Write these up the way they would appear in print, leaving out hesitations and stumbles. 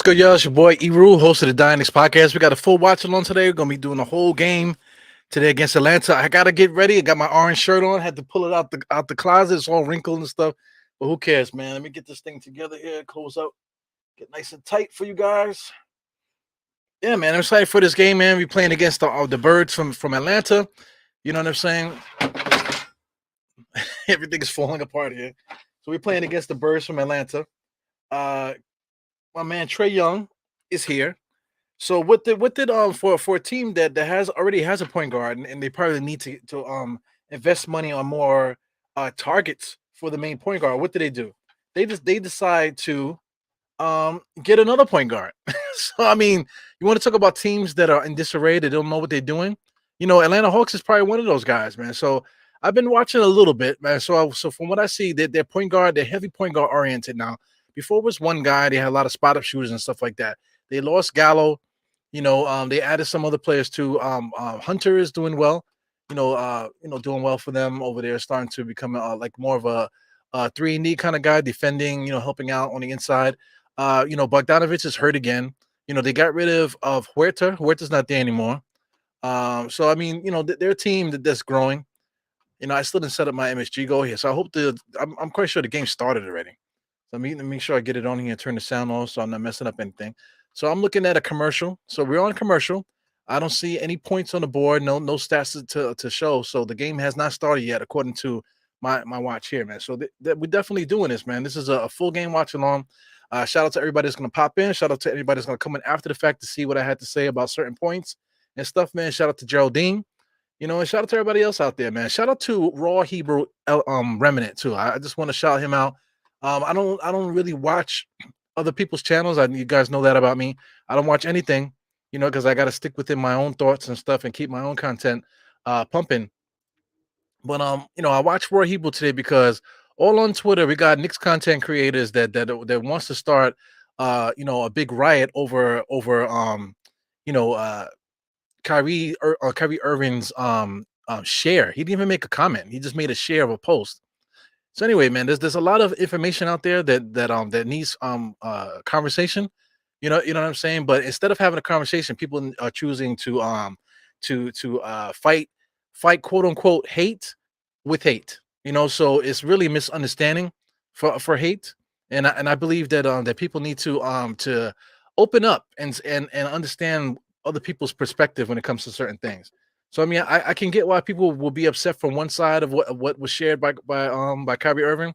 good, y'all? It's your boy Eru, host of the Knicks podcast. We got a full watch along today. We're gonna be doing the whole game today against Atlanta. I gotta get ready. I got my orange shirt on. Had to pull it out the closet. It's all wrinkled and stuff. But who cares, man? Let me get this thing together here. Close up. Get nice and tight for you guys. Yeah, man. I'm excited for this game, man. We playing against the birds from Atlanta. You know what I'm saying? Everything is falling apart here. So we're playing against the birds from Atlanta. Uh, my man Trey Young is here. So what did for a team that has already has a point guard and they probably need to invest money on more targets for the main point guard. What do? They decide to get another point guard. So I mean, you want to talk about teams that are in disarray, that don't know what they're doing. Atlanta Hawks is probably one of those guys, man. So I've been watching a little bit, man. So from what I see, they're point guard, they're heavy point guard oriented now. Before it was one guy, they had a lot of spot up shooters and stuff like that. They lost Gallo. They added some other players too. Hunter is doing well. Doing well for them over there, starting to become like more of a 3-and-D kind of guy, defending. Helping out on the inside. Bogdanovich is hurt again. They got rid of Huerta. Huerta's not there anymore. So I mean, they're a team that's growing. I still didn't set up my MSG goal here, so I hope I'm quite sure the game started already. So let me make sure I get it on here and turn the sound off so I'm not messing up anything. So I'm looking at a commercial. So we're on a commercial. I don't see any points on the board, no stats to show. So the game has not started yet, according to my watch here, man. So we're definitely doing this, man. This is a full game watch along. Shout out to everybody that's gonna pop in. Shout out to everybody that's gonna come in after the fact to see what I had to say about certain points and stuff, man. Shout out to Geraldine. And shout out to everybody else out there, man. Shout out to Raw Hebrew Remnant too. I just want to shout him out. I don't really watch other people's channels. You guys know that about me. I don't watch anything, because I got to stick within my own thoughts and stuff and keep my own content pumping. But I watched Roy Hebrew today because all on Twitter we got Knicks content creators that wants to start a big riot over you know uh Kyrie Irving's share. He didn't even make a comment. He just made a share of a post. So anyway, man, there's a lot of information out there that needs conversation. You know what I'm saying? But instead of having a conversation, people are choosing to fight quote unquote hate with hate. So it's really misunderstanding for hate. And I believe that people need to open up and understand other people's perspective when it comes to certain things. So I mean, I can get why people will be upset from one side of what was shared by Kyrie Irving,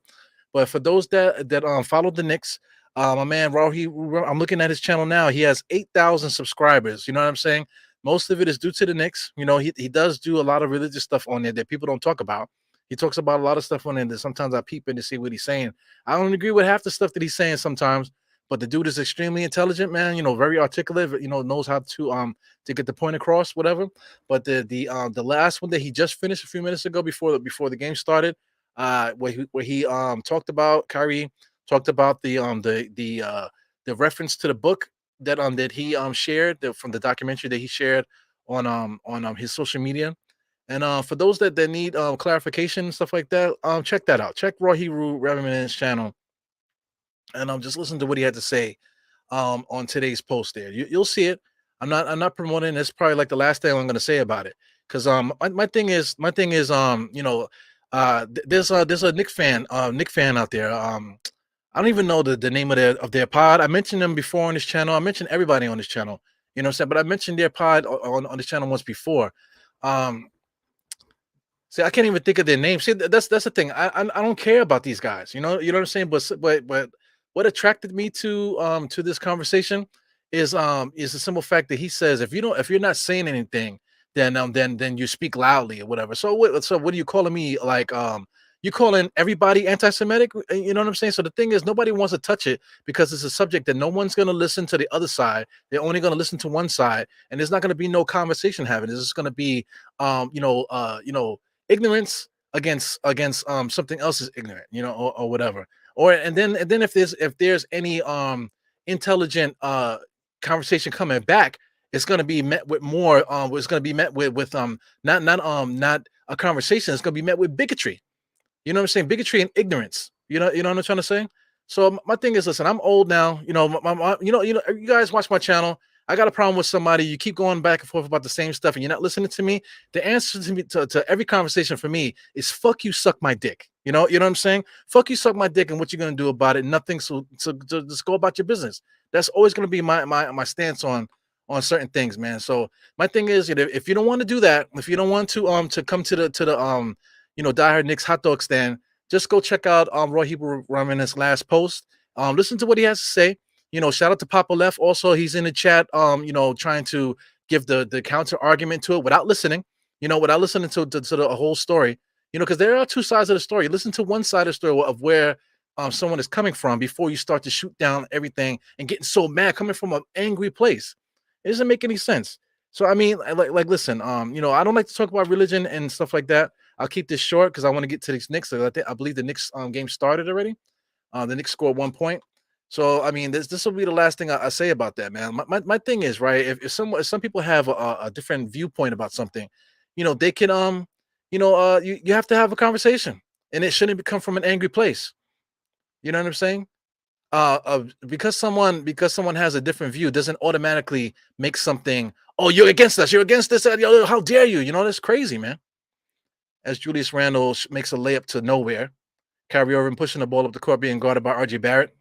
but for those that follow the Knicks, my man I'm looking at his channel now. He has 8,000 subscribers. You know what I'm saying? Most of it is due to the Knicks. He does do a lot of religious stuff on there that people don't talk about. He talks about a lot of stuff on there that sometimes I peep in to see what he's saying. I don't agree with half the stuff that he's saying sometimes, but the dude is extremely intelligent, man. Very articulate. Knows how to get the point across, whatever. But the last one that he just finished a few minutes ago before the game started, where he talked about Kyrie, talked about the reference to the book that he shared from the documentary that he shared on his social media. And for those that need clarification and stuff like that, check that out. Check Raw Hebrew Reverend's channel and just listen to what he had to say on today's post there. You'll see it. I'm not promoting. It's probably like the last thing I'm going to say about it, because my thing is there's a Nick fan out there. I don't even know the name of their pod. I mentioned them before on this channel. I mentioned everybody on this channel. You know what I'm saying? But I mentioned their pod on this channel once before. See, I can't even think of their names. See, that's the thing. I don't care about these guys. You know what I'm saying. But what attracted me to this conversation is the simple fact that he says if you're not saying anything, then you speak loudly or whatever. So what are you calling me, like you calling everybody anti-Semitic? You know what I'm saying? So the thing is, nobody wants to touch it because it's a subject that no one's going to listen to the other side. They're only going to listen to one side, and there's not going to be no conversation having. It's just going to be ignorance against something else is ignorant, or whatever. And then if there's any intelligent conversation coming back, it's going to be met with more it's going to be met with not a conversation. It's going to be met with bigotry. You know what I'm saying? Bigotry and ignorance. You know what I'm trying to say? So my thing is, listen, I'm old now. You guys watch my channel. I got a problem with somebody. You keep going back and forth about the same stuff, and you're not listening to me. The answer to me to every conversation for me is fuck you, suck my dick. You know what I'm saying? Fuck you, suck my dick, and what you're gonna do about it? Nothing. So just go about your business. That's always gonna be my stance on certain things, man. So my thing is, if you don't want to do that, if you don't want to come to the Die Hard Knicks hot dog stand, just go check out Roy Hebrew Ramirez's last post. Listen to what he has to say. Shout out to Papa Left. Also, he's in the chat. Trying to give the counter argument to it without listening. Without listening to the whole story. Because there are two sides of the story. Listen to one side of the story of where someone is coming from before you start to shoot down everything and getting so mad coming from an angry place. It doesn't make any sense. So I mean, listen, I don't like to talk about religion and stuff like that. I'll keep this short because I want to get to these Knicks. I believe the Knicks game started already. The Knicks scored 1 point. So I mean, this will be the last thing I say about that, man. My thing is, right. If some people have a different viewpoint about something, they can you have to have a conversation, and it shouldn't come from an angry place. You know what I'm saying? Because someone has a different view doesn't automatically make something. Oh, you're against us. You're against this. How dare you? That's crazy, man. As Julius Randle makes a layup to nowhere. Kyrie Irving pushing the ball up the court, being guarded by RJ Barrett.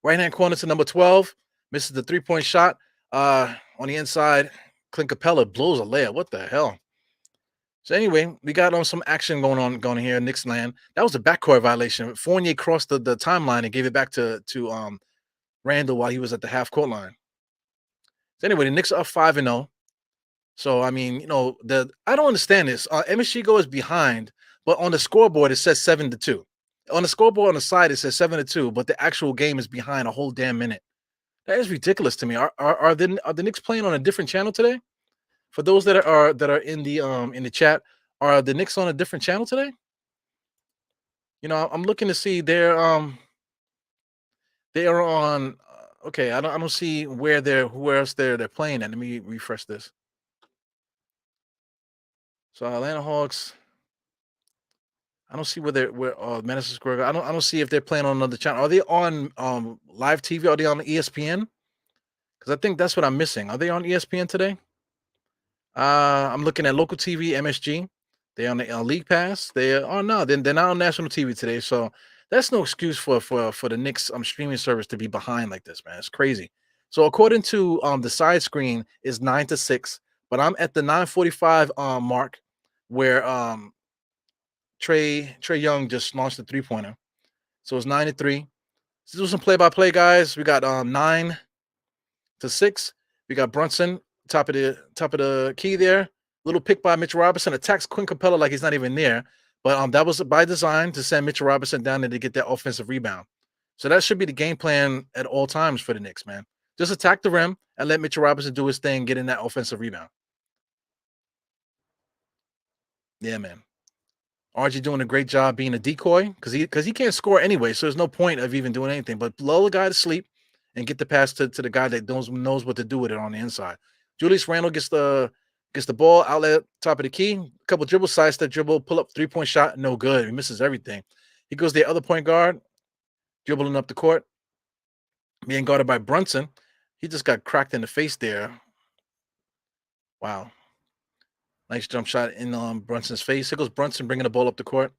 Right hand corner to number 12. Misses the 3-point shot. On the inside, Clint Capella blows a layup. What the hell? So anyway, we got some action going here in Knicks land. That was a backcourt violation. Fournier crossed the timeline and gave it back to Randall while he was at the half court line. So anyway, the Knicks are up 5-0. So I mean, I don't understand this. MSG goes behind, but on the scoreboard it says 7-2. On the scoreboard on the side it says 7-2, but the actual game is behind a whole damn minute. That is ridiculous to me. Are the Knicks playing on a different channel today? For those that are in the chat, are the Knicks on a different channel today? I'm looking to see they are on. Okay, I don't see where else they're playing at. Let me refresh this. So Atlanta Hawks. I don't see where Madison Square Garden. I don't see if they're playing on another channel. Are they on live TV? Are they on ESPN? Because I think that's what I'm missing. Are they on ESPN today? I'm looking at local TV, MSG. They on the League Pass. No, they're not on national TV today. So that's no excuse for the Knicks streaming service to be behind like this, man. It's crazy. So according to the side screen is 9-6, but I'm at the 9:45 mark where Trey Young just launched a 3-pointer. So it's 9-3. Let's do some play-by-play, guys. We got 9-6. We got Brunson, top of the key there. Little pick by Mitchell Robinson. Attacks Quinn Capella like he's not even there. But that was by design to send Mitchell Robinson down there to get that offensive rebound. So that should be the game plan at all times for the Knicks, man. Just attack the rim and let Mitchell Robinson do his thing, get in that offensive rebound. Yeah, man. RG doing a great job being a decoy because he can't score anyway, so there's no point of even doing anything. But lull the guy to sleep and get the pass to the guy that knows what to do with it on the inside. Julius Randle gets the ball, outlet, top of the key, a couple dribbles, sidestep dribble, pull up 3-point shot, no good. He misses everything. He goes to the other point guard, dribbling up the court, being guarded by Brunson. He just got cracked in the face there. Wow. Nice jump shot in Brunson's face. Here goes Brunson bringing the ball up the court.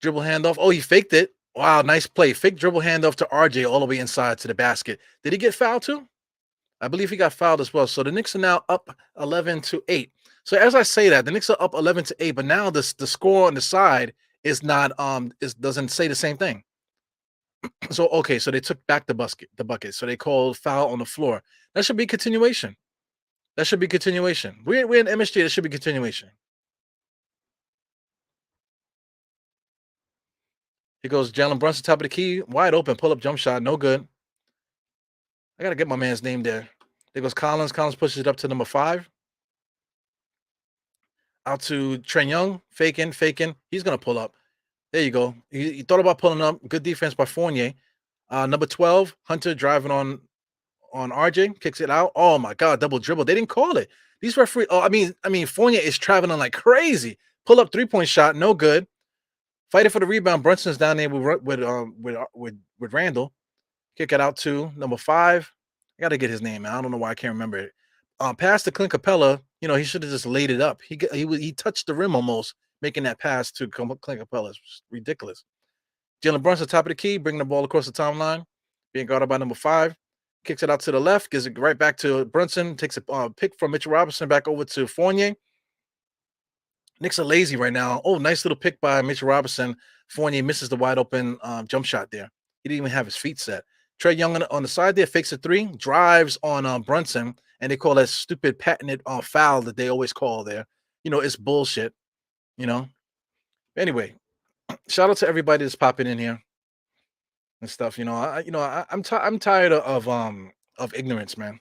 Dribble handoff. Oh, he faked it. Wow, nice play. Fake dribble handoff to RJ all the way inside to the basket. Did he get fouled too? I believe he got fouled as well. So the Knicks are now up 11-8. So as I say that, the Knicks are up 11-8, but now the score on the side is not doesn't say the same thing. So okay, so they took back the bucket. So they called foul on the floor. That should be continuation. That should be continuation. We're in MSG. That should be continuation. Here goes Jalen Brunson, top of the key, wide open, pull up jump shot, no good. I gotta get my man's name there. There goes Collins. Collins pushes it up to number 5. Out to Trey Young, faking. He's gonna pull up. There you go. He thought about pulling up. Good defense by Fournier. Number 12, Hunter driving on RJ, kicks it out. Oh my God, double dribble. They didn't call it. These referees. Oh, I mean, Fournier is traveling like crazy. Pull up 3-point shot, no good. Fighting for the rebound. Brunson's down there with Randall. Kick it out to number 5. I got to get his name, man. I don't know why I can't remember it. Pass to Clint Capella. He should have just laid it up. He touched the rim almost, making that pass to Clint Capella. It's ridiculous. Jalen Brunson, top of the key, bringing the ball across the timeline, being guarded by number 5. Kicks it out to the left, gives it right back to Brunson. Takes a pick from Mitchell Robinson back over to Fournier. Knicks are lazy right now. Oh, nice little pick by Mitchell Robinson. Fournier misses the wide open jump shot there. He didn't even have his feet set. Trey Young on the side there fakes a 3, drives on Brunson, and they call that stupid patented foul that they always call there. It's bullshit. You know. Anyway, shout out to everybody that's popping in here and stuff. I'm tired of ignorance, man.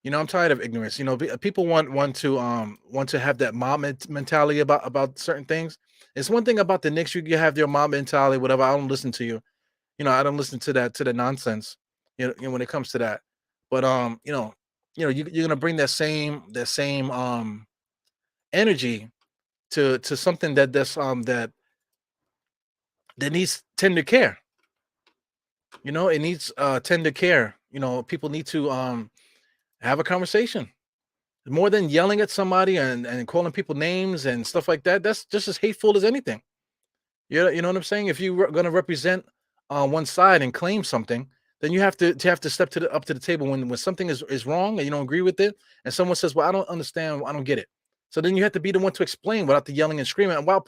I'm tired of ignorance. People want to have that mob mentality about certain things. It's one thing about the Knicks, you have their mob mentality, whatever. I don't listen to you. I don't listen to the nonsense. When it comes to that. But you're gonna bring that same energy to something that needs tender care. It needs tender care. People need to have a conversation more than yelling at somebody and calling people names and stuff like that. That's just as hateful as anything. You know what I'm saying? If you're going to represent one side and claim something, then you have to step up to the table when something is wrong and you don't agree with it, and someone says, "Well, I don't understand. I don't get it." So then you have to be the one to explain without the yelling and screaming, and without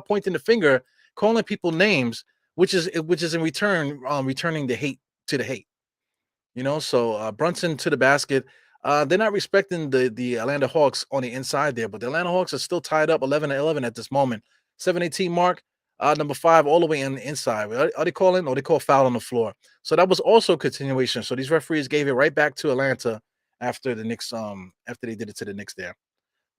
pointing the finger, calling people names, which is in return returning the hate to the hate. So Brunson to the basket. They're not respecting the Atlanta Hawks on the inside there, but the Atlanta Hawks are still tied up 11-11 at this moment. 7-18 mark, number 5 all the way on the inside. Are they calling? Oh, they call foul on the floor. So that was also continuation. So these referees gave it right back to Atlanta after the Knicks, after they did it to the Knicks there.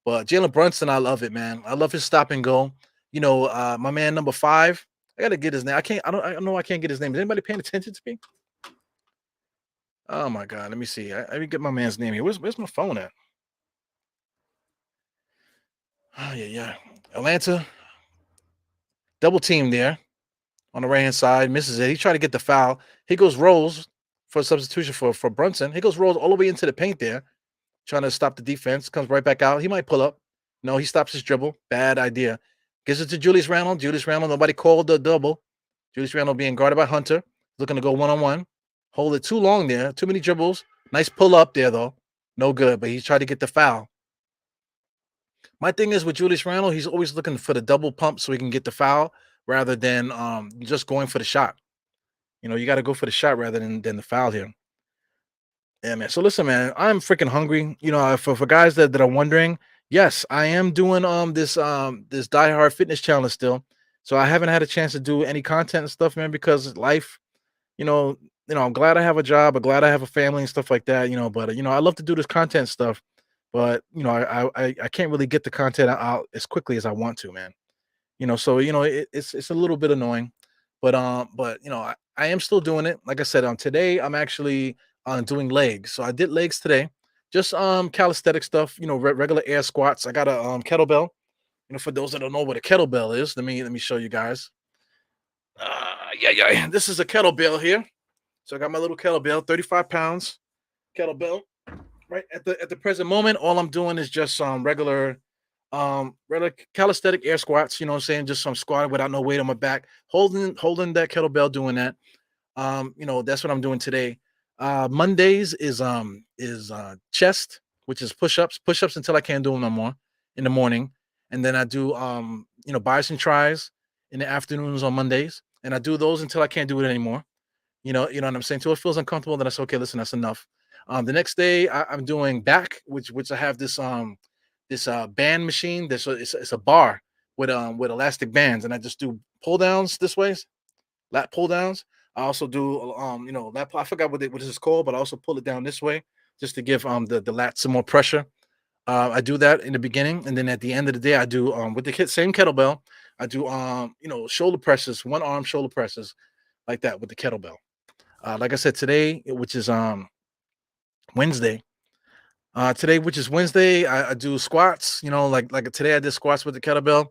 But Jalen Brunson, I love it, man. I love his stop and go. My man number 5. I gotta get his name. I don't know. I can't get his name. Is anybody paying attention to me? Oh my God, let me see. Let me get my man's name here. Where's my phone at? Oh yeah. Atlanta double team there on the right hand side, misses it. He tried to get the foul. He goes rolls for a substitution for Brunson. He goes rolls all the way into the paint there, trying to stop the defense. Comes right back out. He might pull up. No, he stops his dribble. Bad idea. Gives it to Julius Randle. Julius Randle. Nobody called the double. Julius Randle being guarded by Hunter. Looking to go 1-on-1. Hold it too long there. Too many dribbles. Nice pull up there, though. No good, but he tried to get the foul. My thing is with Julius Randle, he's always looking for the double pump so he can get the foul rather than just going for the shot. You got to go for the shot rather than the foul here. Yeah, man. So listen, man, I'm freaking hungry. For guys that are wondering, yes, I am doing this Die Hard fitness challenge still. So I haven't had a chance to do any content and stuff, man, because life, you know, I'm glad I have a job. I'm glad I have a family and stuff like that. But I love to do this content stuff, but I can't really get the content out as quickly as I want to, man. So it's a little bit annoying, but I am still doing it. Like I said, today I'm actually doing legs. So I did legs today, just calisthenic stuff. Regular air squats. I got a kettlebell. For those that don't know what a kettlebell is, let me show you guys. Yeah. This is a kettlebell here. So I got my little kettlebell, 35 pounds kettlebell. Right at the present moment, all I'm doing is just regular calisthenic air squats. What I'm saying, just some squatting without no weight on my back, holding that kettlebell, doing that. That's what I'm doing today. Mondays is chest, which is push-ups until I can't do them no more in the morning, and then I do bis and tries in the afternoons on Mondays, and I do those until I can't do it anymore. You know what I'm saying. So it feels uncomfortable. Then I say, okay, listen, that's enough. The next day I'm doing back, which I have this band machine. It's a bar with elastic bands, and I just do pull downs this way, lat pull downs. I also do lat. I forgot what this is called, but I also pull it down this way just to give the lat some more pressure. I do that in the beginning, and then at the end of the day, I do with the same kettlebell. I do shoulder presses, one arm shoulder presses like that with the kettlebell. Like I said today, which is Wednesday. Today, which is Wednesday, I do squats. Like today, I did squats with the kettlebell.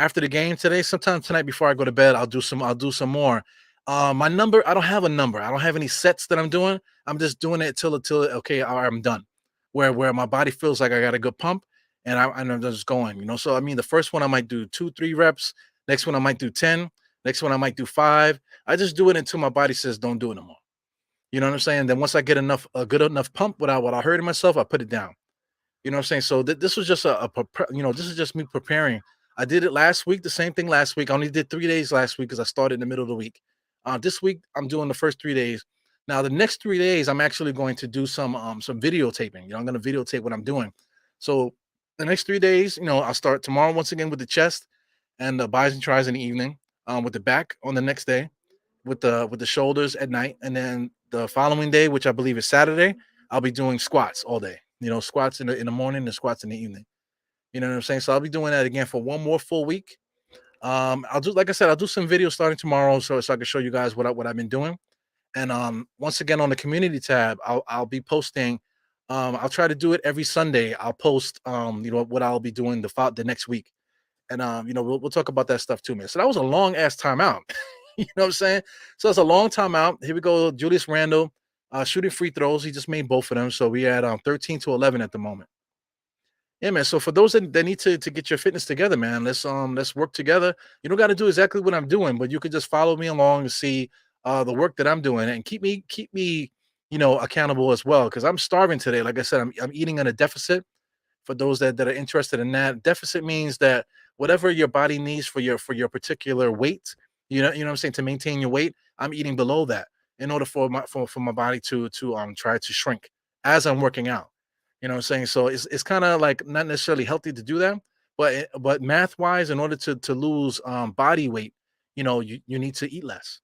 after the game today, sometime tonight before I go to bed, I'll do some more. My number, I don't have a number. I don't have any sets that I'm doing. I'm just doing it till okay, all right, I'm done. Where my body feels like I got a good pump and I'm just going, So I mean the first one I might do 2, 3 reps, next one I might do 10, next one I might do 5. I just do it until my body says don't do it no more. You know what I'm saying? Then once I get a good enough pump without hurting myself, I put it down. You know what I'm saying? So this was just this is just me preparing. I did it last week, the same thing last week. I only did 3 days last week because I started in the middle of the week. This week I'm doing the first 3 days. Now the next 3 days I'm actually going to do some videotaping. I'm going to videotape what I'm doing. So the next 3 days, I'll start tomorrow once again with the chest and the bis and tris in the evening. With the back on the next day, with the shoulders at night, and then the following day, which I believe is Saturday, I'll be doing squats all day. Squats in the morning and squats in the evening. You know what I'm saying? So I'll be doing that again for one more full week. I'll do, like I said, I'll do some videos starting tomorrow, so I can show you guys what I've been doing. And once again on the community tab, I'll be posting. I'll try to do it every Sunday. I'll post what I'll be doing the next week. And we'll talk about that stuff too, man. So that was a long ass timeout. You know what I'm saying? So it's a long timeout. Here we go. Julius Randle shooting free throws. He just made both of them. So we at 13 to 11 at the moment. Yeah, man. So for those that need to get your fitness together, man, let's work together. You don't got to do exactly what I'm doing, but you could just follow me along and see the work that I'm doing and keep me accountable as well. Because I'm starving today. Like I said, I'm eating on a deficit. For those that are interested in that, deficit means that whatever your body needs for your particular weight, you know what I'm saying, to maintain your weight, I'm eating below that in order for my body to try to shrink as I'm working out. You know what I'm saying? So it's kind of like not necessarily healthy to do that, but math wise, in order to lose body weight, you need to eat less.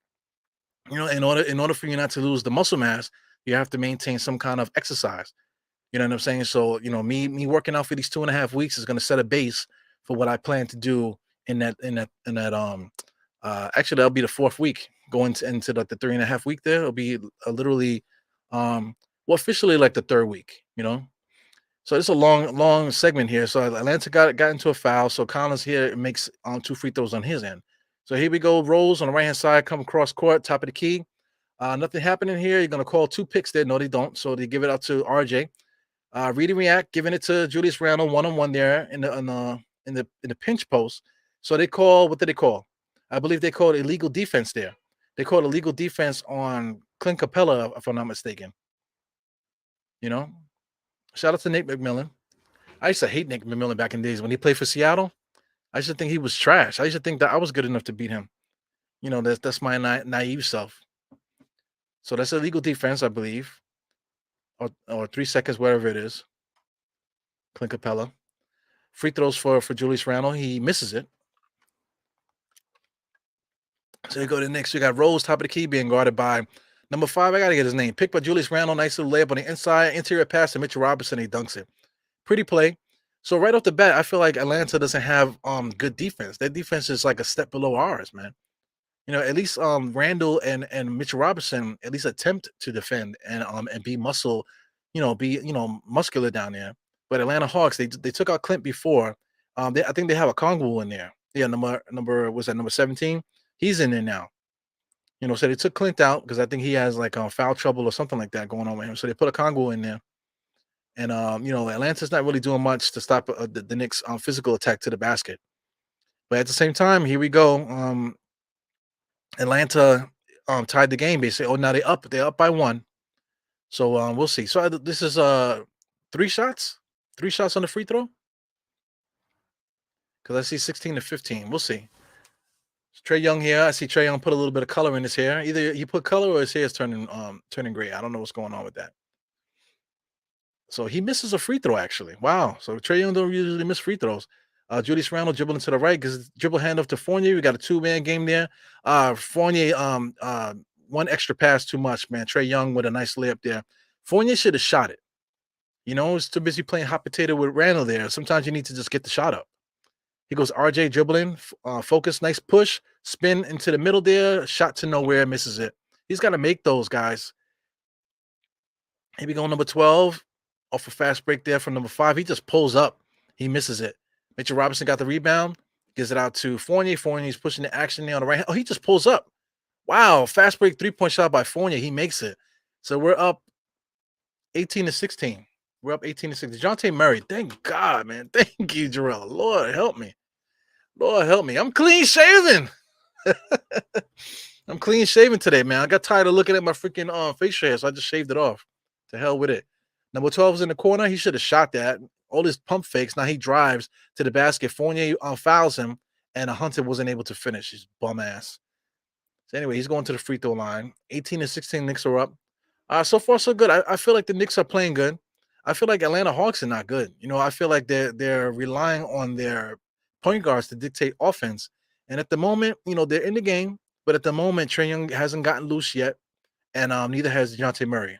In order for you not to lose the muscle mass, you have to maintain some kind of exercise. You know what I'm saying? So, me working out for these 2.5 weeks is gonna set a base for what I plan to do in that actually that'll be the fourth week going into the 3.5 week there. It'll be literally well officially like the third week. So it's a long segment here. So Atlanta got into a foul. So Collins here makes 2 free throws on his end. So here we go. Rose on the right hand side, come across court, top of the key. Nothing happening here. You're gonna call 2 picks there. No, they don't. So they give it out to RJ. Read and react, giving it to Julius Randle one on one there in the pinch post. So they call, what did they call? I believe they called illegal defense there. They called illegal defense on Clint Capella, if I'm not mistaken. You know, shout out to Nick McMillan. I used to hate Nick McMillan back in the days when he played for Seattle. I used to think he was trash. I used to think that I was good enough to beat him. That's my naive self. So that's illegal defense, I believe, or 3 seconds, whatever it is. Clint Capella. Free throws for Julius Randle. He misses it. So you go to the Knicks. You got Rose, top of the key, being guarded by number 5. I got to get his name. Picked by Julius Randle. Nice little layup on the inside. Interior pass to Mitchell Robinson. He dunks it. Pretty play. So right off the bat, I feel like Atlanta doesn't have good defense. Their defense is like a step below ours, man. At least Randall and Mitchell Robinson at least attempt to defend and be muscular down there. But Atlanta Hawks, they took out Clint before. I think they have a Kongwu in there. Yeah, number was that number 17? He's in there now. So they took Clint out because I think he has like foul trouble or something like that going on with him. So they put a Kongwu in there. And Atlanta's not really doing much to stop the Knicks' physical attack to the basket. But at the same time, here we go. Atlanta tied the game basically. Oh, now they're up by 1. So we'll see. So this is 3 shots, 3 shots on the free throw. Because I see 16 to 15. We'll see. Trey Young here. I see Trey Young put a little bit of color in his hair. Either he put color or his hair is turning gray. I don't know what's going on with that. So he misses a free throw actually. Wow. So Trey Young don't usually miss free throws. Julius Randle dribbling to the right because dribble handoff to Fournier. We got a 2-man game there. Fournier one extra pass too much, man. Trey Young with a nice layup there. Fournier should have shot it. He's too busy playing hot potato with Randle there. Sometimes you need to just get the shot up. He goes RJ dribbling, focus, nice push, spin into the middle there, shot to nowhere, misses it. He's got to make those, guys. Here we go, number 12, off a fast break there from number 5. He just pulls up. He misses it. Mitchell Robinson got the rebound, Gives it out to Fournier. Fournier's pushing the action there on the right hand. Oh, he just pulls up. Wow, fast break 3-point shot by Fournier. He makes it. So we're up 18-16. We're up 18-16. DeJounte Murray. Thank God, man. Thank you, Jarrell. Lord help me. Lord help me. I'm clean shaven. I'm clean shaven today, man. I got tired of looking at my freaking face hair, so I just shaved it off. To hell with it. Number 12 is in the corner. He should have shot that. All his pump fakes. Now he drives to the basket. Fournier fouls him, and Hunter wasn't able to finish. His bum ass. So anyway, he's going to the free throw line. 18-16, Knicks are up. So far so good. I feel like the Knicks are playing good. I feel like Atlanta Hawks are not good. I feel like they're relying on their point guards to dictate offense. And at the moment, they're in the game, but at the moment, Trae Young hasn't gotten loose yet, and neither has DeJounte Murray.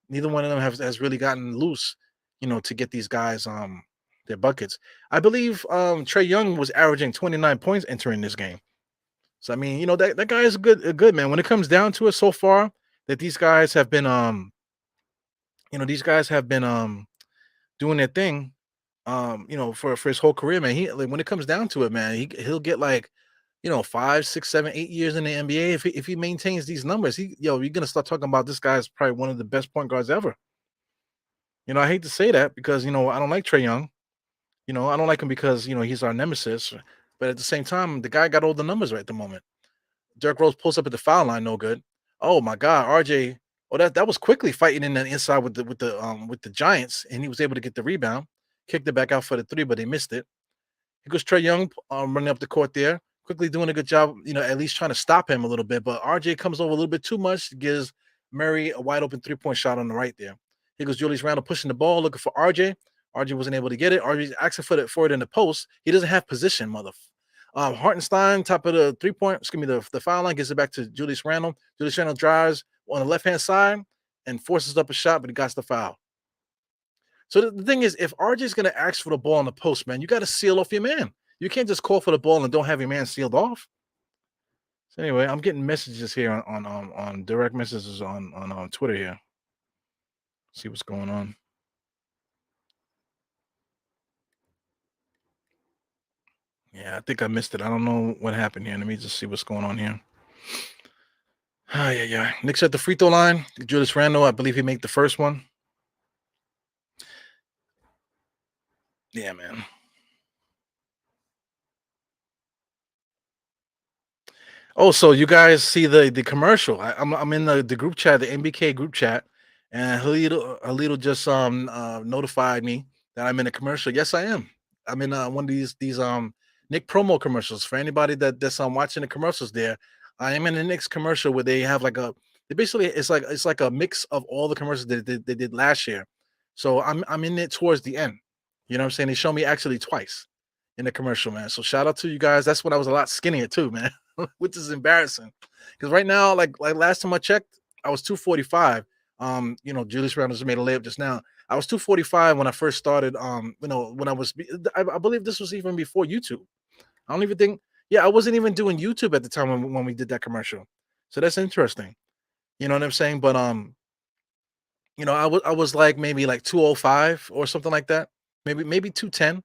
Neither one of them has really gotten loose, to get these guys their buckets. I believe Trae Young was averaging 29 points entering this game. So I mean, that guy is a good man. When it comes down to it, so far that these guys have been doing their thing, for his whole career, man. He like when it comes down to it, man, he'll get like 5, 6, 7, 8 years in the NBA if he maintains these numbers. You're gonna start talking about this guy's probably one of the best point guards ever. I hate to say that because I don't like Trae Young. I don't like him because he's our nemesis. But at the same time, the guy got all the numbers right at the moment. Derrick Rose pulls up at the foul line, no good. Oh my God, RJ. Oh, that was quickly fighting in the inside with the Giants, and he was able to get the rebound, kicked it back out for the three, but they missed it. Here goes Trae Young running up the court there, quickly doing a good job, at least trying to stop him a little bit. But RJ comes over a little bit too much, gives Murray a wide open 3-point shot on the right there. Here goes Julius Randle pushing the ball, looking for RJ. RJ wasn't able to get it. RJ's asking for it in the post. He doesn't have position, mother. Hartenstein, top of the 3-point, excuse me, the foul line, gives it back to Julius Randle. Julius Randle drives on the left-hand side and forces up a shot, but he got the foul. So the thing is, if RJ's going to ask for the ball in the post, man, you got to seal off your man. You can't just call for the ball and don't have your man sealed off. So anyway, I'm getting messages here on direct messages on Twitter here. See what's going on. Yeah, I think I missed it. I don't know what happened here. Let me just see what's going on here. Yeah. Knicks at the free throw line. Julius Randle, I believe he made the first one. Yeah, man. Oh, so you guys see the commercial? I'm in the group chat, the MBK group chat, and Halito just notified me that I'm in a commercial. Yes, I am. I'm in one of these Nick promo commercials. For anybody that's watching the commercials there, I am in the Knicks commercial where they have they basically it's like a mix of all the commercials they did last year. So I'm in it towards the end. You know what I'm saying? They show me actually twice in the commercial, man. So shout out to you guys. That's when I was a lot skinnier too, man. Which is embarrassing because right now, like last time I checked, I was 245. Julius Randle just made a layup just now. I was 245 when I first started. When I believe this was even before YouTube. I don't even think, yeah, I wasn't even doing YouTube at the time when we did that commercial. So that's interesting. You know what I'm saying? But I was like maybe like 205 or something like that. Maybe 210.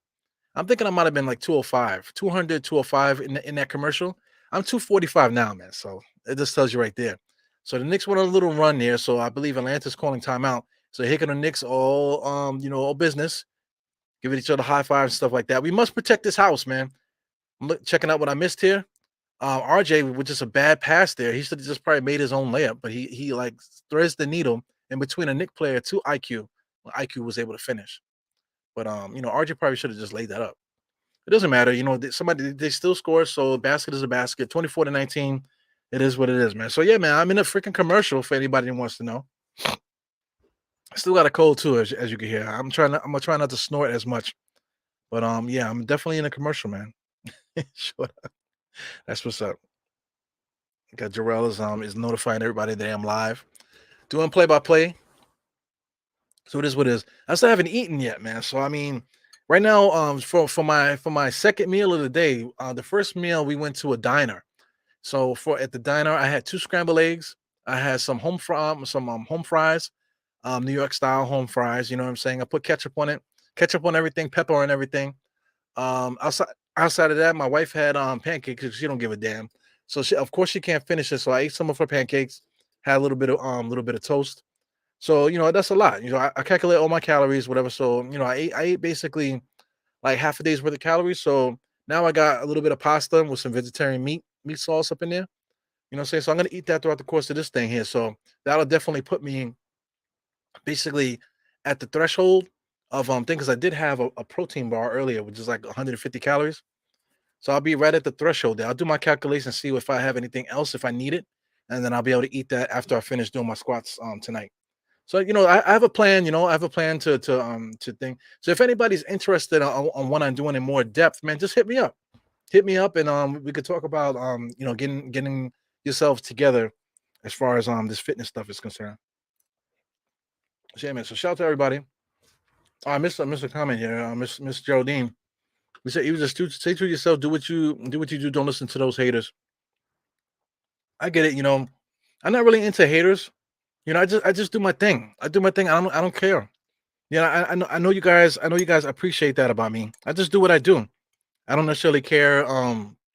I'm thinking I might have been like 205, 200, 205 in that commercial. I'm 245 now, man. So it just tells you right there. So the Knicks went on a little run there. So I believe Atlanta's calling timeout. So Hick and the Knicks all business, giving each other high fives and stuff like that. We must protect this house, man. I'm checking out what I missed here. RJ with just a bad pass there. He should have just probably made his own layup, but he like threads the needle in between a Knick player to IQ. IQ was able to finish. But RJ probably should have just laid that up. It doesn't matter, somebody they still score. So a basket is a basket. 24-19. It is what it is, man. So yeah, man, I'm in a freaking commercial for anybody that wants to know. I still got a cold too, as you can hear. I'm gonna try not to snort as much. But yeah, I'm definitely in a commercial, man. Sure. That's what's up. Got Jarrell is notifying everybody that I'm live. Doing play by play. So it is what it is. I still haven't eaten yet, man. So I mean, right now, for my second meal of the day, the first meal we went to a diner. So at the diner, I had 2 scrambled eggs. I had some home fries, New York style home fries. You know what I'm saying? I put ketchup on it, ketchup on everything, pepper on everything. Outside of that, my wife had pancakes 'cause she don't give a damn. So she, of course, she can't finish it. So I ate some of her pancakes, had a little bit of toast. So that's a lot. I calculate all my calories, whatever. So I ate basically like half a day's worth of calories. So now I got a little bit of pasta with some vegetarian meat sauce up in there. You know what I'm saying? So I'm gonna eat that throughout the course of this thing here. So that'll definitely put me basically at the threshold of thing because I did have a protein bar earlier, which is like 150 calories. So I'll be right at the threshold there. I'll do my calculation, see if I have anything else if I need it, and then I'll be able to eat that after I finish doing my squats tonight. So I have a plan. I have a plan to think. So if anybody's interested on what I'm doing in more depth, man, just hit me up. Hit me up, and we could talk about getting yourself together as far as this fitness stuff is concerned. So, yeah, man. So shout out to everybody. Oh, I missed a comment here. Miss Geraldine. We said you just say to yourself, do what you do. Don't listen to those haters. I get it. I'm not really into haters. I just do my thing. I do my thing. I don't care. I know you guys. I know you guys appreciate that about me. I just do what I do. I don't necessarily care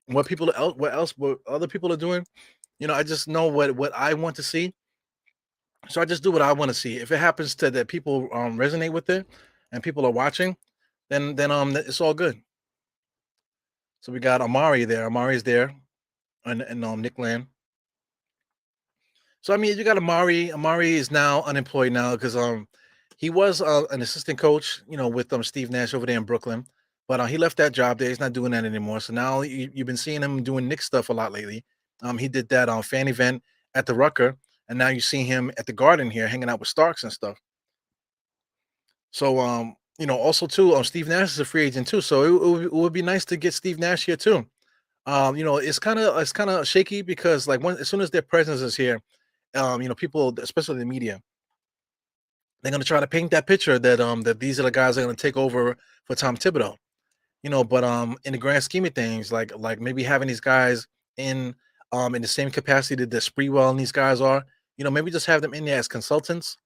what other people are doing. I just know what I want to see. So I just do what I want to see. If it happens to that people resonate with it and people are watching, then it's all good. So we got Amari there. Amari's there and Nick Land. So I mean, you got Amari. Amari is now unemployed now because he was an assistant coach, with Steve Nash over there in Brooklyn, but he left that job there. He's not doing that anymore. So now you've been seeing him doing Knicks stuff a lot lately. He did that fan event at the Rucker, and now you see him at the Garden here hanging out with Starks and stuff. So also too, Steve Nash is a free agent too. So it would be nice to get Steve Nash here too. It's kind of shaky because like as soon as their presence is here, people, especially the media, they're gonna try to paint that picture that these are the guys that are gonna take over for Tom Thibodeau. But in the grand scheme of things, like maybe having these guys in the same capacity that Spreewell and these guys are, maybe just have them in there as consultants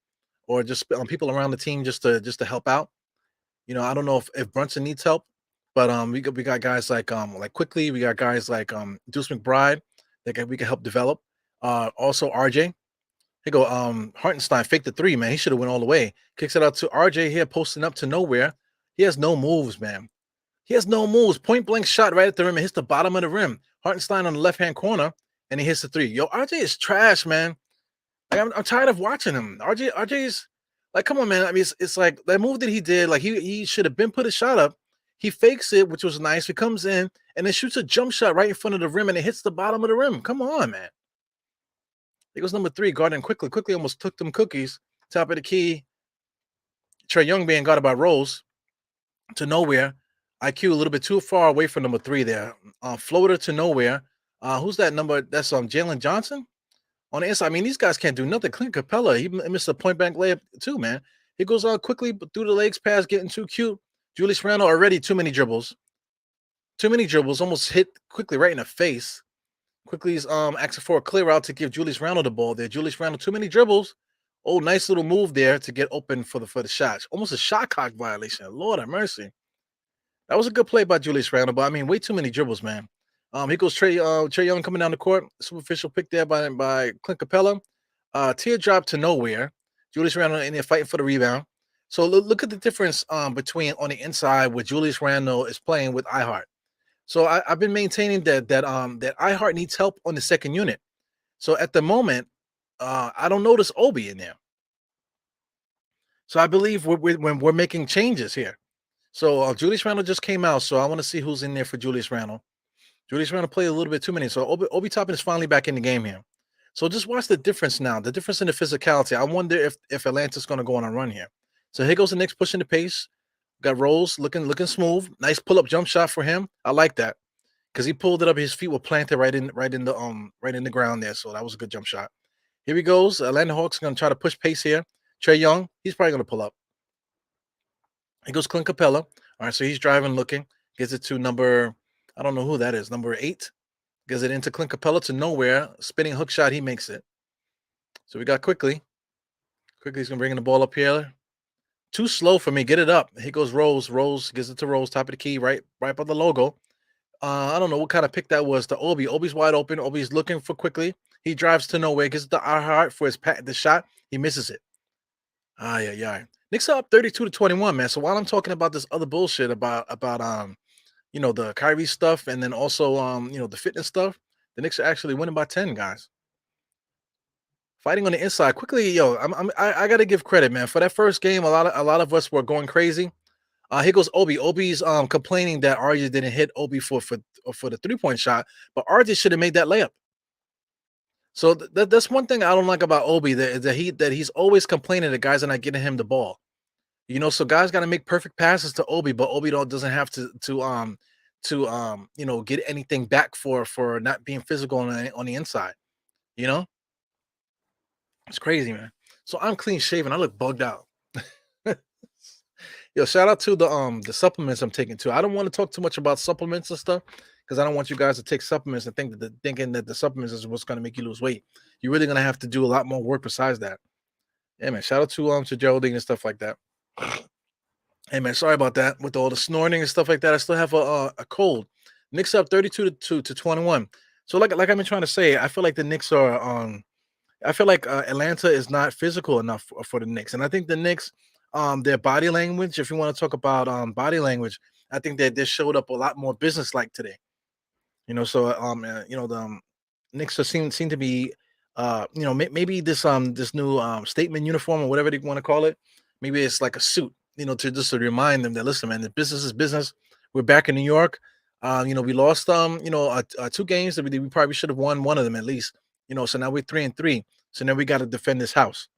or just people around the team just to help out. I don't know if Brunson needs help, but we got guys like Quickly, we got guys like Deuce McBride that we can help develop. Also RJ. He go, Hartenstein fake the three, man. He should have went all the way. Kicks it out to RJ here, posting up to nowhere. He has no moves, man. He has no moves. Point blank shot right at the rim and hits the bottom of the rim. Hartenstein on the left hand corner, and he hits the three. Yo, RJ is trash, man. Like, I'm tired of watching him. RJ's like, come on, man. I mean, it's like that move that he did. Like he should have been put a shot up. He fakes it, which was nice. He comes in and then shoots a jump shot right in front of the rim, and it hits the bottom of the rim. Come on, man. It goes number three, guarding quickly. Quickly almost took them cookies. Top of the key. Trey Young being guarded by Rose to nowhere. IQ a little bit too far away from number three there. Floater to nowhere. Who's that number? That's Jalen Johnson on the inside. I mean, these guys can't do nothing. Clint Capella, he missed a point blank layup too, man. He goes on quickly through the legs pass, getting too cute. Julius Randle already too many dribbles. Too many dribbles. Almost hit quickly right in the face. Quickly's asking for a clear out to give Julius Randle the ball there. Julius Randle, too many dribbles. Oh, nice little move there to get open for the shots. Almost a shot clock violation. Lord have mercy. That was a good play by Julius Randle, but I mean, way too many dribbles, man. Here goes Trey Young coming down the court. Superficial pick there by Clint Capella. Teardrop to nowhere. Julius Randle in there fighting for the rebound. So look at the difference between on the inside where Julius Randle is playing with iHeart. So I've been maintaining that iHeart needs help on the second unit. So at the moment, I don't notice Obi in there. So I believe when we're making changes here. So Julius Randle just came out, so I want to see who's in there for Julius Randle. Julius Randle played a little bit too many, so Obi Toppin is finally back in the game here. So just watch the difference now, the difference in the physicality. I wonder if Atlanta's going to go on a run here. So here goes the Knicks pushing the pace. Got Rose looking smooth. Nice pull up jump shot for him. I like that because he pulled it up. His feet were planted right in the ground there. So that was a good jump shot. Here he goes. Atlanta Hawks going to try to push pace here. Trey Young, he's probably going to pull up. He goes Clint Capella. All right, so he's driving, looking. Gets it to number, I don't know who that is, number 8. Gets it into Clint Capella to nowhere. Spinning hook shot, he makes it. So we got Quickly. Quickly's going to bring the ball up here Too slow for me. Get it up. Here goes Rose. Rose gives it to Rose, top of the key, right by the logo. I don't know what kind of pick that was to Obi. Obi's wide open. Obi's looking for quickly. He drives to nowhere, gets the heart for the shot. He misses it. Ah, yeah, yeah. Knicks are up 32-21, man. So while I'm talking about this other bullshit about the Kyrie stuff and then also the fitness stuff, the Knicks are actually winning by 10, guys. Fighting on the inside quickly, yo. I gotta give credit, man. For that first game, a lot of us were going crazy. Here goes Obi. Obi's complaining that RJ didn't hit Obi for the 3-point shot, but RJ should have made that layup. So that's one thing I don't like about Obi that he's always complaining that guys are not getting him the ball. So guys got to make perfect passes to Obi, but Obi doesn't have to get anything back for not being physical on the inside. You know, it's crazy, man. So I'm clean shaven. I look bugged out. Yo, shout out to the supplements I'm taking too. I don't want to talk too much about supplements and stuff because I don't want you guys to take supplements and thinking that the supplements is what's going to make you lose weight. You're really going to have to do a lot more work besides that. Yeah, man. Shout out to Geraldine and stuff like that. Hey, man. Sorry about that with all the snorting and stuff like that. I still have a cold. Knicks up 32 to 21. So like I've been trying to say, I feel like the Knicks are I feel like Atlanta is not physical enough for the Knicks, and I think the Knicks, their body language. If you want to talk about body language, I think that they showed up a lot more business-like today. The Knicks seem to be, maybe this new statement uniform or whatever they want to call it. Maybe it's like a suit, to remind them that listen, man, the business is business. We're back in New York. We lost 2 games that we probably should have won one of them at least. So now we're 3-3. So now we got to defend this house.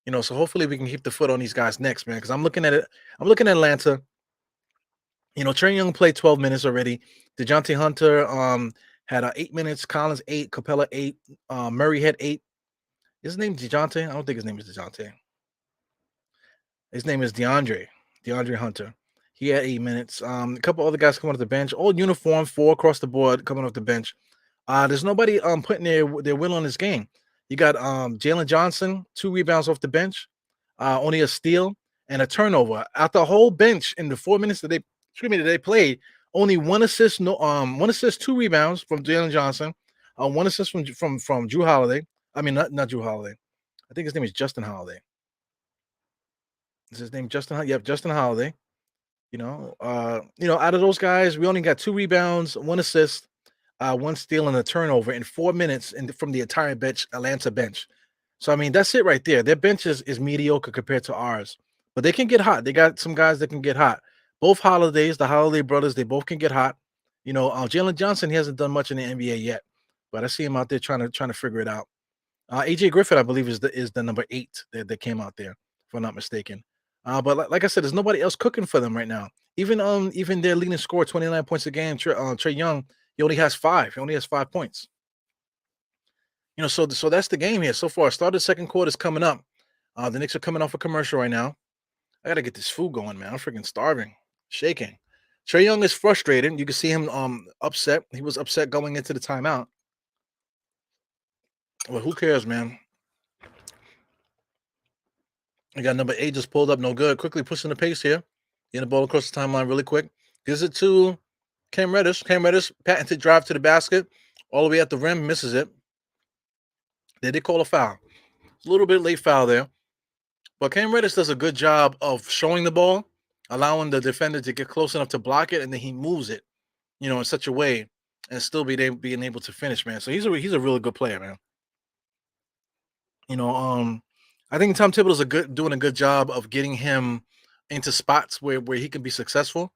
So hopefully we can keep the foot on these guys next, man. Because I'm looking at it. I'm looking at Atlanta. Trey Young played 12 minutes already. DeJounte Hunter had 8 minutes. Collins 8. Capella 8. Murray had 8. His name DeJounte? I don't think his name is DeJounte. His name is DeAndre Hunter. He had 8 minutes. A couple other guys coming off the bench. All uniform, 4 across the board coming off the bench. There's nobody putting their will on this game. You got Jalen Johnson, 2 rebounds off the bench, only a steal and a turnover. Out the whole bench in the 4 minutes that they played, only 1 assist, 2 rebounds from Jalen Johnson, 1 assist from Drew Holiday. I mean, not Drew Holiday. I think his name is Justin Holiday. Is his name Justin? Yep, Justin Holiday. Out of those guys, we only got 2 rebounds, 1 assist, 1 steal, and a turnover in 4 minutes from the entire Atlanta bench. So I mean, that's it right there. Their bench is mediocre compared to ours, but they can get hot. They got some guys that can get hot. Both Holidays, the Holiday brothers, they both can get hot. Jalen Johnson, he hasn't done much in the NBA yet, but I see him out there trying to figure it out. AJ Griffin, I believe, is the number 8 that came out there, if I'm not mistaken. But like I said, there's nobody else cooking for them right now. Even their leading scorer, 29 points a game, Trey Young, he only has 5. He only has 5 points. So that's the game here so far. Start of the second quarter is coming up. The Knicks are coming off a commercial right now. I gotta get this food going, man. I'm freaking starving, shaking. Trey Young is frustrated. You can see him upset. He was upset going into the timeout. Well, who cares, man? I got number 8 just pulled up, no good. Quickly pushing the pace here. Getting the ball across the timeline really quick. Gives it to Cam Reddish. Cam Reddish, patented drive to the basket. All the way at the rim, misses it. They did call a foul. A little bit late foul there. But Cam Reddish does a good job of showing the ball, allowing the defender to get close enough to block it, and then he moves it, in such a way and still being able to finish, man. So he's a really good player, man. I think Tom Thibodeau's doing a good job of getting him into spots where he can be successful.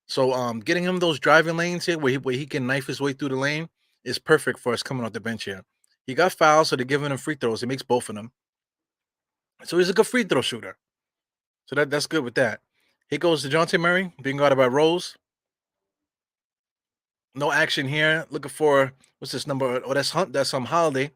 So getting him those driving lanes here where he can knife his way through the lane is perfect for us coming off the bench here. He got fouled, so they're giving him free throws. He makes both of them. So he's a good free throw shooter. So that's good with that. Here goes DeJounte Murray being guarded by Rose. No action here. Looking for what's this number? Oh, that's Hunt. That's some Holiday.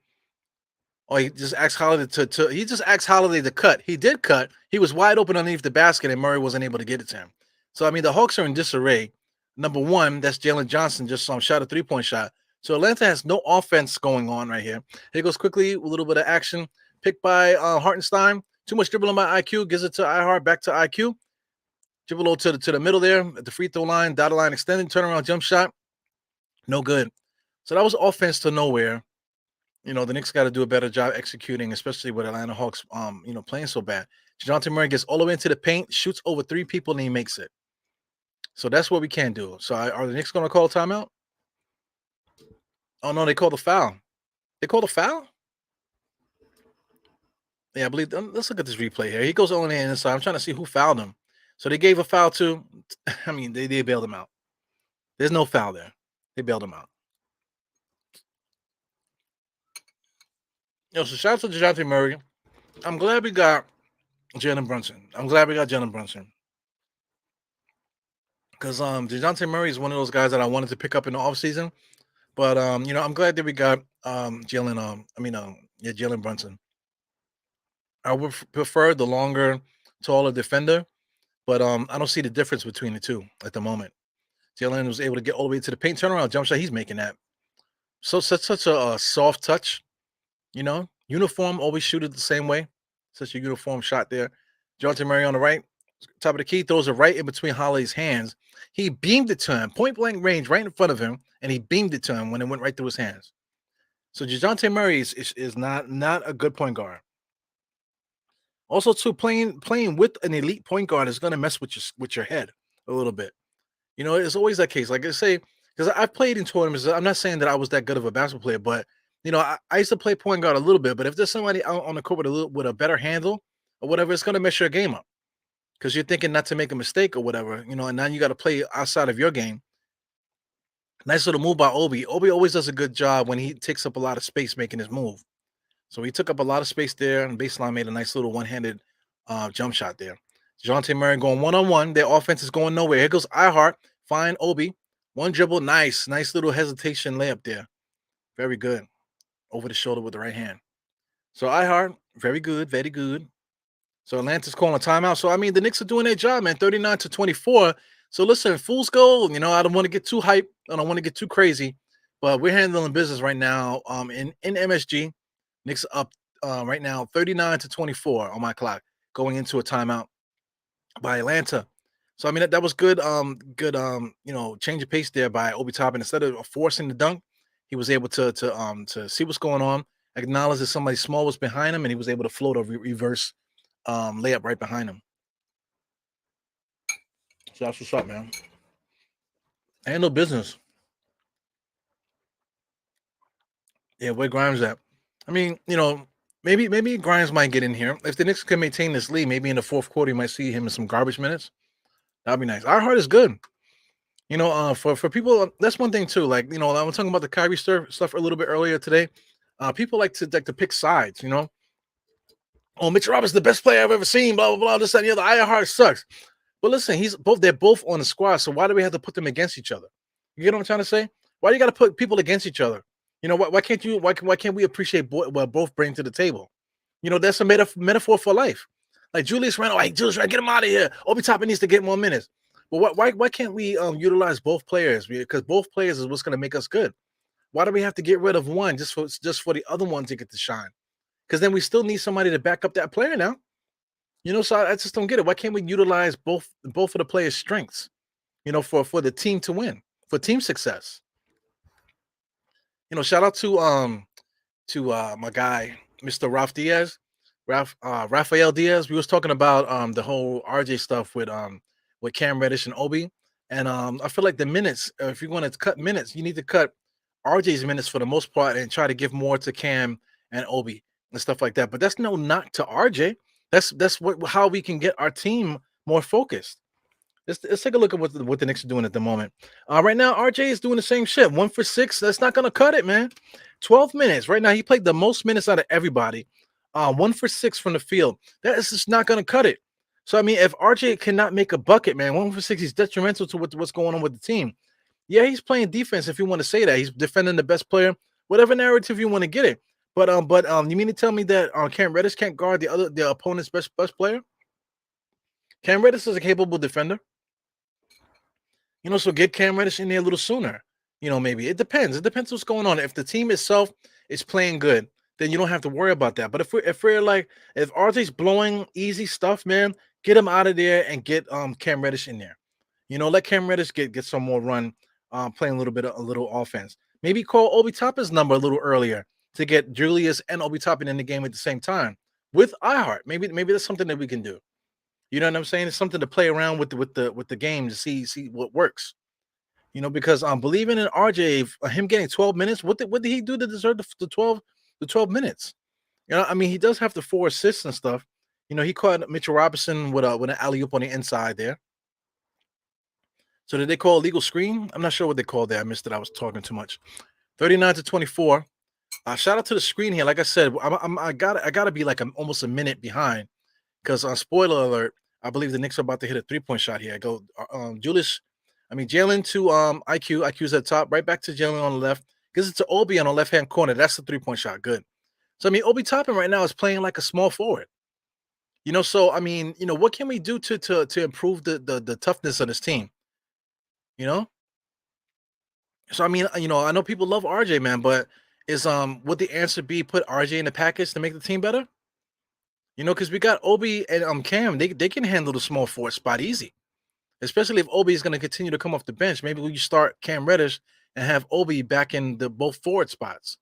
Oh, he just asked Holiday to cut. He did cut. He was wide open underneath the basket, and Murray wasn't able to get it to him. So I mean, the Hawks are in disarray. Number 1, that's Jalen Johnson, just shot a 3-point shot. So Atlanta has no offense going on right here. Here goes quickly, a little bit of action. Picked by Hartenstein. Too much dribbling by IQ, gives it to iHeart, back to IQ. Dribble to the middle there at the free throw line, dotted line extended, turnaround jump shot. No good. So that was offense to nowhere. The Knicks got to do a better job executing, especially with Atlanta Hawks, playing so bad. DeJounte Murray gets all the way into the paint, shoots over 3 people, and he makes it. So that's what we can do. So are the Knicks going to call a timeout? Oh, no, they called a foul. They called a foul? Yeah, I believe. Let's look at this replay here. He goes on the inside. I'm trying to see who fouled him. So they gave a foul to. I mean, they bailed him out. There's no foul there. They bailed him out. So shout out to DeJounte Murray. I'm glad we got Jalen Brunson. Because DeJounte Murray is one of those guys that I wanted to pick up in the offseason. But I'm glad that we got Jalen Brunson. I would prefer the longer, taller defender, but I don't see the difference between the two at the moment. Jalen was able to get all the way to the paint, turnaround jump shot. He's making that. So such a soft touch, Uniform, always shoot it the same way. Such a uniform shot there. DeJounte Murray on the right, top of the key, throws it right in between Holiday's hands. He beamed it to him, point blank range, right in front of him, and he beamed it to him when it went right through his hands. So DeJounte Murray is not a good point guard. Also, too, playing with an elite point guard is going to mess with your head a little bit. It's always that case. Like I say, because I've played in tournaments. I'm not saying that I was that good of a basketball player, but I used to play point guard a little bit. But if there's somebody out on the court with a better handle or whatever, it's going to mess your game up because you're thinking not to make a mistake or whatever. And now you got to play outside of your game. Nice little move by Obi. Obi always does a good job when he takes up a lot of space making his move. So he took up a lot of space there, and baseline made a nice little one-handed jump shot there. DeJounte Murray going one-on-one. Their offense is going nowhere. Here goes iHeart. Fine Obi. One dribble. Nice little hesitation layup there. Very good. Over the shoulder with the right hand. So iHeart, very good, very good. So Atlanta's calling a timeout. So, the Knicks are doing their job, man. 39-24. So listen, fool's gold. I don't want to get too hype. I don't want to get too crazy. But we're handling business right now in MSG. Knicks up right now 39-24 on my clock, going into a timeout by Atlanta. So that was good. Good. Change of pace there by Obi Toppin. Instead of forcing the dunk, he was able to see what's going on, acknowledge that somebody small was behind him, and he was able to float a reverse layup right behind him. So that's what's up, man. Handle business. Yeah, where Grimes at? Maybe Grimes might get in here. If the Knicks can maintain this lead, maybe in the fourth quarter, you might see him in some garbage minutes. That'd be nice. Our heart is good. For people, that's one thing too. Like, I was talking about the Kyrie stuff a little bit earlier today. People like to pick sides. Oh, Mitch Roberts, the best player I've ever seen. Blah blah blah. This and the other. Our heart sucks. But listen, they're both on the squad. So why do we have to put them against each other? You get what I'm trying to say? Why do you got to put people against each other? Why can't we appreciate what both bring to the table? That's a metaphor for life. Like Julius Randle, Julius Randle, get him out of here. Obi Toppin needs to get more minutes. But why can't we utilize both players? Because both players is what's going to make us good. Why do we have to get rid of one just for the other one to get to shine? Because then we still need somebody to back up that player now. So I just don't get it. Why can't we utilize both of the players' strengths? For the team to win, for team success. Shout out to my guy, Mr. Rafael Diaz. We was talking about the whole RJ stuff with Cam Reddish and Obi. And I feel like the minutes, if you're going to cut minutes, you need to cut RJ's minutes for the most part and try to give more to Cam and Obi and stuff like that. But that's no knock to RJ. That's how we can get our team more focused. Let's take a look at what the Knicks are doing at the moment. Right now, RJ is doing the same shit. 1 for 6. That's not going to cut it, man. 12 minutes. Right now, he played the most minutes out of everybody. 1 for 6 from the field. That is just not going to cut it. So, if RJ cannot make a bucket, man, 1 for 6, he's detrimental to what's going on with the team. Yeah, he's playing defense if you want to say that. He's defending the best player. Whatever narrative you want to get it. But you mean to tell me that Cam Reddish can't guard the opponent's best player? Cam Reddish is a capable defender. So get Cam Reddish in there a little sooner. Maybe. It depends. It depends what's going on. If the team itself is playing good, then you don't have to worry about that. But if we're like if RJ's blowing easy stuff, man, get him out of there and get Cam Reddish in there. Let Cam Reddish get some more run, playing a little offense. Maybe call Obi Toppin's number a little earlier to get Julius and Obi Toppin in the game at the same time with iHeart. Maybe that's something that we can do. You know what I'm saying? It's something to play around with the game to see what works. Because I'm believing in RJ, him getting 12 minutes. What did he do to deserve the 12 minutes? I mean, he does have the 4 assists and stuff. He caught Mitchell Robinson with an alley oop on the inside there. So did they call a legal screen? I'm not sure what they called there. I missed it. I was talking too much. 39-24. Shout out to the screen here. Like I said, I gotta be like almost a minute behind because spoiler alert, I believe the Knicks are about to hit a 3-point shot here. I go Julius, I mean Jalen to IQ's at the top, right back to Jalen on the left. Gives it to Obi on the left hand corner. That's the 3-point shot. Good. So I mean, Obi Toppin right now is playing like a small forward. So I mean, what can we do to improve the toughness of this team? You know? So I mean, I know people love RJ, man, but would the answer be put RJ in the package to make the team better? Because we got Obi and Cam, they can handle the small forward spot easy. Especially if Obi is going to continue to come off the bench. Maybe we start Cam Reddish and have Obi back in the both forward spots.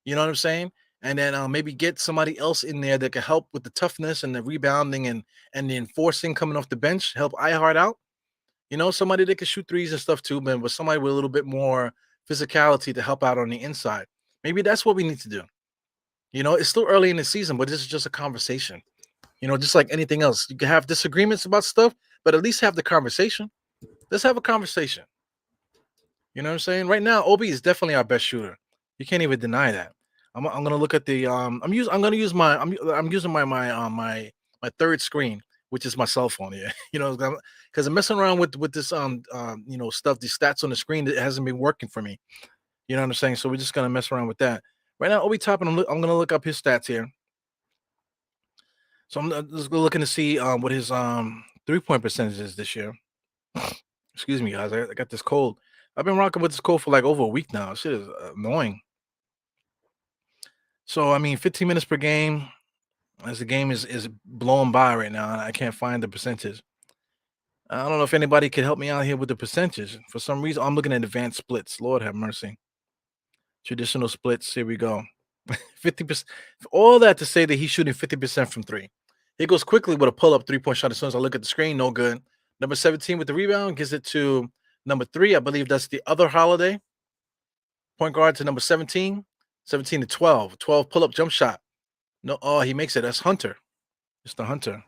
You know what I'm saying? And then maybe get somebody else in there that can help with the toughness and the rebounding and the enforcing coming off the bench. Help iHeart out. Somebody that can shoot threes and stuff too, man. But somebody with a little bit more physicality to help out on the inside. Maybe that's what we need to do. It's still early in the season, but this is just a conversation. Just like anything else, you can have disagreements about stuff, but at least have the conversation. Let's have a conversation. You know what I'm saying? Right now, Obi is definitely our best shooter. You can't even deny that. I'm gonna look at the I'm gonna use my I'm using my third screen, which is my cell phone here. Because I'm messing around with this stuff, the stats on the screen that hasn't been working for me. You know what I'm saying? So we're just gonna mess around with that. Right now, Obi Toppin, I'm gonna look up his stats here. So I'm just looking to see what his 3-point percentage is this year. Excuse me, guys. I got this cold. I've been rocking with this cold for like over a week now. Shit is annoying. So I mean, 15 minutes per game. As the game is blowing by right now, and I can't find the percentage. I don't know if anybody could help me out here with the percentage. For some reason, I'm looking at advanced splits. Lord have mercy. Traditional splits. Here we go. 50%. All that to say that he's shooting 50% from three. He goes quickly with a pull-up 3-point shot. As soon as I look at the screen, no good. Number 17 with the rebound gives it to number 3. I believe that's the other Holiday. Point guard to number 17. 17 to 12. 12 pull-up jump shot. No, oh, he makes it. That's Hunter. It's the Hunter.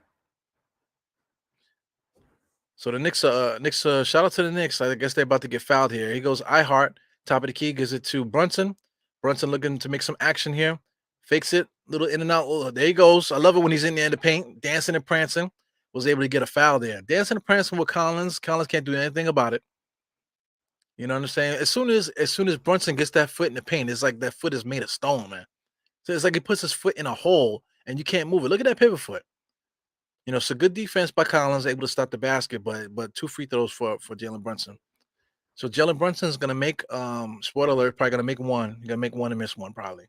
So the Knicks, shout out to the Knicks. I guess they're about to get fouled here. He goes iHeart, top of the key, gives it to Brunson. Brunson looking to make some action here. Fakes it, little in and out. Oh, there he goes. I love it when he's in there in the paint, dancing and prancing. Was able to get a foul there. Dancing and prancing with Collins. Collins can't do anything about it. You know what I'm saying? As soon as Brunson gets that foot in the paint, it's like that foot is made of stone, man. So it's like he puts his foot in a hole and you can't move it. Look at that pivot foot. So good defense by Collins, able to stop the basket, but 2 free throws for Jalen Brunson. So Jalen Brunson is gonna make spoiler alert, probably gonna make one. He's gonna make one and miss one probably.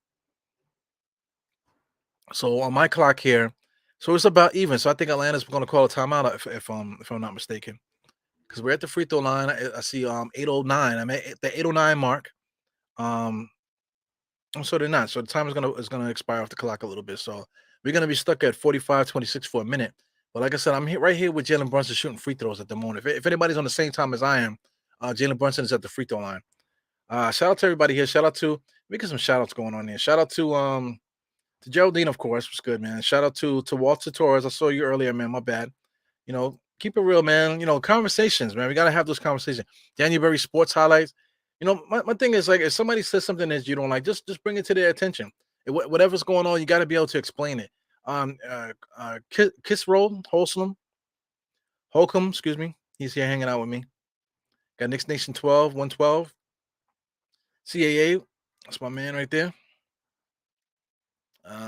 So on my clock here, so it's about even. So I think Atlanta's gonna call a timeout if I'm not mistaken. Because we're at the free throw line. I see 809. I'm at the 809 mark. So they're not. So the time is gonna expire off the clock a little bit. So we're gonna be stuck at 45-26 for a minute. But like I said, I'm right here with Jalen Brunson shooting free throws at the moment. If anybody's on the same time as I am, Jalen Brunson is at the free throw line. Shout out to everybody here. Shout out to we get some shout outs going on here. Shout out to Geraldine, of course. What's good, man? Shout out to Walter Torres. I saw you earlier, man. My bad. Keep it real, man. Conversations, man. We gotta have those conversations. January sports highlights. My thing is like if somebody says something that you don't like, just bring it to their attention. Whatever's going on, you got to be able to explain it. Kiss Roll, Holcomb, excuse me. He's here hanging out with me. Got Knicks Nation 12, 112. CAA, that's my man right there.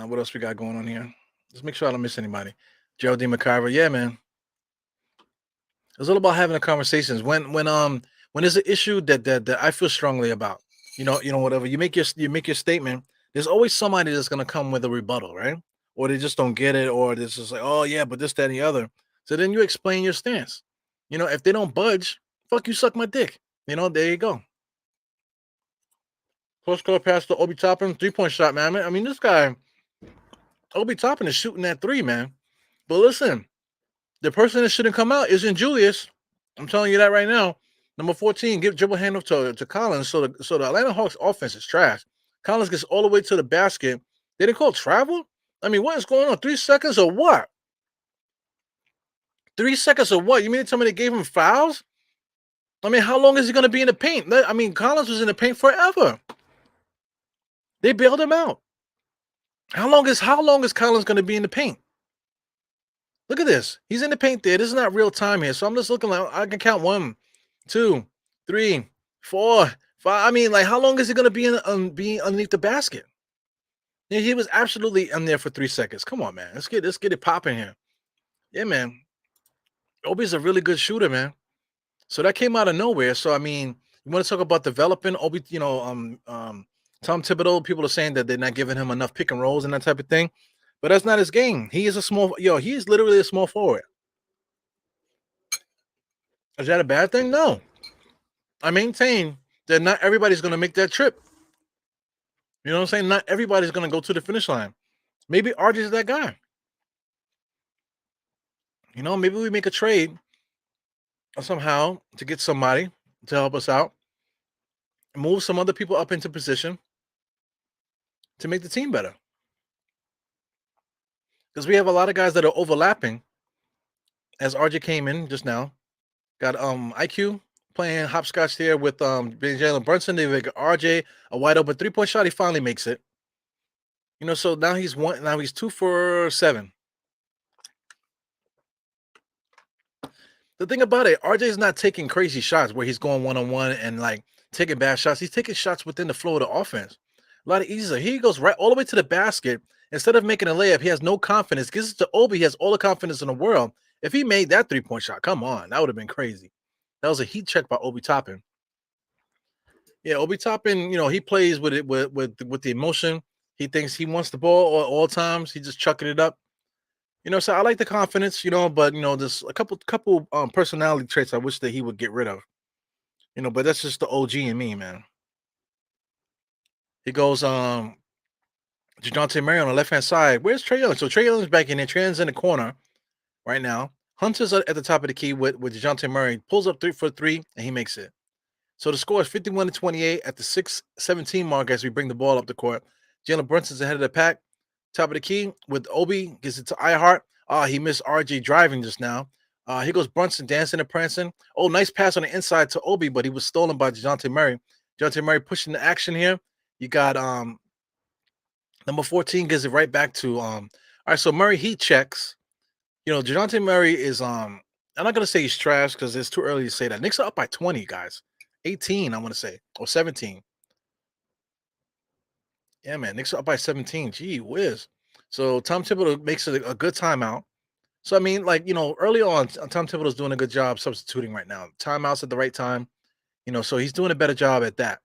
What else we got going on here? Let's make sure I don't miss anybody. Geraldine McIver, yeah, man. It's all about having the conversations. When there's an issue that I feel strongly about, whatever you make your statement, There's always somebody that's gonna come with a rebuttal, right? Or they just don't get it, or this is like, oh yeah, but this, that, and the other. So then you explain your stance. If they don't budge, fuck you, suck my dick. There you go. Post score pass to Obi Toppin, 3-point shot, man. I mean, this guy, Obi Toppin, is shooting that three, man. But listen, the person that shouldn't come out isn't Julius. I'm telling you that right now. Number 14, give dribble handoff to Collins. So the Atlanta Hawks offense is trash. Collins gets all the way to the basket. They didn't call travel? I mean, what is going on? 3 seconds or what? 3 seconds or what? You mean to tell me they gave him fouls? I mean, how long is he going to be in the paint? I mean, Collins was in the paint forever. They bailed him out. How long is Collins going to be in the paint? Look at this. He's in the paint there. This is not real time here. So I'm just looking like I can count 1, 2, 3, 4, 5. I mean, like, how long is he going to be underneath the basket? Yeah, he was absolutely in there for 3 seconds. Come on, man. Let's get it popping here. Yeah, man. Obi's a really good shooter, man. So that came out of nowhere. So I mean, you want to talk about developing Obi? Tom Thibodeau. People are saying that they're not giving him enough pick and rolls and that type of thing, but that's not his game. He is he is literally a small forward. Is that a bad thing? No. I maintain that not everybody's going to make that trip. You know what I'm saying? Not everybody's going to go to the finish line. Maybe RJ's that guy. Maybe we make a trade somehow to get somebody to help us out, move some other people up into position to make the team better. Because we have a lot of guys that are overlapping. As RJ came in just now, got IQ playing hopscotch there with Jalen Brunson. They got RJ a wide open 3-point shot. He finally makes it. So now he's 2 for 7. The thing about it, RJ's not taking crazy shots where he's going 1-on-1 and like taking bad shots. He's taking shots within the flow of the offense. A lot of easier. He goes right all the way to the basket. Instead of making a layup, he has no confidence. Gives it to Obi. He has all the confidence in the world. If he made that 3-point shot, come on, that would have been crazy. That was a heat check by Obi Toppin. Yeah, Obi Toppin, he plays with it with the emotion. He thinks he wants the ball all times. He just chucking it up. So I like the confidence, but there's a couple personality traits I wish that he would get rid of. But that's just the OG in me, man. He goes, DeJounte Murray on the left-hand side. Where's Trae Young? So Trae Young's back in there. Trae Young's in the corner right now. Hunter's at the top of the key with DeJounte Murray. Pulls up 3 for 3, and he makes it. So the score is 51-28 at the 6:17 mark as we bring the ball up the court. Jalen Brunson's ahead of the pack. Top of the key with Obi. Gives it to iHeart. He missed RJ driving just now. Here goes Brunson dancing and prancing. Oh, nice pass on the inside to Obi, but he was stolen by DeJounte Murray. DeJounte Murray pushing the action here. You got number 14 gives it right back to all right, so Murray heat checks. DeJounte Murray is I'm not gonna say he's trash because it's too early to say that. Knicks are up by 20, guys. 18, I want to say, or 17. Yeah, man, Knicks are up by 17. Gee whiz. So Tom Thibodeau makes it a good timeout. So I mean, like, early on, Tom Thibodeau's doing a good job substituting right now. Timeouts at the right time. So he's doing a better job at that.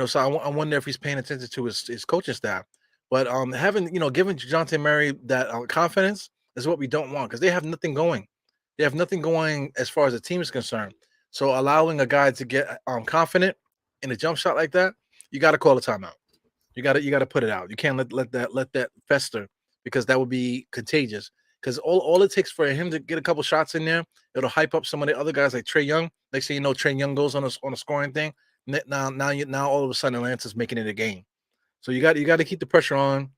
So I wonder if he's paying attention to his coaching staff. But giving DeJounte Murray that confidence is what we don't want because they have nothing going. They have nothing going as far as the team is concerned. So allowing a guy to get confident in a jump shot like that, you got to call a timeout. You got to put it out. You can't let that fester because that would be contagious. Because all it takes for him to get a couple shots in there, it'll hype up some of the other guys like Trae Young. Next thing you know, Trae Young goes on a scoring thing. Now all of a sudden Atlanta's making it a game. So you got to keep the pressure on.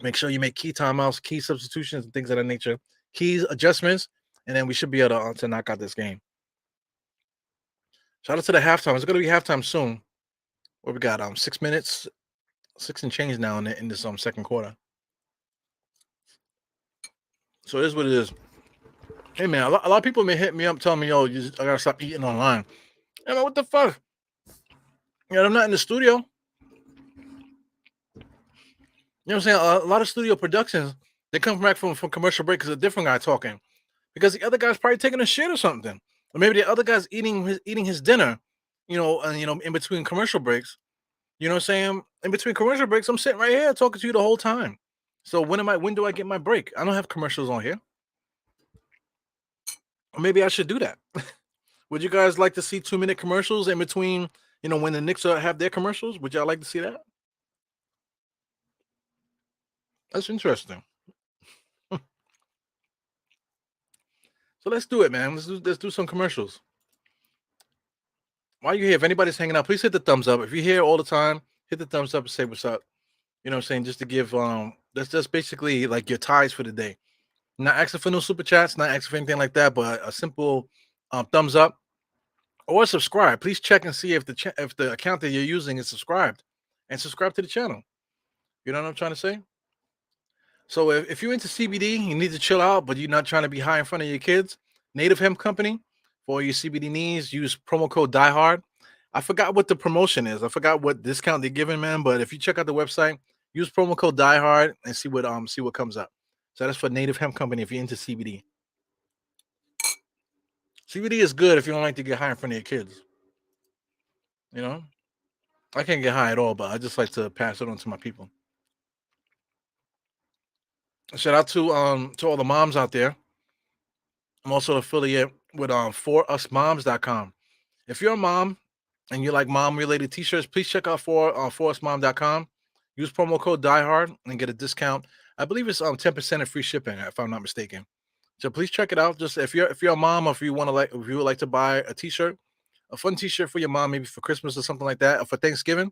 Make sure you make key timeouts, key substitutions, and things of that nature, key adjustments, and then we should be able to knock out this game. Shout out to the halftime. It's going to be halftime soon. What we got? 6 minutes, 6 and change now in this second quarter. So it is what it is. Hey man, a lot of people may hit me up telling me, "Yo, I gotta stop eating online." Hey man, what the fuck? Yeah, I'm not in the studio. You know what I'm saying? A lot of studio productions, they come back from commercial break because a different guy talking. Because the other guy's probably taking a shit or something. Or maybe the other guy's eating his dinner, in between commercial breaks. You know what I'm saying? In between commercial breaks, I'm sitting right here talking to you the whole time. So when do I get my break? I don't have commercials on here. Or maybe I should do that. Would you guys like to see 2-minute commercials in between, when the Knicks have their commercials? Would y'all like to see that? That's interesting. So let's do it, man. Let's do some commercials. While you're here, if anybody's hanging out, please hit the thumbs up. If you're here all the time, hit the thumbs up and say what's up. You know what I'm saying? Just to give that's just basically like your ties for the day. Not asking for no super chats, not asking for anything like that, but a simple thumbs up or subscribe. Please check and see if if the account that you're using is subscribed, and subscribe to the channel. You know what I'm trying to say? So if you're into CBD, you need to chill out, but you're not trying to be high in front of your kids. Native Hemp Company for your CBD needs. Use promo code DieHard. I forgot what the promotion is. I forgot what discount they're giving, man. But if you check out the website, use promo code DieHard and see what comes up. So that's for Native Hemp Company if you're into CBD. CBD is good if you don't like to get high in front of your kids. You know, I can't get high at all, but I just like to pass it on to my people. Shout out to all the moms out there. I'm also an affiliate with forusmoms.com. If you're a mom and you like mom related t-shirts, please check out forusmom.com. Use promo code diehard and get a discount. I believe it's 10% of free shipping, if I'm not mistaken. So please check it out. Just if you're a mom, or if you would like to buy a t-shirt, a fun t-shirt for your mom, maybe for Christmas or something like that, or for Thanksgiving,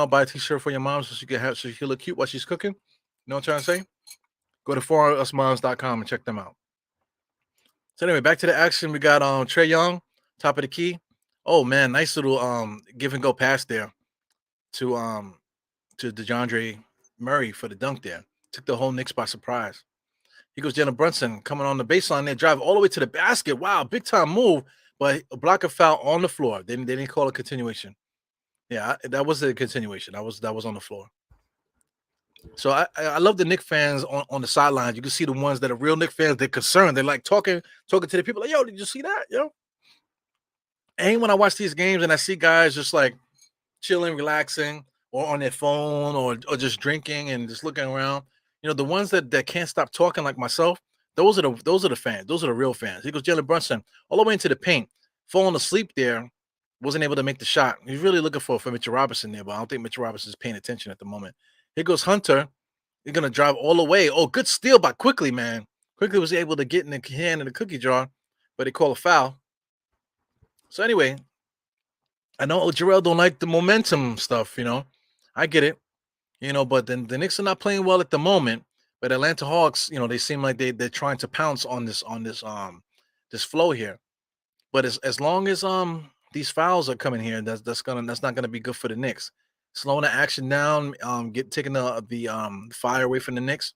buy a t-shirt for your mom so she can look cute while she's cooking. You know what I'm trying to say? Go to forusmoms.com and check them out. So anyway, back to the action. We got Trey Young, top of the key. Oh man, nice little give and go pass there to DeJounte Murray for the dunk there. Took the whole Knicks by surprise. He goes Jalen Brunson coming on the baseline there, drive all the way to the basket. Wow, big time move, but a blocker foul on the floor. They didn't call a continuation. Yeah, that was a continuation. That was on the floor. So I love the Knicks fans on the sidelines. You can see the ones that are real Knicks fans. They're concerned. They're like talking to the people like, "Yo, did you see that? Yo." And when I watch these games and I see guys just like chilling, relaxing, or on their phone, or just drinking and just looking around, the ones that can't stop talking like myself, those are the fans. Those are the real fans. He goes Jalen Brunson all the way into the paint, falling asleep there, wasn't able to make the shot. He's really looking for Mitchell Robinson there, but I don't think Mitchell Robinson is paying attention at the moment. Here goes Hunter. He's gonna drive all the way. Oh, good steal by Quickly, man. Quickly was able to get in the hand in the cookie jar, but they call a foul. So anyway, I know Jarrell don't like the momentum stuff, I get it, but then the Knicks are not playing well at the moment. But Atlanta Hawks, they seem like they're trying to pounce on this flow here. But as long as these fouls are coming here, that's not gonna be good for the Knicks. Slowing the action down, taking the fire away from the Knicks,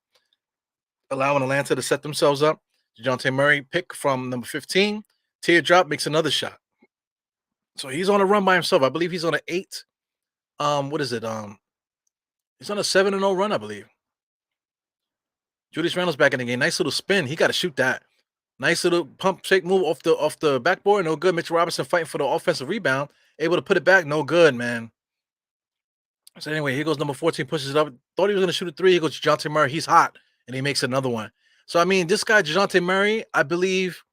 allowing Atlanta to set themselves up. DeJounte Murray pick from number 15. Teardrop makes another shot. So he's on a run by himself. I believe he's on an 8. What is it? He's on a 7-0 run, I believe. Julius Randle's back in the game. Nice little spin. He got to shoot that. Nice little pump shake move off the backboard. No good. Mitchell Robinson fighting for the offensive rebound. Able to put it back. No good, man. So anyway, here goes number 14, pushes it up. Thought he was going to shoot a 3. He goes DeJounte Murray. He's hot, and he makes another one. So I mean, this guy DeJounte Murray, I believe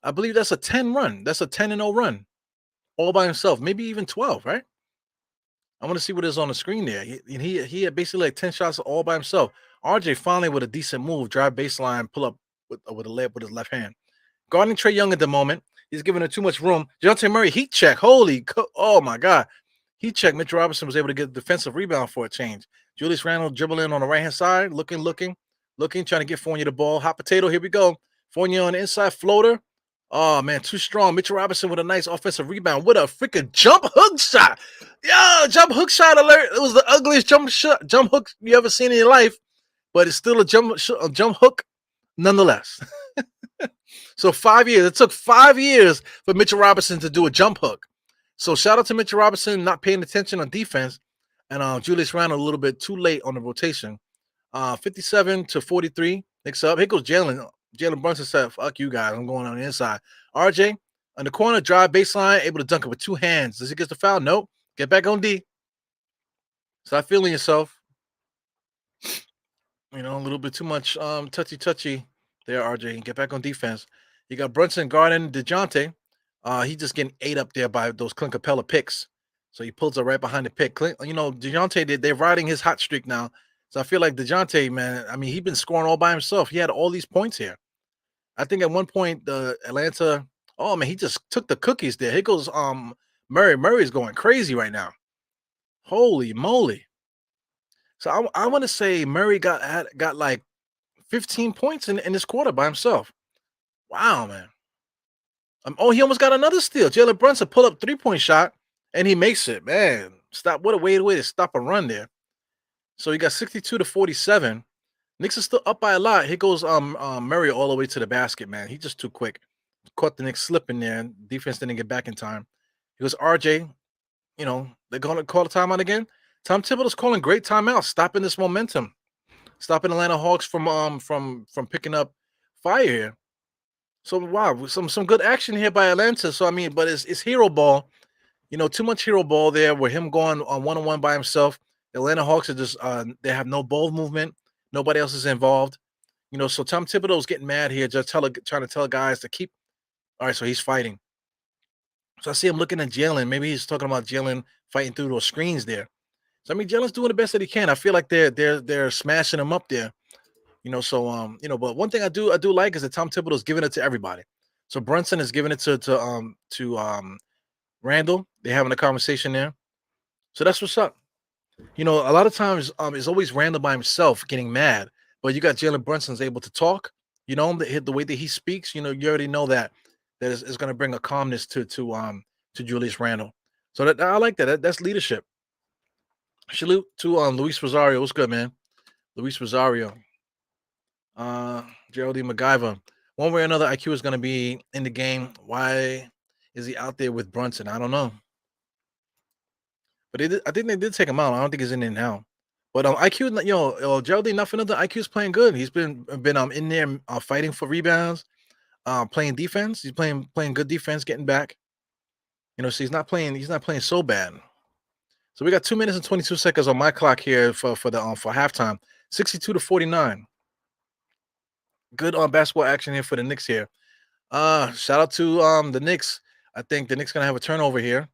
that's a 10 run. That's a 10-0 run, all by himself. Maybe even 12, right? I want to see what is on the screen there. He had basically like 10 shots all by himself. RJ finally with a decent move, drive baseline, pull up with a layup with his left hand. Guarding Trey Young at the moment. He's giving her too much room. DeJounte Murray, heat check. Oh my God. Heat check. Mitchell Robinson was able to get a defensive rebound for a change. Julius Randle dribbling on the right-hand side, looking, trying to get Fournier the ball. Hot potato, here we go. Fournier on the inside, floater. Oh, man, too strong. Mitchell Robinson with a nice offensive rebound. What a freaking jump hook shot. Yeah, jump hook shot alert. It was the ugliest jump hook you ever seen in your life, but it's still a jump hook nonetheless. So 5 years. It took 5 years for Mitchell Robinson to do a jump hook. So shout out to Mitchell Robinson not paying attention on defense, and Julius Randle a little bit too late on the rotation. 57-43. Next up, here goes Jalen. Jalen Brunson said, "Fuck you guys, I'm going on the inside." RJ on the corner, drive baseline, able to dunk it with 2 hands. Does he get the foul? Nope. Get back on D. Stop feeling yourself. A little bit too much touchy there, RJ. Get back on defense. You got Brunson guarding DeJounte. He just getting ate up there by those Clint Capella picks. So he pulls up right behind the pick. DeJounte, they're riding his hot streak now. So I feel like DeJounte, man, I mean, he's been scoring all by himself. He had all these points here. I think at one point the Atlanta, oh man, he just took the cookies there. Here goes Murray. Murray's going crazy right now. Holy moly. So I want to say Murray got like 15 points in this quarter by himself. Wow, man. Oh, he almost got another steal. Jalen Brunson pull up 3-point shot and he makes it. Man, stop. What a way to stop a run there. So he got 62 to 47. Knicks is still up by a lot. Here goes Murray all the way to the basket, man. He's just too quick. Caught the Knicks slipping there. Defense didn't get back in time. He goes RJ. They're gonna call the timeout again. Tom Thibodeau's calling great timeout, stopping this momentum, stopping Atlanta Hawks from picking up fire here. So wow, some good action here by Atlanta. So I mean, but it's hero ball. Too much hero ball there with him going on one-on-one by himself. The Atlanta Hawks are just they have no ball movement. Nobody else is involved. So Tom Thibodeau's getting mad here, just trying to tell guys to keep. All right, so he's fighting. So I see him looking at Jalen. Maybe he's talking about Jalen fighting through those screens there. So I mean, Jalen's doing the best that he can. I feel like they're smashing him up there. But one thing I do like is that Tom Thibodeau's giving it to everybody. So Brunson is giving it to Randall. They're having a conversation there. So that's what's up. A lot of times it's always Randall by himself getting mad, but you got Jalen Brunson's able to talk. The way that he speaks. You already know that is going to bring a calmness to Julius Randle. So that I like that. That's leadership. Salute to Luis Rosario. What's good, man? Luis Rosario. Geraldine MacGyver. One way or another, IQ is going to be in the game. Why is he out there with Brunson? I don't know. But I think they did take him out. I don't think he's in there now. But IQ, Geraldine, not for nothing. IQ's playing good. He's been in there fighting for rebounds, playing defense. He's playing good defense, getting back. So he's not playing so bad. So we got 2 minutes and 22 seconds on my clock here for halftime. 62 to 49. Good basketball action here for the Knicks here. Shout out to the Knicks. I think the Knicks gonna have a turnover here.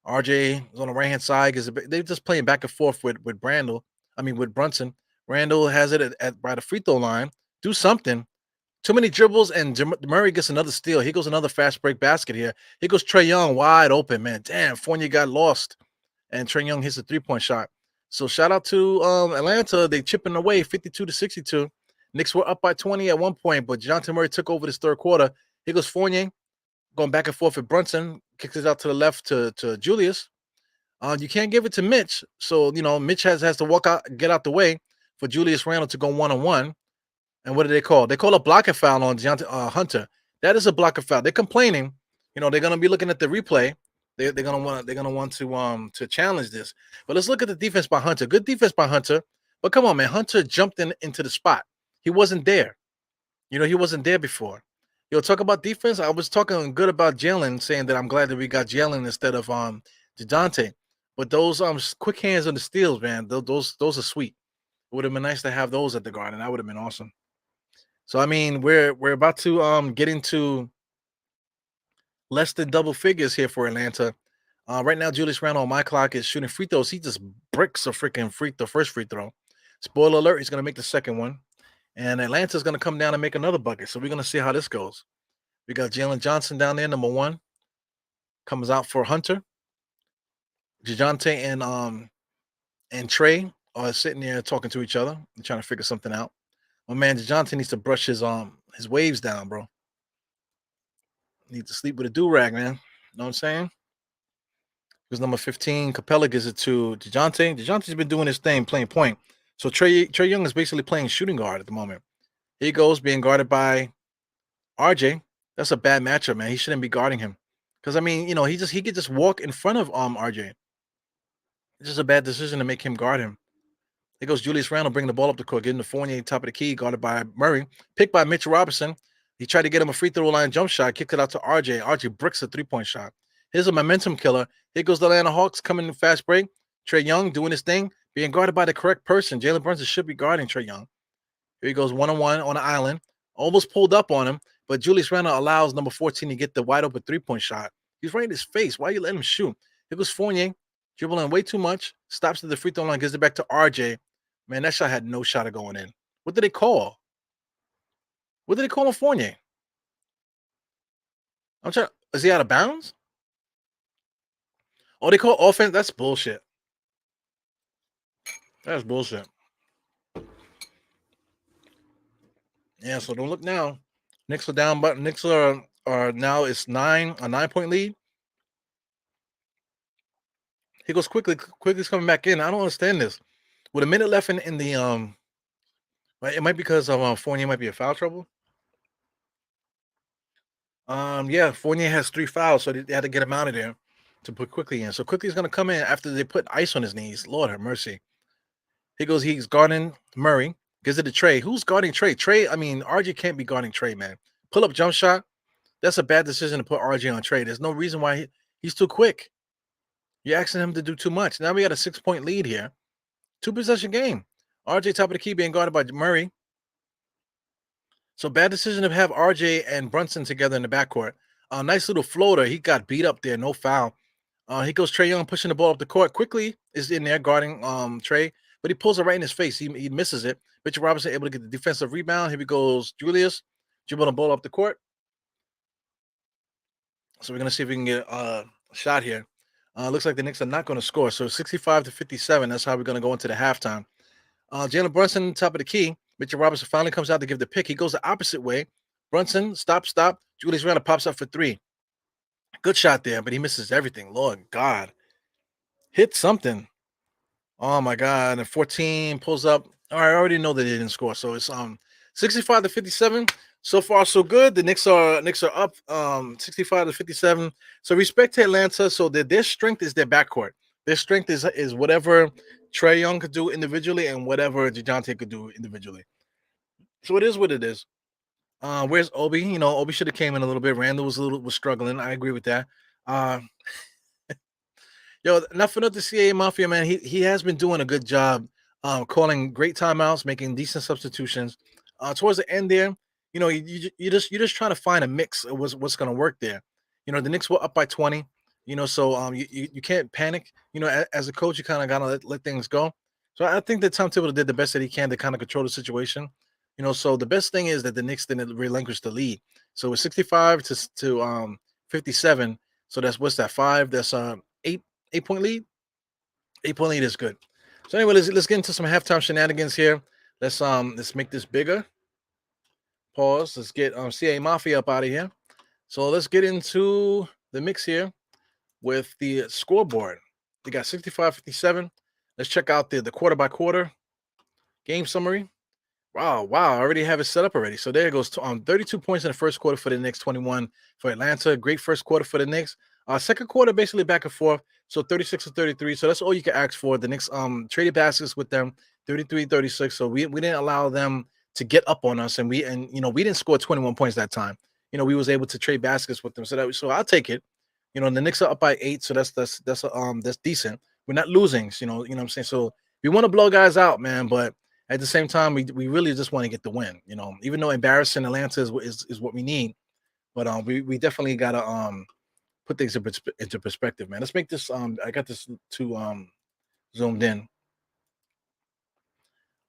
RJ is on the right hand side because they're just playing back and forth with with Brunson. Randall has it by the free throw line. Do something. Too many dribbles, and Murray gets another steal. Here goes another fast break basket here. Here goes Trae Young wide open, man. Damn, Fournier got lost, and Trae Young hits a 3-point shot. So shout out to Atlanta. They chipping away 52 to 62. Knicks were up by 20 at one point, but Jonathan Murray took over this third quarter. Here goes Fournier going back and forth with Brunson. Kicks it out to the left to Julius. You can't give it to Mitch. So, Mitch has to walk out, get out the way for Julius Randle to go one-on-one. And what do they call? They call a blocking foul on Hunter. That is a blocking foul. They're complaining. They're going to be looking at the replay. They're going to want to challenge this. But let's look at the defense by Hunter. Good defense by Hunter. But come on, man. Hunter jumped into the spot. He wasn't there. He wasn't there before. Talk about defense. I was talking good about Jalen, saying that I'm glad that we got Jalen instead of DeJounte. But those quick hands on the steals, man, those are sweet. It would have been nice to have those at the Garden. That would have been awesome. So I mean, we're about to get into less than double figures here for Atlanta. Right now, Julius Randle on my clock is shooting free throws. He just bricks the first free throw. Spoiler alert, he's gonna make the second one. And Atlanta's going to come down and make another bucket. So we're going to see how this goes. We got Jalen Johnson down there, number one. Comes out for Hunter. DeJounte and Trey are sitting there talking to each other and trying to figure something out. My man DeJounte needs to brush his waves down, bro. Need to sleep with a do-rag, man. Know what I'm saying? Because number 15, Capella gives it to DeJounte. DeJounte's been doing his thing, playing point. So Trae Young is basically playing shooting guard at the moment. Here he goes, being guarded by RJ. That's a bad matchup, man. He shouldn't be guarding him. Because I mean, he could just walk in front of RJ. It's just a bad decision to make him guard him. Here goes Julius Randle bringing the ball up the court, getting the Fournier top of the key, guarded by Murray. Picked by Mitchell Robinson. He tried to get him a free throw line jump shot, kicked it out to RJ. RJ bricks a 3-point shot. Here's a momentum killer. Here goes the Atlanta Hawks coming in fast break. Trae Young doing his thing. being guarded by the correct person. Jalen Brunson should be guarding Trae Young. Here he goes 1-on-1 on the island. Almost pulled up on him, but Julius Randle allows number 14 to get the wide open 3-point shot. He's right in his face. Why are you letting him shoot? Here goes Fournier, dribbling way too much, stops at the free throw line, gives it back to RJ. Man, that shot had no shot of going in. What did they call? What did they call on Fournier? I'm trying. Is he out of bounds? Oh, they call offense? That's bullshit. That's bullshit. Yeah, so don't look now. Knicks are down, but Knicks are now it's a 9-point lead. He goes quickly's coming back in. I don't understand this. With a minute left in the it might be because of Fournier might be in foul trouble. Yeah, Fournier has 3 fouls, so they had to get him out of there to put Quickly in. So Quickly's gonna come in after they put ice on his knees. Lord have mercy. He's guarding Murray. Gives it to Trey. Who's guarding Trey? Trey, I mean, RJ can't be guarding Trey, man. Pull up jump shot. That's a bad decision to put RJ on Trey. There's no reason why he's too quick. You're asking him to do too much. Now we got a 6-point lead here. 2-possession game. RJ top of the key being guarded by Murray. So bad decision to have RJ and Brunson together in the backcourt. Nice little floater. He got beat up there. No foul. He goes Trae Young pushing the ball up the court. Quickly is in there guarding Trey, but he pulls it right in his face. He misses it. Mitchell Robinson able to get the defensive rebound. Here he goes Julius. Dribbling the ball up the court. So we're going to see if we can get a shot here. Looks like the Knicks are not going to score. So 65-57. That's how we're going to go into the halftime. Jalen Brunson, top of the key. Mitchell Robinson finally comes out to give the pick. He goes the opposite way. Brunson, stop. Julius Randle pops up for 3. Good shot there, but he misses everything. Lord God. Hit something. Oh, my God. And 14 pulls up. All right, I already know that they didn't score. So it's 65-57. So far, so good. The Knicks are up 65-57. So respect to Atlanta. So their strength is their backcourt. Their strength is whatever Trae Young could do individually and whatever DeJounte could do individually. So it is what it is. Where's Obi? You know, Obi should have came in a little bit. Randall was struggling. I agree with that. Not for nothing, CAA Mafia, man. He has been doing a good job calling great timeouts, making decent substitutions. Towards the end there, you know, you're just trying to find a mix of what's going to work there. You know, the Knicks were up by 20. You know, so you can't panic. You know, as a coach, you kind of gotta let things go. So I think that Tom Thibodeau did the best that he can to kind of control the situation. You know, so the best thing is that the Knicks didn't relinquish the lead. So it's 65 to 57. So what's that? 5. That's 8-point lead. 8-point lead is good. So anyway, let's get into some halftime shenanigans here. Let's make this bigger. Pause. Let's get CA Mafia up out of here. So let's get into the mix here with the scoreboard. They got 65-57. Let's check out the quarter by quarter game summary. Wow, I already have it set up already. So there it goes. 32 points in the first quarter for the Knicks, 21 for Atlanta. Great first quarter for the Knicks. Second quarter, basically back and forth. So 36-33. So that's all you can ask for. The Knicks traded baskets with them, 33-36. So we didn't allow them to get up on us, and we didn't score 21 points that time. You know, we was able to trade baskets with them. So I'll take it. You know, the Knicks are up by 8, so that's decent. We're not losing, you know what I'm saying? So we want to blow guys out, man, but at the same time, we really just want to get the win, you know, even though embarrassing Atlanta is what we need. But we definitely gotta put things into perspective, man. Let's make this I got this to zoomed in.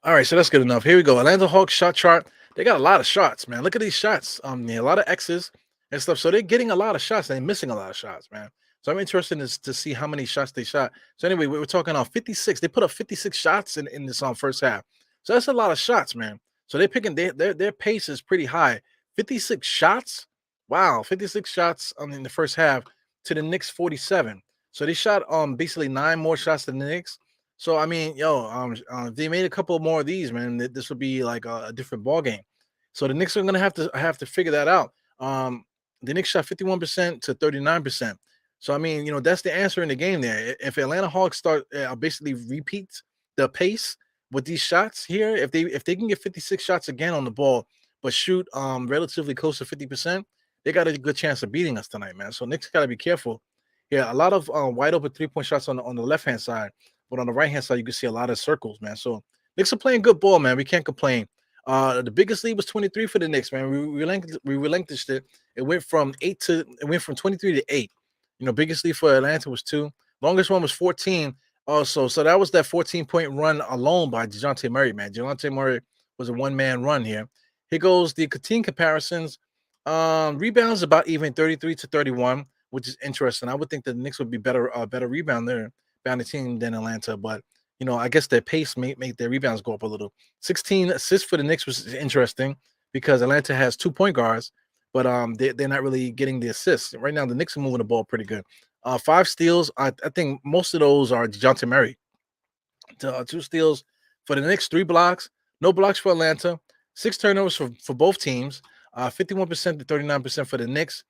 All right, so that's good enough. Here we go. Atlanta Hawks shot chart. They got a lot of shots, man. Look at these shots. A lot of X's and stuff. So they're getting a lot of shots. They're missing a lot of shots, man. So I'm interested to see how many shots they shot. So anyway, we were talking on 56. They put up 56 shots in this first half. So that's a lot of shots, man. So they're picking their pace is pretty high. 56 shots. Wow, 56 shots in the first half to the Knicks 47. So they shot basically 9 more shots than the Knicks. So I mean, if they made a couple more of these, man, this would be like a different ball game. So the Knicks are gonna have to figure that out. The Knicks shot 51% to 39%. So I mean, you know, that's the answer in the game there. If Atlanta Hawks start basically repeat the pace with these shots here, if they can get 56 shots again on the ball, but shoot relatively close to 50%, they got a good chance of beating us tonight, man. So Knicks got to be careful. Yeah, a lot of wide open 3-point shots on the left hand side. but on the right hand side, you can see a lot of circles, man. So Knicks are playing good ball, man. We can't complain. The biggest lead was 23 for the Knicks, man. We relinquished it. It went from 23 to 8. Biggest lead for Atlanta was 2. Longest one was 14. Also, so that was that 14-point run alone by DeJounte Murray, man. DeJounte Murray was a one-man run here. Here goes the team comparisons. Rebounds about even 33 to 31, which is interesting. I would think the Knicks would be better rebounder bound team than Atlanta, but I guess their pace may make their rebounds go up a little. 16 assists for the Knicks was interesting because Atlanta has 2 point guards, but they're not really getting the assists. Right now, the Knicks are moving the ball pretty good. 5 steals. I think most of those are DeJounte Murray. 2 steals for the Knicks, 3 blocks, no blocks for Atlanta, 6 turnovers for both teams, 51% to 39% for the Knicks.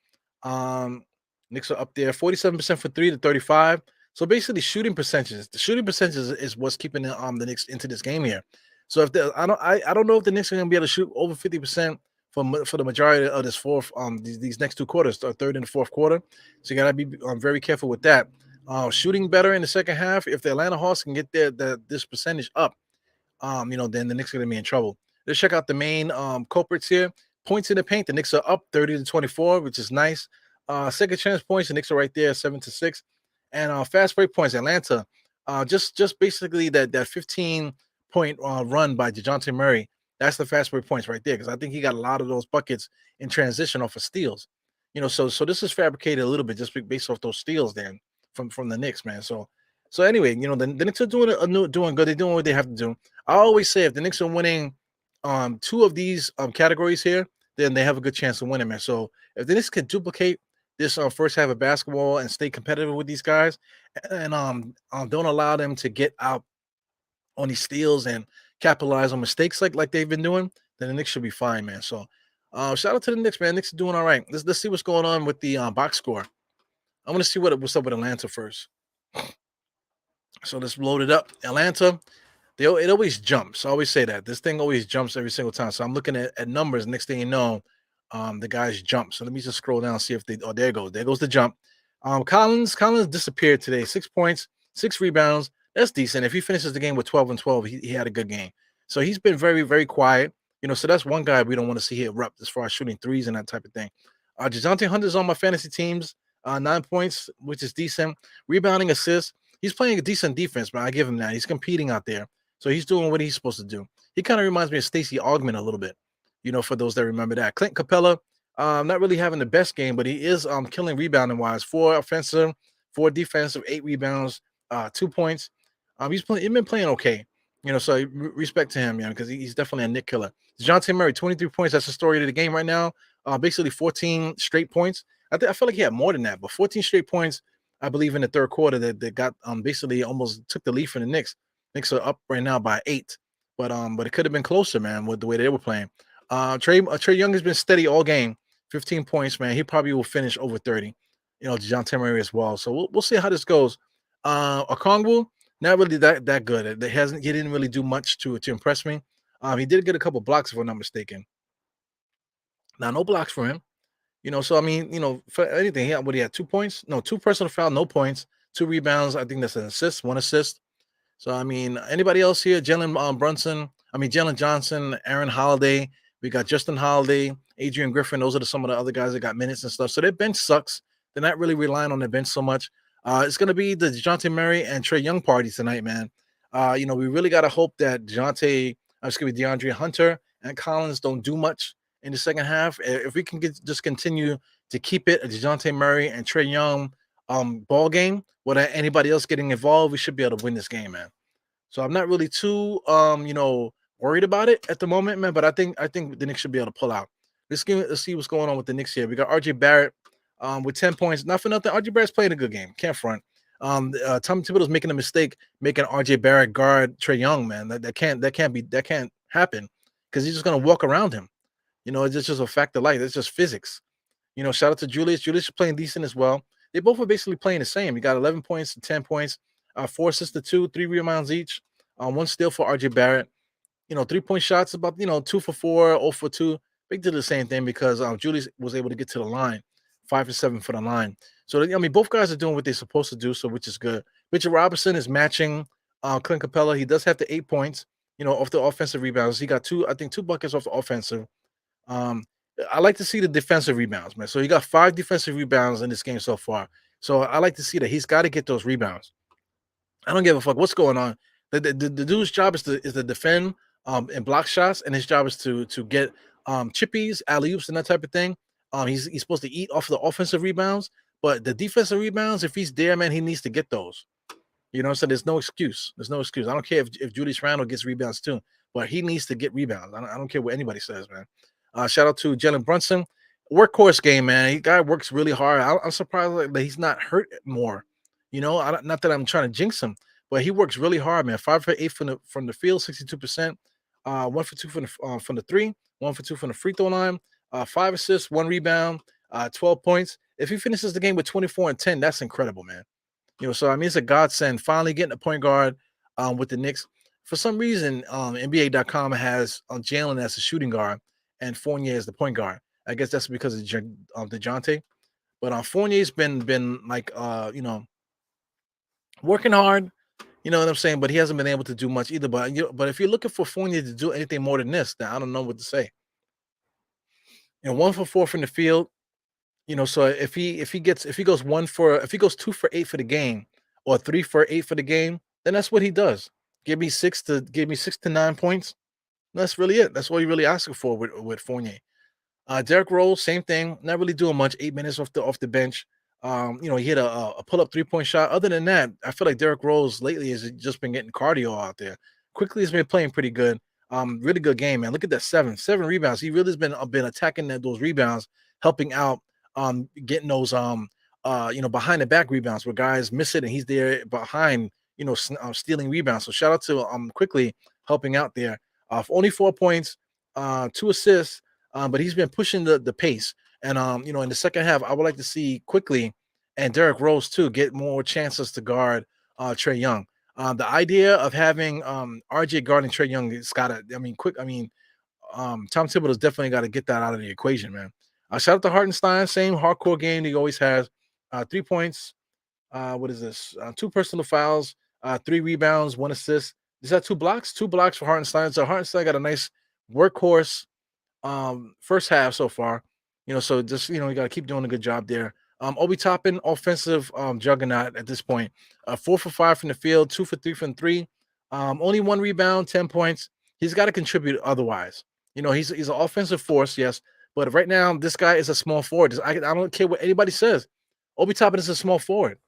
Um, Knicks are up there, 47% for 3 to 35. So basically, shooting percentages. The shooting percentages is what's keeping the Knicks into this game here. So if I don't know if the Knicks are going to be able to shoot over 50% for the majority of this these next 2 quarters, the third and the fourth quarter. So you got to be very careful with that. Shooting better in the second half. If the Atlanta Hawks can get this percentage up, then the Knicks are gonna be in trouble. Let's check out the main culprits here. Points in the paint, the Knicks are up 30 to 24, which is nice. Second chance points, the Knicks are right there, 7 to 6. And fast break points, Atlanta. Just basically that 15-point run by DeJounte Murray. That's the fast break points right there, because I think he got a lot of those buckets in transition off of steals. So this is fabricated a little bit just based off those steals then from the Knicks, man. So anyway, the Knicks are doing good. They're doing what they have to do. I always say if the Knicks are winning 2 of these categories here, then they have a good chance of winning, man. So if the Knicks can duplicate this first half of basketball and stay competitive with these guys, and don't allow them to get out on these steals and capitalize on mistakes like they've been doing, then the Knicks should be fine, man. So shout out to the Knicks, man. Knicks are doing all right. Let's see what's going on with the box score. I want to see what's up with Atlanta first. So let's load it up. Atlanta, it always jumps. I always say that. This thing always jumps every single time. So I'm looking at numbers. Next thing you know, the guys jump. So let me just scroll down and see if they. Oh, there it goes. There goes the jump. Collins disappeared today. 6 points, 6 rebounds. That's decent. If he finishes the game with 12 and 12, he had a good game. So he's been very, very quiet. So that's one guy we don't want to see here erupt as far as shooting threes and that type of thing. DeJounte Hunter's on my fantasy teams. 9 points, which is decent. Rebounding, assists. He's playing a decent defense, but I give him that. He's competing out there. So he's doing what he's supposed to do. He kind of reminds me of Stacey Augmon a little bit, for those that remember that. Clint Capella, not really having the best game, but he is killing rebounding wise. 4 offensive, 4 defensive, 8 rebounds, 2 points. He's been playing okay. So respect to him, because he's definitely a Nick killer. DeJounte Murray, 23 points. That's the story of the game right now. Basically 14 straight points. I feel like he had more than that, but 14 straight points, I believe, in the third quarter that got basically almost took the lead from the Knicks. Knicks are up right now by 8, but it could have been closer, man, with the way they were playing. Trey Young has been steady all game, 15 points, man. He probably will finish over 30. DeJounte Murray as well. So we'll see how this goes. Okongwu, not really that good. He didn't really do much to impress me. He did get a couple blocks if I'm not mistaken. Now, no blocks for him. So I mean, for anything, he had 2 points? No, 2 personal foul, no points, 2 rebounds. I think that's an assist, 1 assist. So I mean, anybody else here? Jalen Johnson, Aaron Holiday. We got Justin Holiday, Adrian Griffin. Those are some of the other guys that got minutes and stuff. So their bench sucks. They're not really relying on their bench so much. It's gonna be the DeJounte Murray and Trey Young party tonight, man. We really gotta hope that DeAndre Hunter and Collins don't do much in the second half. If we can just continue to keep it a DeJounte Murray and Trey Young ball game without anybody else getting involved, we should be able to win this game, man. So I'm not really too worried about it at the moment, man. But I think the Knicks should be able to pull out. Let's see what's going on with the Knicks here. We got RJ Barrett with 10 points. Not for nothing. RJ Barrett's playing a good game. Can't front. Tom Thibodeau's making a mistake making RJ Barrett guard Trey Young, man. That can't happen because he's just gonna walk around him. It's just a fact of life. It's just physics. Shout out to Julius. Julius is playing decent as well. They both are basically playing the same. You got 11 points and 10 points, 4 assists to 2, 3 rebounds each, 1 steal for RJ Barrett. 3-point shots about 2 for 4, 0 for 2. They did the same thing because Julius was able to get to the line, 5 for 7 for the line. So both guys are doing what they're supposed to do, so which is good. Mitchell Robinson is matching Clint Capella, he does have the 8 points, off the offensive rebounds. He got two, I think, two buckets off the offensive. Um, I like to see the defensive rebounds, man. So he got 5 defensive rebounds in this game so far. So I like to see that he's got to get those rebounds. I don't give a fuck what's going on. The dude's job is to defend and block shots, and his job is to get chippies, alley oops, and that type of thing. He's supposed to eat off the offensive rebounds, but the defensive rebounds, if he's there, man, he needs to get those. So there's no excuse. There's no excuse. I don't care if Julius Randle gets rebounds too, but he needs to get rebounds. I don't care what anybody says, man. Shout out to Jalen Brunson. Workhorse game, man. He guy works really hard. I'm surprised that he's not hurt more. Not that I'm trying to jinx him, but he works really hard, man. 5 for 8 from the field, 62%. 1 for 2 from the three, 1 for 2 from the free throw line. 5 assists, 1 rebound, 12 points. If he finishes the game with 24 and 10, that's incredible, man. So I mean, it's a godsend. Finally getting a point guard with the Knicks. For some reason, NBA.com has Jalen as a shooting guard and Fournier as the point guard. I guess that's because of DeJounte. But Fournier's been like working hard. You know what I'm saying? But he hasn't been able to do much either. But if you're looking for Fournier to do anything more than this, then I don't know what to say. 1 for 4 from the field. So if he goes 2 for 8 for the game or 3 for 8 for the game, then that's what he does. Give me 6 to 9 points. That's really it. That's all you're really asking for with Fournier. Derrick Rose, same thing. Not really doing much. 8 minutes off the bench. He hit a pull-up 3-point shot. Other than that, I feel like Derrick Rose lately has just been getting cardio out there. Quickly has been playing pretty good. Really good game, man. Look at that seven rebounds. He really has been attacking those rebounds, helping out, getting those behind the back rebounds where guys miss it and he's there behind, stealing rebounds. So shout out to quickly helping out there. Only 4 points, 2 assists, but he's been pushing the pace. And in the second half, I would like to see quickly and Derrick Rose too get more chances to guard Trae Young. The idea of having RJ guarding Trae Young is gotta, Tom Thibodeau's definitely got to get that out of the equation, man. Shout out to Hartenstein, same hardcore game he always has. 3 points. What is this? 2 personal fouls, 3 rebounds, 1 assist. Is that 2 blocks? 2 blocks for Hartenstein. So Hartenstein got a nice workhorse first half so far. So just you got to keep doing a good job there. Obi Toppin, offensive juggernaut at this point. 4 for 5 from the field, 2 for 3 from 3. Only 1 rebound, 10 points. He's got to contribute otherwise. He's an offensive force, yes. But right now, this guy is a small forward. I don't care what anybody says. Obi Toppin is a small forward.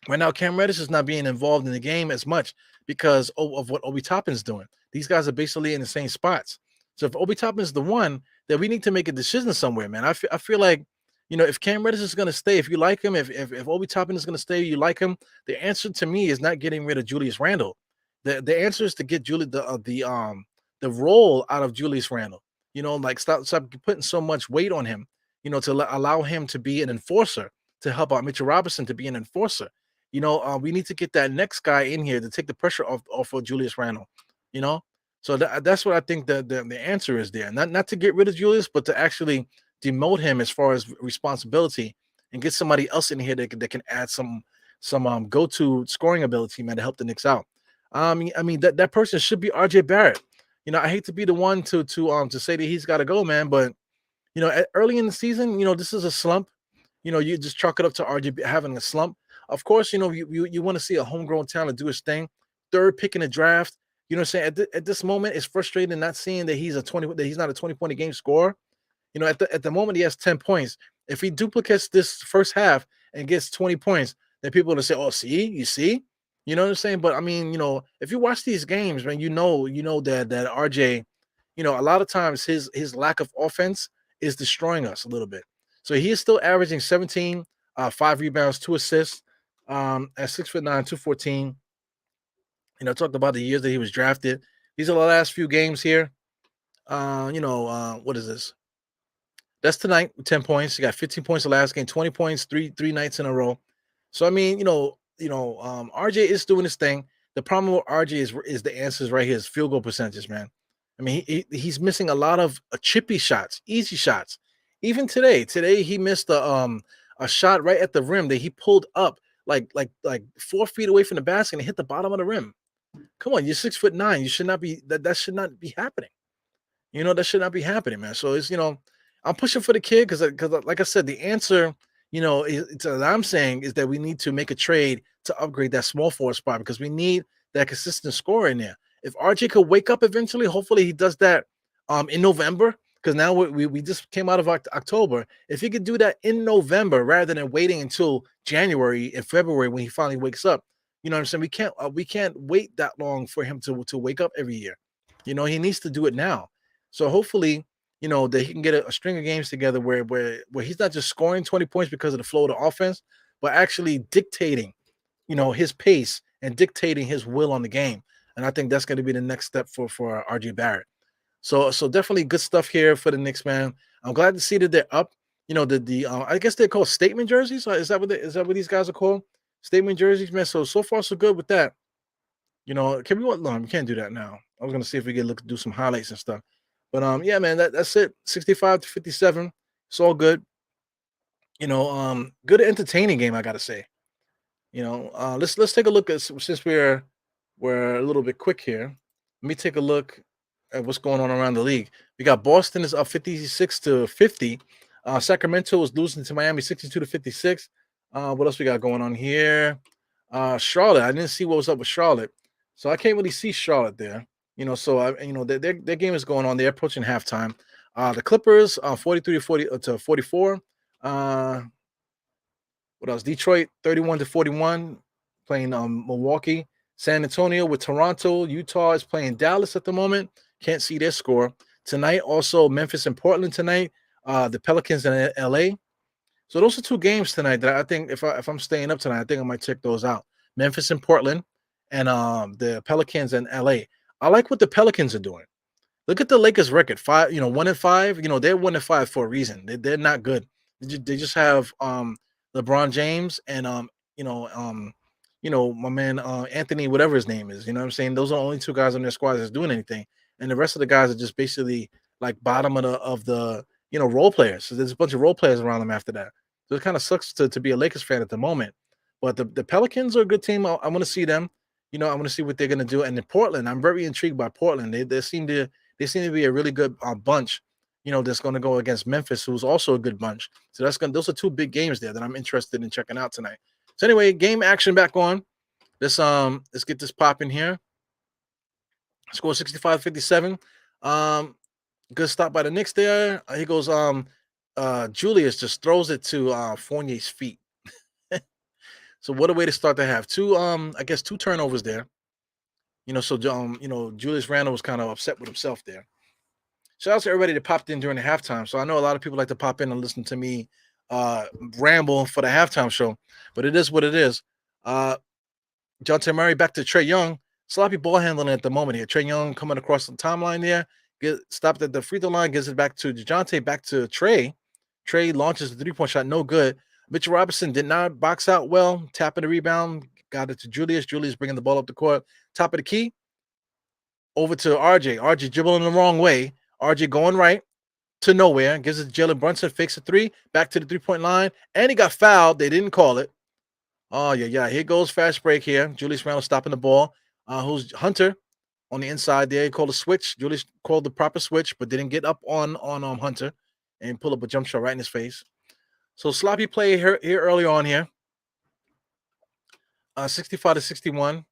Right now, Cam Reddish is not being involved in the game as much because of what Obi Toppin's doing. These guys are basically in the same spots. So if Obi Toppin is the one, then we need to make a decision somewhere, man. I feel like, if Cam Reddish is going to stay, if you like him, if Obi Toppin is going to stay, you like him. The answer to me is not getting rid of Julius Randle. The answer is to get the role out of Julius Randle. Stop putting so much weight on him. To allow him to be an enforcer, to help out Mitchell Robinson to be an enforcer. We need to get that next guy in here to take the pressure off of Julius Randle. So that's what I think the answer is there. Not to get rid of Julius, but to actually demote him as far as responsibility and get somebody else in here that can add some go-to scoring ability, man, to help the Knicks out. That person should be RJ Barrett. I hate to be the one to say that he's got to go, man, but early in the season, this is a slump. You just chalk it up to RJ having a slump. Of course, you want to see a homegrown talent do his thing. 3rd pick in the draft. You know what I'm saying? At this moment, it's frustrating not seeing that he's not a 20-point a game scorer. At the moment he has 10 points. If he duplicates this first half and gets 20 points, then people are gonna say, "Oh, you see?" You know what I'm saying? But if you watch these games, man, you know that RJ, a lot of times his lack of offense is destroying us a little bit. So he is still averaging 17, 5 rebounds, 2 assists, at 6'9", 214. Talked about the years that he was drafted. These are the last few games here. What is this? That's tonight, 10 points. He got 15 points the last game, 20 points, three nights in a row. So RJ is doing his thing. The problem with RJ is the answers right here is field goal percentages, man. He's missing a lot of chippy shots, easy shots. Even today he missed a shot right at the rim that he pulled up like 4 feet away from the basket and hit the bottom of the rim. Come on, you're 6'9". You should not be that should not be happening. That should not be happening, man. So I'm pushing for the kid because like I said, the answer, that I'm saying is that we need to make a trade to upgrade that small forward spot because we need that consistent scorer in there. If RJ could wake up eventually, hopefully he does that in November because now we just came out of October. If he could do that in November rather than waiting until January and February when he finally wakes up, you know what I'm saying? We can't wait that long for him to wake up every year. He needs to do it now. So hopefully, that he can get a string of games together where he's not just scoring 20 points because of the flow of the offense, but actually dictating, his pace and dictating his will on the game. And I think that's going to be the next step for RJ Barrett. So definitely good stuff here for the Knicks, man. I'm glad to see that they're up. The I guess they're called statement jerseys. Is that what these guys are called? Statement jerseys, man. So far so good with that. Can we what? No, we can't do that now. I was gonna see if we could do some highlights and stuff. But yeah, man, that's it. 65-57. It's all good. Good entertaining game, I gotta say. Let's take a look at since we're a little bit quick here. Let me take a look at what's going on around the league. We got Boston is up 56-50. Sacramento is losing to Miami 62-56. What else we got going on here? Charlotte. I didn't see what was up with Charlotte, so I can't really see Charlotte there. So their game is going on. They're approaching halftime. The Clippers 43-44. What else? Detroit 31-41, playing Milwaukee. San Antonio with Toronto. Utah is playing Dallas at the moment. Can't see their score. Tonight, also Memphis and Portland tonight. The Pelicans in LA. So those are two games tonight that I think if I'm staying up tonight, I think I might check those out. Memphis and Portland and the Pelicans in LA. I like what the Pelicans are doing. Look at the Lakers record. 1-5. They're 1-5 for a reason. They're not good. They just have LeBron James and my man Anthony, whatever his name is. You know what I'm saying? Those are the only two guys on their squad that's doing anything. And the rest of the guys are just basically like bottom of the role players. So there's a bunch of role players around them after that. So it kind of sucks to be a Lakers fan at the moment. But the Pelicans are a good team. I want to see them. I want to see what they're gonna do. And in Portland, I'm very intrigued by Portland. They seem to be a really good bunch. That's going to go against Memphis, who's also a good bunch. So those are two big games there that I'm interested in checking out tonight. So anyway, game action back on. Let's get this popping here. Score 65-57. Good stop by the Knicks there. He goes. Julius just throws it to Fournier's feet. So what a way to start the half. I guess two turnovers there. Julius Randle was kind of upset with himself there. Shout out to everybody that popped in during the halftime. So I know a lot of people like to pop in and listen to me ramble for the halftime show, but it is what it is. John T. Murray back to Trae Young. Sloppy ball handling at the moment here. Trae Young coming across the timeline there. Stopped at the free throw line, gives it back to DeJounte, back to Trae. Trae launches the three-point shot, no good. Mitchell Robinson did not box out well. Tapping the rebound, got it to Julius. Julius bringing the ball up the court. Top of the key. Over to RJ. RJ dribbling the wrong way. RJ going right to nowhere. Gives it to Jalen Brunson. Fakes a three. Back to the three-point line. And he got fouled. They didn't call it. Oh, yeah. Here goes fast break here. Julius Randle stopping the ball. Who's Hunter on the inside there. He called a switch. Julius called the proper switch, but didn't get up on Hunter and pull up a jump shot right in his face. So sloppy play here early on here. 65-61.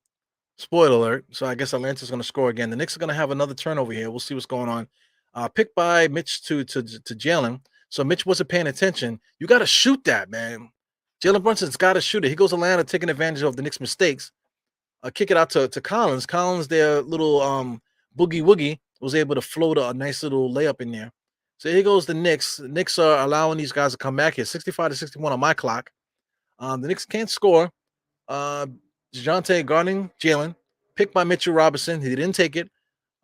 Spoiler alert. So I guess Atlanta's going to score again. The Knicks are going to have another turnover here. We'll see what's going on. Picked by Mitch to Jalen. So Mitch wasn't paying attention. You got to shoot that, man. Jalen Brunson's got to shoot it. He goes Atlanta taking advantage of the Knicks' mistakes. Kick it out to Collins. Collins, their little boogie woogie, was able to float a nice little layup in there. So here goes the Knicks. The Knicks are allowing these guys to come back here. 65-61 on my clock. The Knicks can't score. DeJounte guarding Jalen. Picked by Mitchell Robinson. He didn't take it.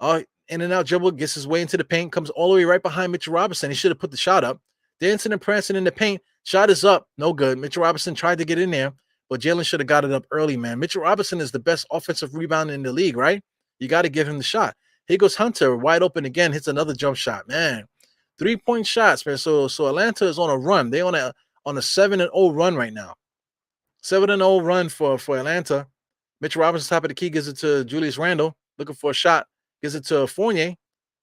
In and out dribble. Gets his way into the paint. Comes all the way right behind Mitchell Robinson. He should have put the shot up. Dancing and prancing in the paint. Shot is up. No good. Mitchell Robinson tried to get in there, but Jalen should have got it up early, man. Mitchell Robinson is the best offensive rebounder in the league, right? You got to give him the shot. Here goes Hunter, wide open again. Hits another jump shot, man. 3-point shots, man. So Atlanta is on a run. They're on a 7-0 run right now. 7-0 run for Atlanta. Mitch Robinson, top of the key, gives it to Julius Randle, looking for a shot, gives it to Fournier.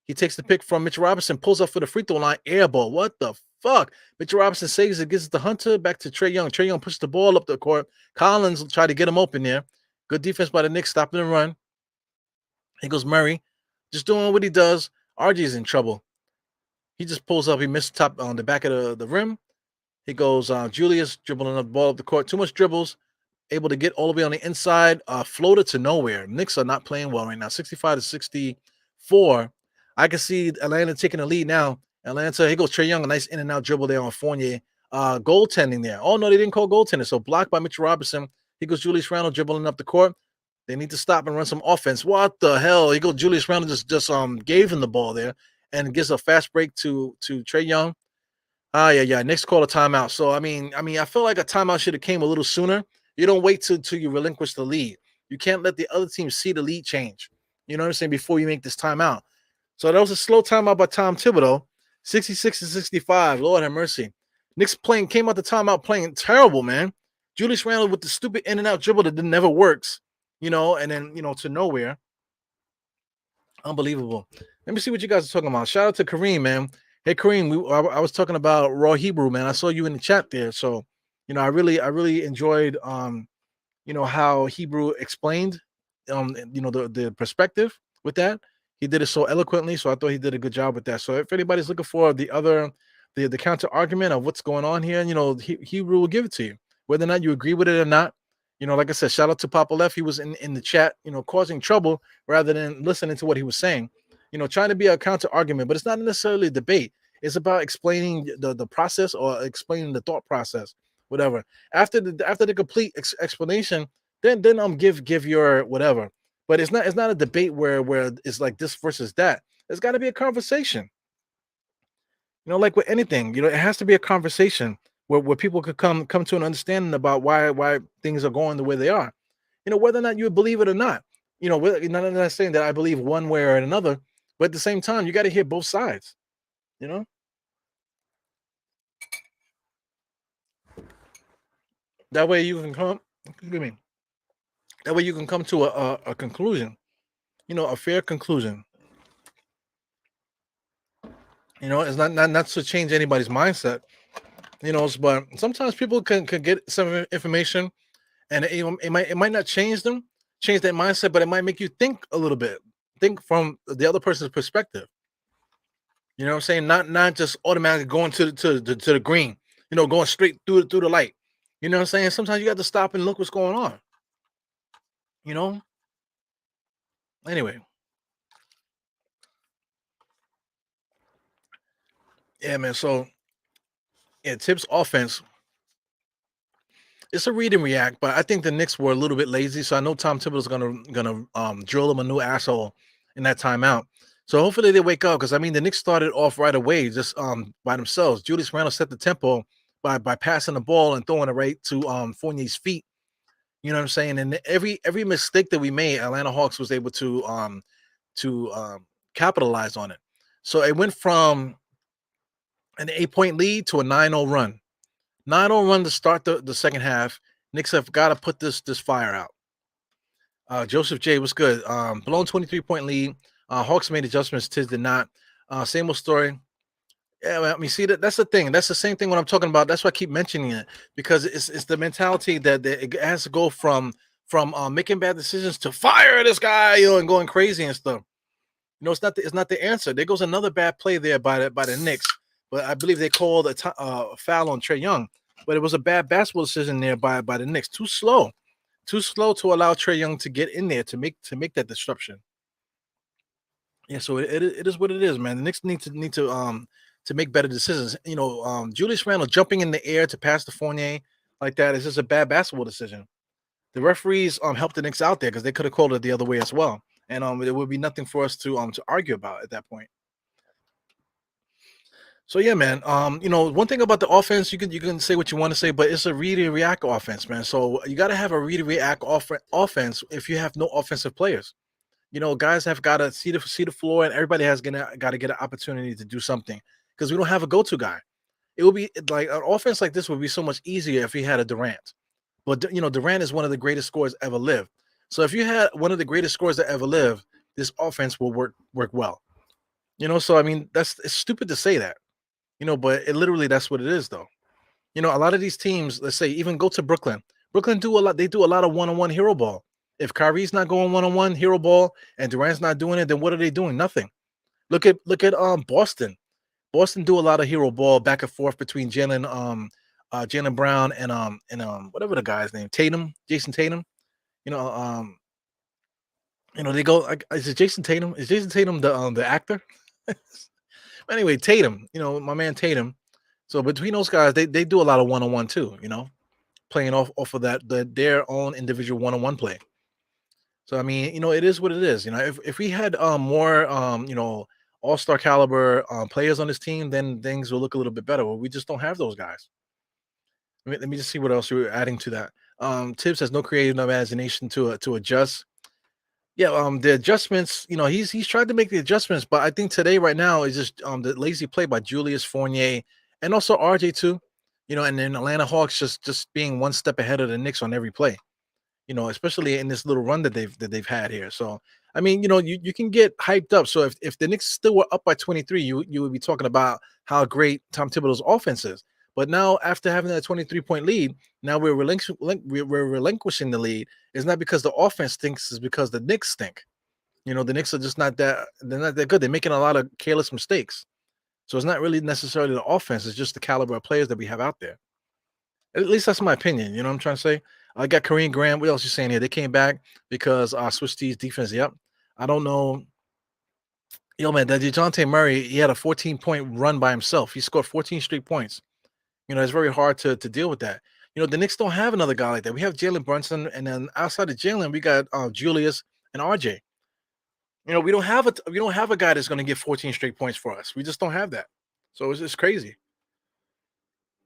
He takes the pick from Mitch Robinson, pulls up for the free throw line, air ball. What the fuck? Mitch Robinson saves it, gives it to Hunter, back to Trae Young. Trae Young pushes the ball up the court. Collins tried to get him open there. Good defense by the Knicks, stopping the run. Here goes Murray, just doing what he does. RG's in trouble. He just pulls up. He missed top on the back of the rim. He goes Julius dribbling the ball up the court. Too much dribbles. Able to get all the way on the inside. Floated to nowhere. Knicks are not playing well right now. 65-64. I can see Atlanta taking the lead now. Atlanta, here goes Trae Young. A nice in and out dribble there on Fournier. Goaltending there. Oh, no, they didn't call goaltending. So blocked by Mitchell Robinson. Here goes Julius Randle dribbling up the court. They need to stop and run some offense. What the hell? Here goes Julius Randle just gave him the ball there and gives a fast break to Trae Young. Yeah. Knicks call a timeout. So I feel like a timeout should have came a little sooner. You don't wait till you relinquish the lead. You can't let the other team see the lead change. You know what I'm saying? Before you make this timeout. So that was a slow timeout by Tom Thibodeau. 66-65. Lord have mercy. Knicks came out the timeout playing terrible, man. Julius Randle with the stupid in and out dribble that never works. And then to nowhere. Unbelievable. Let me see what you guys are talking about. Shout out to Kareem, man. Hey Kareem, I was talking about Raw Hebrew, man. I saw you in the chat there. So, I really enjoyed how Hebrew explained the perspective with that. He did it so eloquently, so I thought he did a good job with that. So if anybody's looking for the counter argument of what's going on here, Hebrew will give it to you. Whether or not you agree with it or not. Like I said, shout out to Papa Left. He was in the chat, causing trouble rather than listening to what he was saying. Trying to be a counter argument, but it's not necessarily a debate. It's about explaining the process or explaining the thought process, whatever. After the complete explanation, then give your whatever. But it's not a debate where it's like this versus that. There's got to be a conversation. Like with anything, it has to be a conversation where people could come to an understanding about why things are going the way they are. Whether or not you believe it or not. Not saying that I believe one way or another, but at the same time, you got to hear both sides. That way you can come. Excuse me. That way you can come to a conclusion. A fair conclusion. It's not to change anybody's mindset. But sometimes people can get some information, and it might not change their mindset, but it might make you think a little bit. Think from the other person's perspective. You know what I'm saying? Not just automatically going to the green. Going straight through the light. You know what I'm saying? Sometimes you got to stop and look what's going on. Anyway. Yeah, man. So, Tips offense. It's a read and react, but I think the Knicks were a little bit lazy. So I know Tom Thibodeau's gonna drill them a new asshole in that timeout. So hopefully they wake up because the Knicks started off right away just by themselves. Julius Randle set the tempo by passing the ball and throwing it right to Fournier's feet. You know what I'm saying? And every mistake that we made, Atlanta Hawks was able to capitalize on it. So it went from an 8-point lead to a 9-0 run. 9-0 run to start the second half. Knicks have got to put this fire out. Joseph J was good. Blown 23-point lead. Hawks made adjustments. Tiz did not. Same old story. Yeah, see that's the thing. That's the same thing when I'm talking about. That's why I keep mentioning it because it's the mentality that it has to go from making bad decisions to fire this guy, and going crazy and stuff. It's not the answer. There goes another bad play there by the Knicks, but I believe they called a foul on Trae Young, but it was a bad basketball decision there by the Knicks. Too slow to allow Trae Young to get in there to make that disruption. Yeah, so it is what it is, man. The Knicks need to make better decisions. Julius Randle jumping in the air to pass to Fournier like that is just a bad basketball decision. The referees helped the Knicks out there because they could have called it the other way as well, and there would be nothing for us to argue about at that point. So yeah, man. One thing about the offense, you can say what you want to say, but it's a read and react offense, man. So you got to have a read and react offense if you have no offensive players. Guys have got to see the floor, and everybody has got to get an opportunity to do something because we don't have a go-to guy. It would be like an offense like this would be so much easier if we had a Durant, But Durant is one of the greatest scorers ever lived. So if you had one of the greatest scorers that ever lived, this offense will work well. So I mean, it's stupid to say that, but it literally that's what it is though. A lot of these teams, let's say even go to Brooklyn. Brooklyn do a lot, they do a lot of one-on-one hero ball. If Kyrie's not going one-on-one hero ball and Durant's not doing it, then what are they doing? Nothing. Look at Boston. Boston do a lot of hero ball back and forth between Jalen Brown and whatever the guy's name, Tatum, Jason Tatum. You know, they go. Is it Jason Tatum? Is Jason Tatum the actor? Anyway, Tatum. My man Tatum. So between those guys, they do a lot of one on one too. Playing off of their own individual one on one play. So I mean, it is what it is. If we had more all-star caliber players on this team, then things will look a little bit better. But we just don't have those guys. Let me just see what else you're adding to that. Tibbs has no creative imagination to adjust. Yeah, the adjustments, he's tried to make the adjustments, but I think today, right now, is just the lazy play by Julius Fournier and also RJ too. And then Atlanta Hawks just being one step ahead of the Knicks on every play. Especially in this little run that they've had here. So I mean, you can get hyped up. So if the Knicks still were up by 23, you would be talking about how great Tom Thibodeau's offense is. But now after having that 23-point lead, now we're relinquishing the lead. It's not because the offense stinks, it's because the Knicks stink. The Knicks are just they're not that good. They're making a lot of careless mistakes. So it's not really necessarily the offense, it's just the caliber of players that we have out there. At least that's my opinion. You know what I'm trying to say? I got Kareem Grant. What else you saying here? They came back because Swiss T's defense. Yep. I don't know. Yo, man, that DeJounte Murray, he had a 14-point run by himself. He scored 14 straight points. It's very hard to deal with that. The Knicks don't have another guy like that. We have Jalen Brunson, and then outside of Jalen, we got Julius and RJ. We don't have a guy that's going to get 14 straight points for us. We just don't have that. So it's just crazy.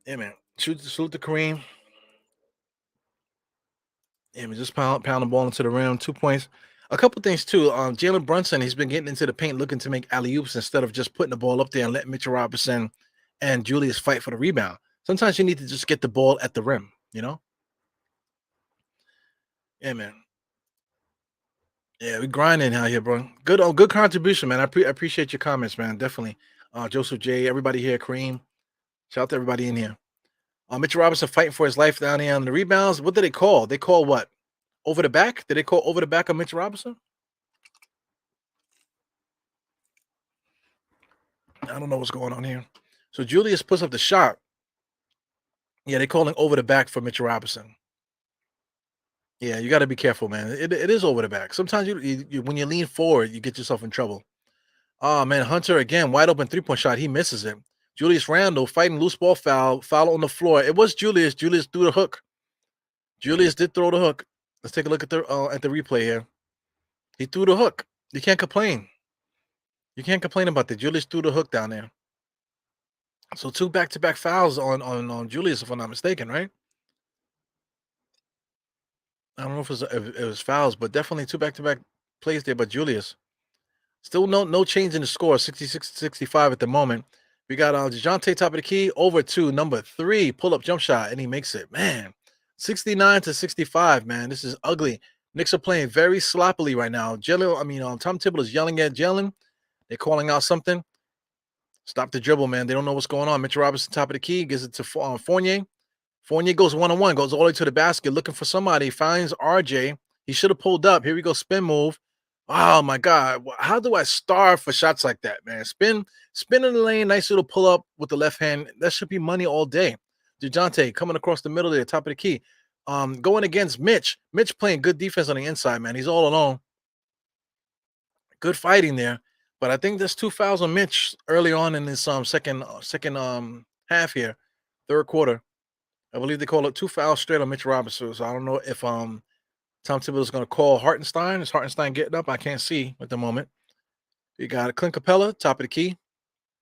Yeah, man. Salute to Kareem. Yeah, man, just pound the ball into the rim, 2 points. A couple things too. Jalen Brunson, he's been getting into the paint looking to make alley oops instead of just putting the ball up there and letting Mitchell Robinson and Julius fight for the rebound. Sometimes you need to just get the ball at the rim. Yeah, man. Yeah, we grinding out here, bro. Good contribution, man. I appreciate your comments, man. Definitely. Joseph J, everybody here, Kareem. Shout out to everybody in here. Mitchell Robinson fighting for his life down here on the rebounds. What did they call? They call what? Over the back? Did they call over the back of Mitchell Robinson? I don't know what's going on here. So Julius puts up the shot. Yeah, they're calling over the back for Mitchell Robinson. Yeah, you got to be careful, man. It is over the back. Sometimes when you lean forward, you get yourself in trouble. Oh man, Hunter again, wide open 3-point shot. He misses it. Julius Randle fighting loose ball foul on the floor. It was Julius. Julius threw the hook. Julius did throw the hook. Let's take a look at the replay here. He threw the hook. You can't complain. You can't complain about that. Julius threw the hook down there. So two back-to-back fouls on Julius, if I'm not mistaken, right? I don't know if it was fouls, but definitely two back-to-back plays there by Julius. Still no change in the score, 66-65 at the moment. We got DeJounte top of the key over to number 3 pull-up jump shot, and he makes it. Man, 69-65, man. This is ugly. Knicks are playing very sloppily right now. Tom Thibodeau is yelling at Jalen. They're calling out something. Stop the dribble, man. They don't know what's going on. Mitchell Robinson top of the key, gives it to Fournier. Fournier goes one-on-one, goes all the way to the basket, looking for somebody, finds RJ. He should have pulled up. Here we go, spin move. Oh my God. How do I starve for shots like that, man? Spin in the lane, nice little pull up with the left hand. That should be money all day. DeJounte coming across the middle there, top of the key. Going against Mitch. Mitch playing good defense on the inside, man. He's all alone. Good fighting there. But I think there's 2 fouls on Mitch early on in this second half here, third quarter. I believe they call it 2 fouls straight on Mitch Robinson. So I don't know if Tom Thibodeau is going to call Hartenstein. Is Hartenstein getting up? I can't see at the moment. You got Clint Capella, top of the key.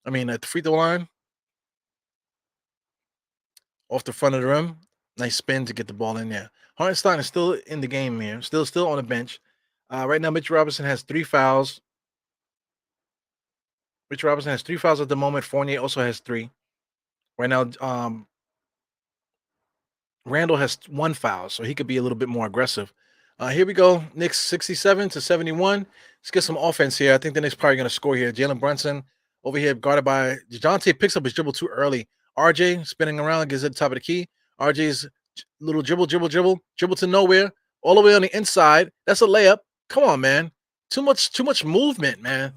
At the free throw line. Off the front of the rim. Nice spin to get the ball in there. Hartenstein is still in the game here. Still on the bench. Right now, Mitch Robinson has 3 fouls. Mitch Robinson has 3 fouls at the moment. Fournier also has 3. Right now, Randall has 1 foul, so he could be a little bit more aggressive. Here we go. Knicks 67-71. Let's get some offense here. I think the Knicks probably going to score here. Jalen Brunson over here guarded by DeJounte, picks up his dribble too early. RJ spinning around, gets at the top of the key. RJ's little dribble to nowhere, all the way on the inside. That's a layup. Come on, man. Too much movement, man.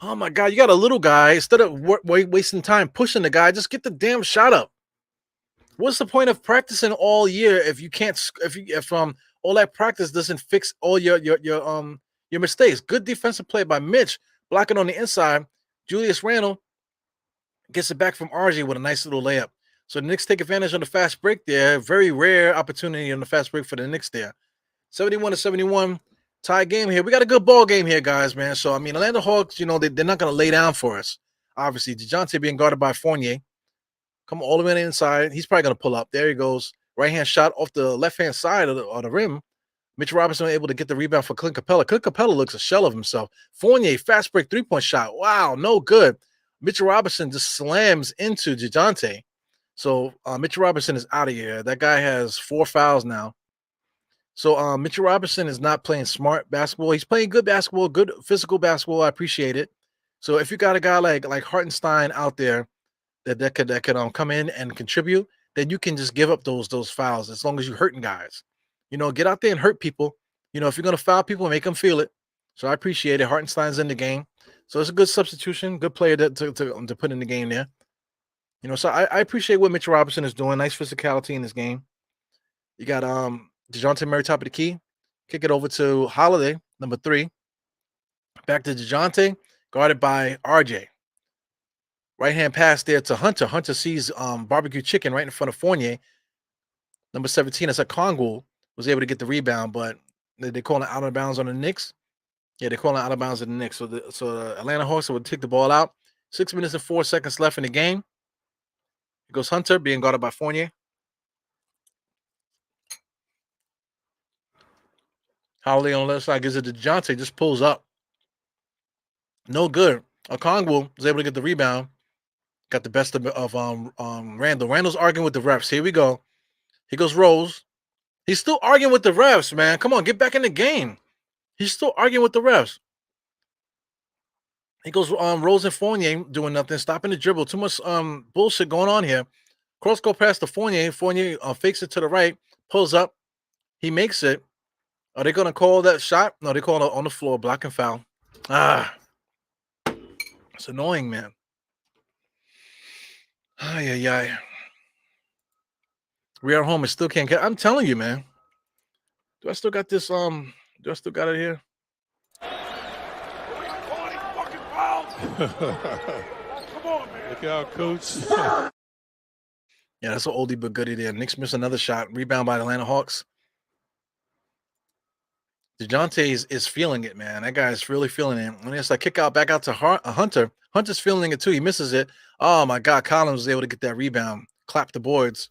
Oh my God, you got a little guy. Instead of wasting time pushing the guy, just get the damn shot up. What's the point of practicing all year if you can't if all that practice doesn't fix all your mistakes? Good defensive play by Mitch, blocking on the inside. Julius Randle gets it back from RJ with a nice little layup. So the Knicks take advantage of the fast break there. Very rare opportunity on the fast break for the Knicks there. 71-71 tie game here. We got a good ball game here, guys, man. So I mean, Atlanta Hawks, they're not going to lay down for us. Obviously, DeJounte being guarded by Fournier. Come all the way on the inside. He's probably going to pull up. There he goes. Right hand shot off the left hand side of the rim. Mitch Robinson able to get the rebound for Clint Capella. Clint Capella looks a shell of himself. Fournier, fast break 3-point shot. Wow, no good. Mitchell Robinson just slams into DeJounte. So Mitchell Robinson is out of here. That guy has 4 fouls now. So Mitchell Robinson is not playing smart basketball. He's playing good basketball, good physical basketball. I appreciate it. So if you got a guy like Hartenstein out there that could come in and contribute, then you can just give up those fouls as long as you're hurting guys. Get out there and hurt people. If you're gonna foul people, make them feel it. So I appreciate it. Hartenstein's in the game, so it's a good substitution, good player to put in the game there. So I appreciate what Mitchell Robinson is doing. Nice physicality in this game. You got DeJounte Murray top of the key. Kick it over to Holiday, number 3. Back to DeJounte, guarded by RJ. Right hand pass there to Hunter. Hunter sees barbecue chicken right in front of Fournier. Number 17, that's a Kongwu, was able to get the rebound, but they call it out of bounds on the Knicks. Yeah, they call it out of bounds on the Knicks. So the Atlanta Hawks would take the ball out. 6 minutes and 4 seconds left in the game. It goes Hunter being guarded by Fournier. Holiday on the left side gives it to DeJounte, just pulls up. No good. Okongwu was able to get the rebound. Got the best of Randall. Randall's arguing with the refs. Here we go. He goes Rose. He's still arguing with the refs, man. Come on, get back in the game. He's still arguing with the refs. He goes Rose and Fournier doing nothing, stopping the dribble. Too much bullshit going on here. Cross go past the Fournier. Fournier fakes it to the right, pulls up. He makes it. Are they going to call that shot? No, they call it on the floor, blocking foul. It's annoying, man. Yeah. We are home and still can't get. I'm telling you, man. Do I still got this? Do I still got it here? Come on, man. Look out, coach. Yeah, that's an oldie but goodie there. Knicks miss another shot. Rebound by the Atlanta Hawks. DeJounte is feeling it, man. That guy's really feeling it. When it's like kick out back out to Hunter. Hunter's feeling it too. He misses it. Oh my God, Collins was able to get that rebound. Clap the boards.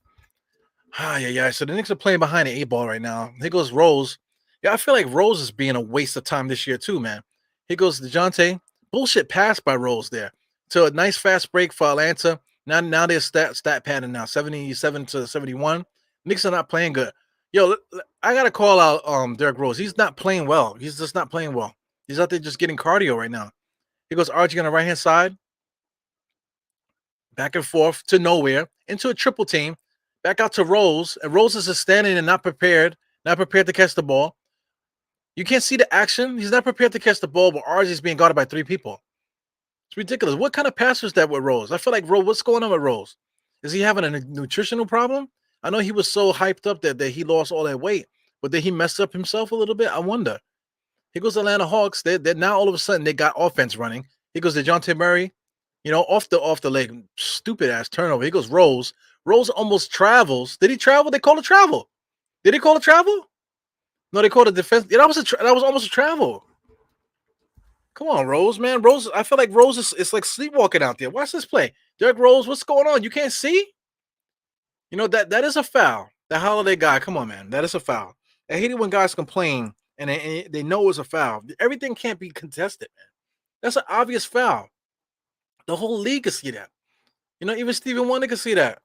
Yeah. So the Knicks are playing behind the 8 ball right now. Here goes Rose. Yeah, I feel like Rose is being a waste of time this year too, man. Here goes DeJounte. Bullshit pass by Rose there. So a nice fast break for Atlanta. Now they're stat padding now, 77-71. Knicks are not playing good. Yo, I gotta call out Derrick Rose. He's not playing well. He's just not playing well. He's out there just getting cardio right now. Here goes RG on the right hand side. Back and forth to nowhere into a triple team. Back out to Rose. And Rose is just standing and not prepared to catch the ball. You can't see the action. He's not prepared to catch the ball, but RG is being guarded by 3 people. It's ridiculous. What kind of pass was that with Rose? I feel like what's going on with Rose? Is he having a nutritional problem? I know he was so hyped up that he lost all that weight, but did he mess up himself a little bit? I wonder. Here goes the Atlanta Hawks. They're now all of a sudden they got offense running. Here goes DeJounte Murray, off the leg, stupid ass turnover. Here goes Rose. Rose almost travels. Did he travel? They called a travel. Did he call a travel? No, they called a defense. Yeah, that was almost a travel. Come on, Rose, man. Rose, I feel like Rose is like sleepwalking out there. Watch this play. Derrick Rose, what's going on? You can't see? That is a foul. That Holiday guy, come on, man. That is a foul. I hate it when guys complain and they know it's a foul. Everything can't be contested, man. That's an obvious foul. The whole league can see that. Even Stephen Wonder can see that.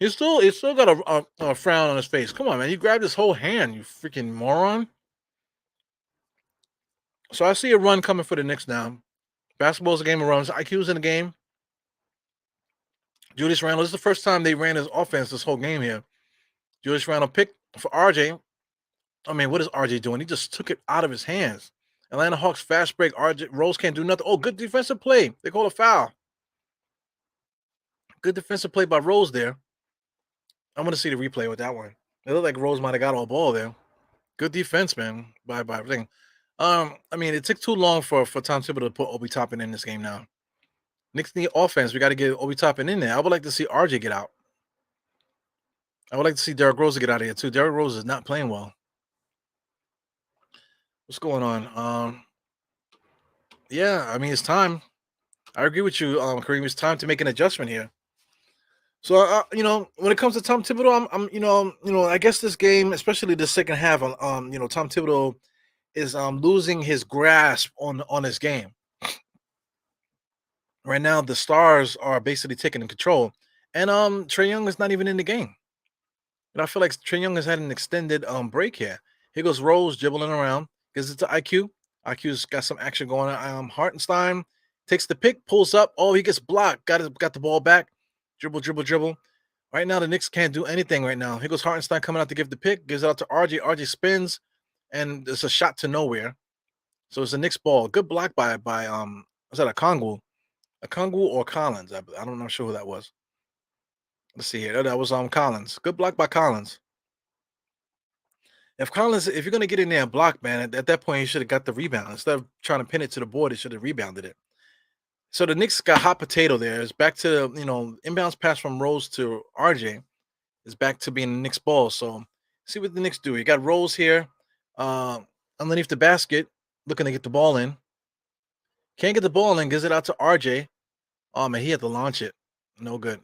He's still got a frown on his face. Come on, man. You grabbed his whole hand, you freaking moron. So I see a run coming for the Knicks now. Basketball's a game of runs. IQ's in the game. Julius Randle. This is the first time they ran his offense this whole game here. Julius Randle picked for RJ. I mean, what is RJ doing? He just took it out of his hands. Atlanta Hawks fast break. RJ Rose can't do nothing. Oh, good defensive play. They call a foul. Good defensive play by Rose there. I'm gonna see the replay with that one. It looked like Rose might have got all ball there. Good defense, man. By everything. I mean, it took too long for Tom Thibodeau to put Obi Toppin in this game now. Knicks need offense. We got to get Obi Toppin in there. I would like to see RJ get out. I would like to see Derrick Rose get out of here too. Derrick Rose is not playing well. What's going on? Yeah, I mean it's time. I agree with you, Kareem. It's time to make an adjustment here. So, when it comes to Tom Thibodeau, I guess this game, especially the second half, Tom Thibodeau is losing his grasp on his game. Right now, the stars are basically taking control, and Trae Young is not even in the game. And I feel like Trae Young has had an extended break here. Here goes Rose dribbling around, gives it to IQ. IQ's got some action going on. Hartenstein takes the pick, pulls up. Oh, he gets blocked. Got the ball back. Dribble, dribble, dribble. Right now, the Knicks can't do anything right now. Here goes Hartenstein coming out to give the pick, gives it out to RJ. RJ spins, and it's a shot to nowhere. So it's a Knicks ball. Good block by was that a Kongu? A Kongu or Collins? I'm not sure who that was. Let's see here. That was Collins. Good block by Collins. If you're gonna get in there and block, man, at that point you should have got the rebound. Instead of trying to pin it to the board, it should have rebounded it. So the Knicks got hot potato there. It's back to inbounds pass from Rose to RJ. Is back to being the Knicks ball. So see what the Knicks do. You got Rose here, uh, underneath the basket, looking to get the ball in. Can't get the ball in, gives it out to RJ. Oh man, he had to launch it. No good.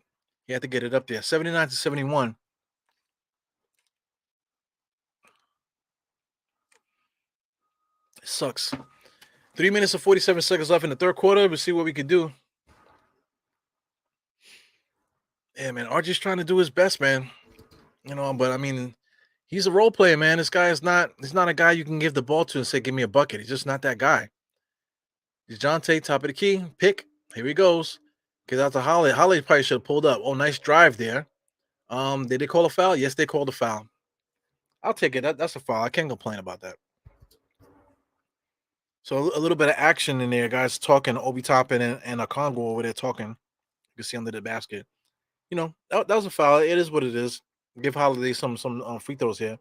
He had to get it up there. 79-71. It sucks. 3 minutes and 47 seconds left in the third quarter. We'll see what we can do. Yeah, man. RJ's trying to do his best, man. But I mean, he's a role player, man. This guy he's not a guy you can give the ball to and say, give me a bucket. He's just not that guy. DeJounte, top of the key, pick. Here he goes. Get out to Holiday. Holiday probably should have pulled up. Oh, nice drive there. Did they call a foul? Yes, they called a foul. I'll take it. That's a foul. I can't complain about that. So a little bit of action in there, guys talking. Obi Toppin and a Congo over there talking. You can see under the basket. That was a foul. It is what it is. Give Holiday some free throws here.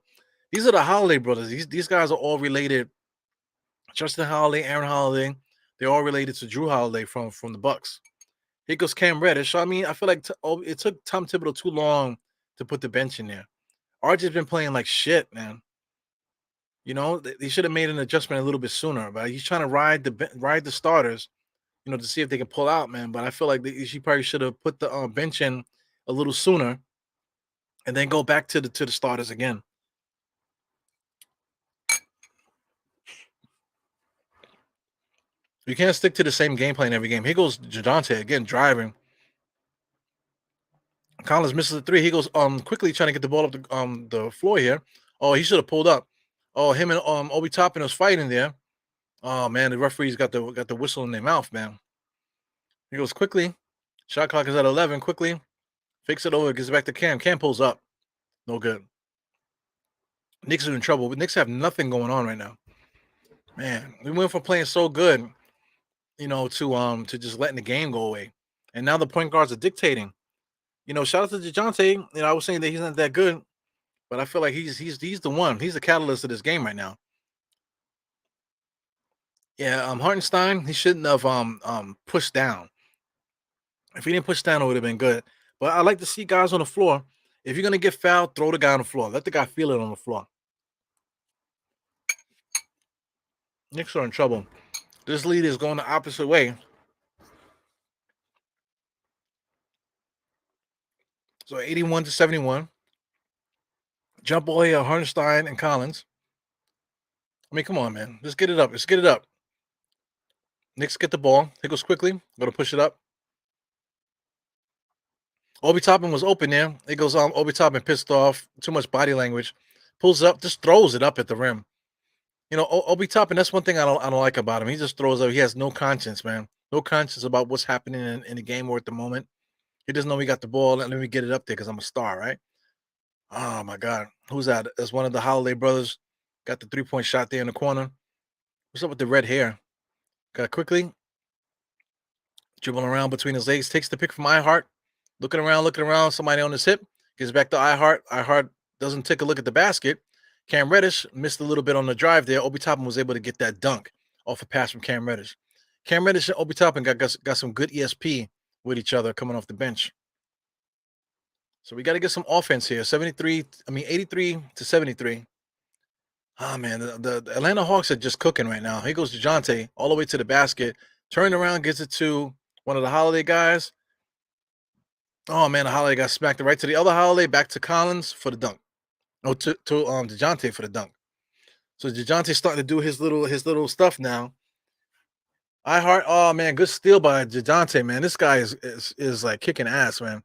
These are the Holiday brothers. These guys are all related. Justin Holiday, Aaron Holiday, they're all related to Drew Holiday from the Bucks. Here goes Cam Reddish. I mean, I feel like it took Tom Thibodeau too long to put the bench in there. RJ's been playing like shit, man. They should have made an adjustment a little bit sooner. But he's trying to ride the starters, to see if they can pull out, man. But I feel like she probably should have put the bench in a little sooner, and then go back to the starters again. You can't stick to the same game plan every game. Here goes Jadante again, driving. Collins misses the three. He goes quickly trying to get the ball up the floor here. Oh, he should have pulled up. Oh, him and Obi Toppin was fighting there. Oh man, the referees got the whistle in their mouth, man. He goes quickly. Shot clock is at 11. Quickly, fakes it over, gives it back to Cam. Cam pulls up. No good. Knicks are in trouble, but Knicks have nothing going on right now. Man, we went from playing so good, to just letting the game go away, and now the point guards are dictating. Shout out to DeJounte. I was saying that he's not that good, but I feel like he's the one. He's the catalyst of this game right now. Yeah, Hartenstein, he shouldn't have pushed down. If he didn't push down, it would have been good. But I like to see guys on the floor. If you're gonna get fouled, throw the guy on the floor. Let the guy feel it on the floor. Knicks are in trouble. This lead is going the opposite way. So 81-71. Jump ball here, Hartenstein and Collins. I mean, come on, man. Let's get it up. Let's get it up. Knicks get the ball. He goes quickly. Going to push it up. Obi Toppin was open there. It goes Obi Toppin pissed off, too much body language, pulls up, just throws it up at the rim. You know, Obi Toppin, that's one thing I don't like about him. He just throws up. He has no conscience, man. No conscience about what's happening in the game or at the moment. He doesn't know we got the ball. Let me get it up there because I'm a star, right? Oh my God. Who's that? That's one of the Holiday brothers. Got the 3-point shot there in the corner. What's up with the red hair? Got quickly dribbling around between his legs, takes the pick from iHeart, looking around, somebody on his hip, gives back to iHeart. iHeart doesn't take a look at the basket. Cam Reddish missed a little bit on the drive there. Obi Toppin was able to get that dunk off a pass from Cam Reddish. Cam Reddish and Obi Toppin got some good ESP with each other coming off the bench. So we got to get some offense here. 83 to 73. Oh man, the Atlanta Hawks are just cooking right now. Here goes DeJounte all the way to the basket, turned around, gets it to one of the Holiday guys. Oh man, the Holiday got smacked right to the other Holiday, back to Collins for the dunk. No, to DeJounte for the dunk. So DeJounte's starting to do his little stuff now. Oh man, good steal by DeJounte, man. This guy is like kicking ass, man.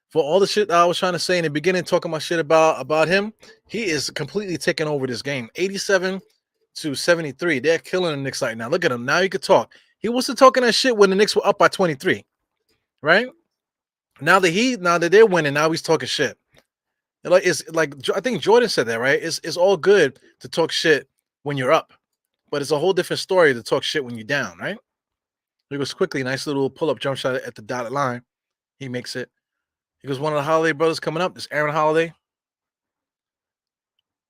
For all the shit that I was trying to say in the beginning, talking my shit about him, he is completely taking over this game. 87 to 73. They're killing the Knicks right now. Look at him. Now you could talk. He wasn't talking that shit when the Knicks were up by 23, right? Now that they're winning, now he's talking shit. Like it's like I think Jordan said that, right? It's all good to talk shit when you're up, but it's a whole different story to talk shit when you're down, right? He goes quickly, nice little pull-up jump shot at the dotted line. He makes it. He goes one of the Holiday brothers coming up. It's Aaron Holiday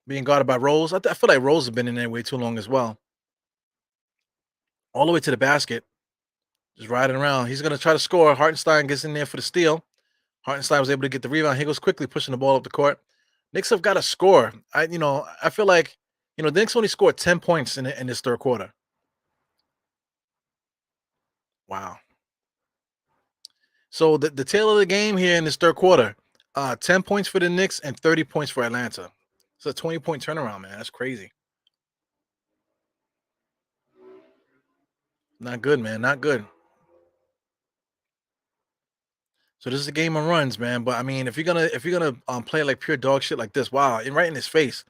being guarded by Rose. I feel like Rose has been in there way too long as well. All the way to the basket, just riding around. He's gonna try to score. Hartenstein gets in there for the steal. Hartenstein was able to get the rebound. He goes quickly, pushing the ball up the court. Knicks have got to score. I feel like the Knicks only scored 10 points in this third quarter. Wow. So the tail of the game here in this third quarter, 10 points for the Knicks and 30 points for Atlanta. It's a 20-point turnaround, man. That's crazy. Not good, man. Not good. So this is a game of runs, man. But I mean, if you're gonna play like pure dog shit like this, wow, and right in his face,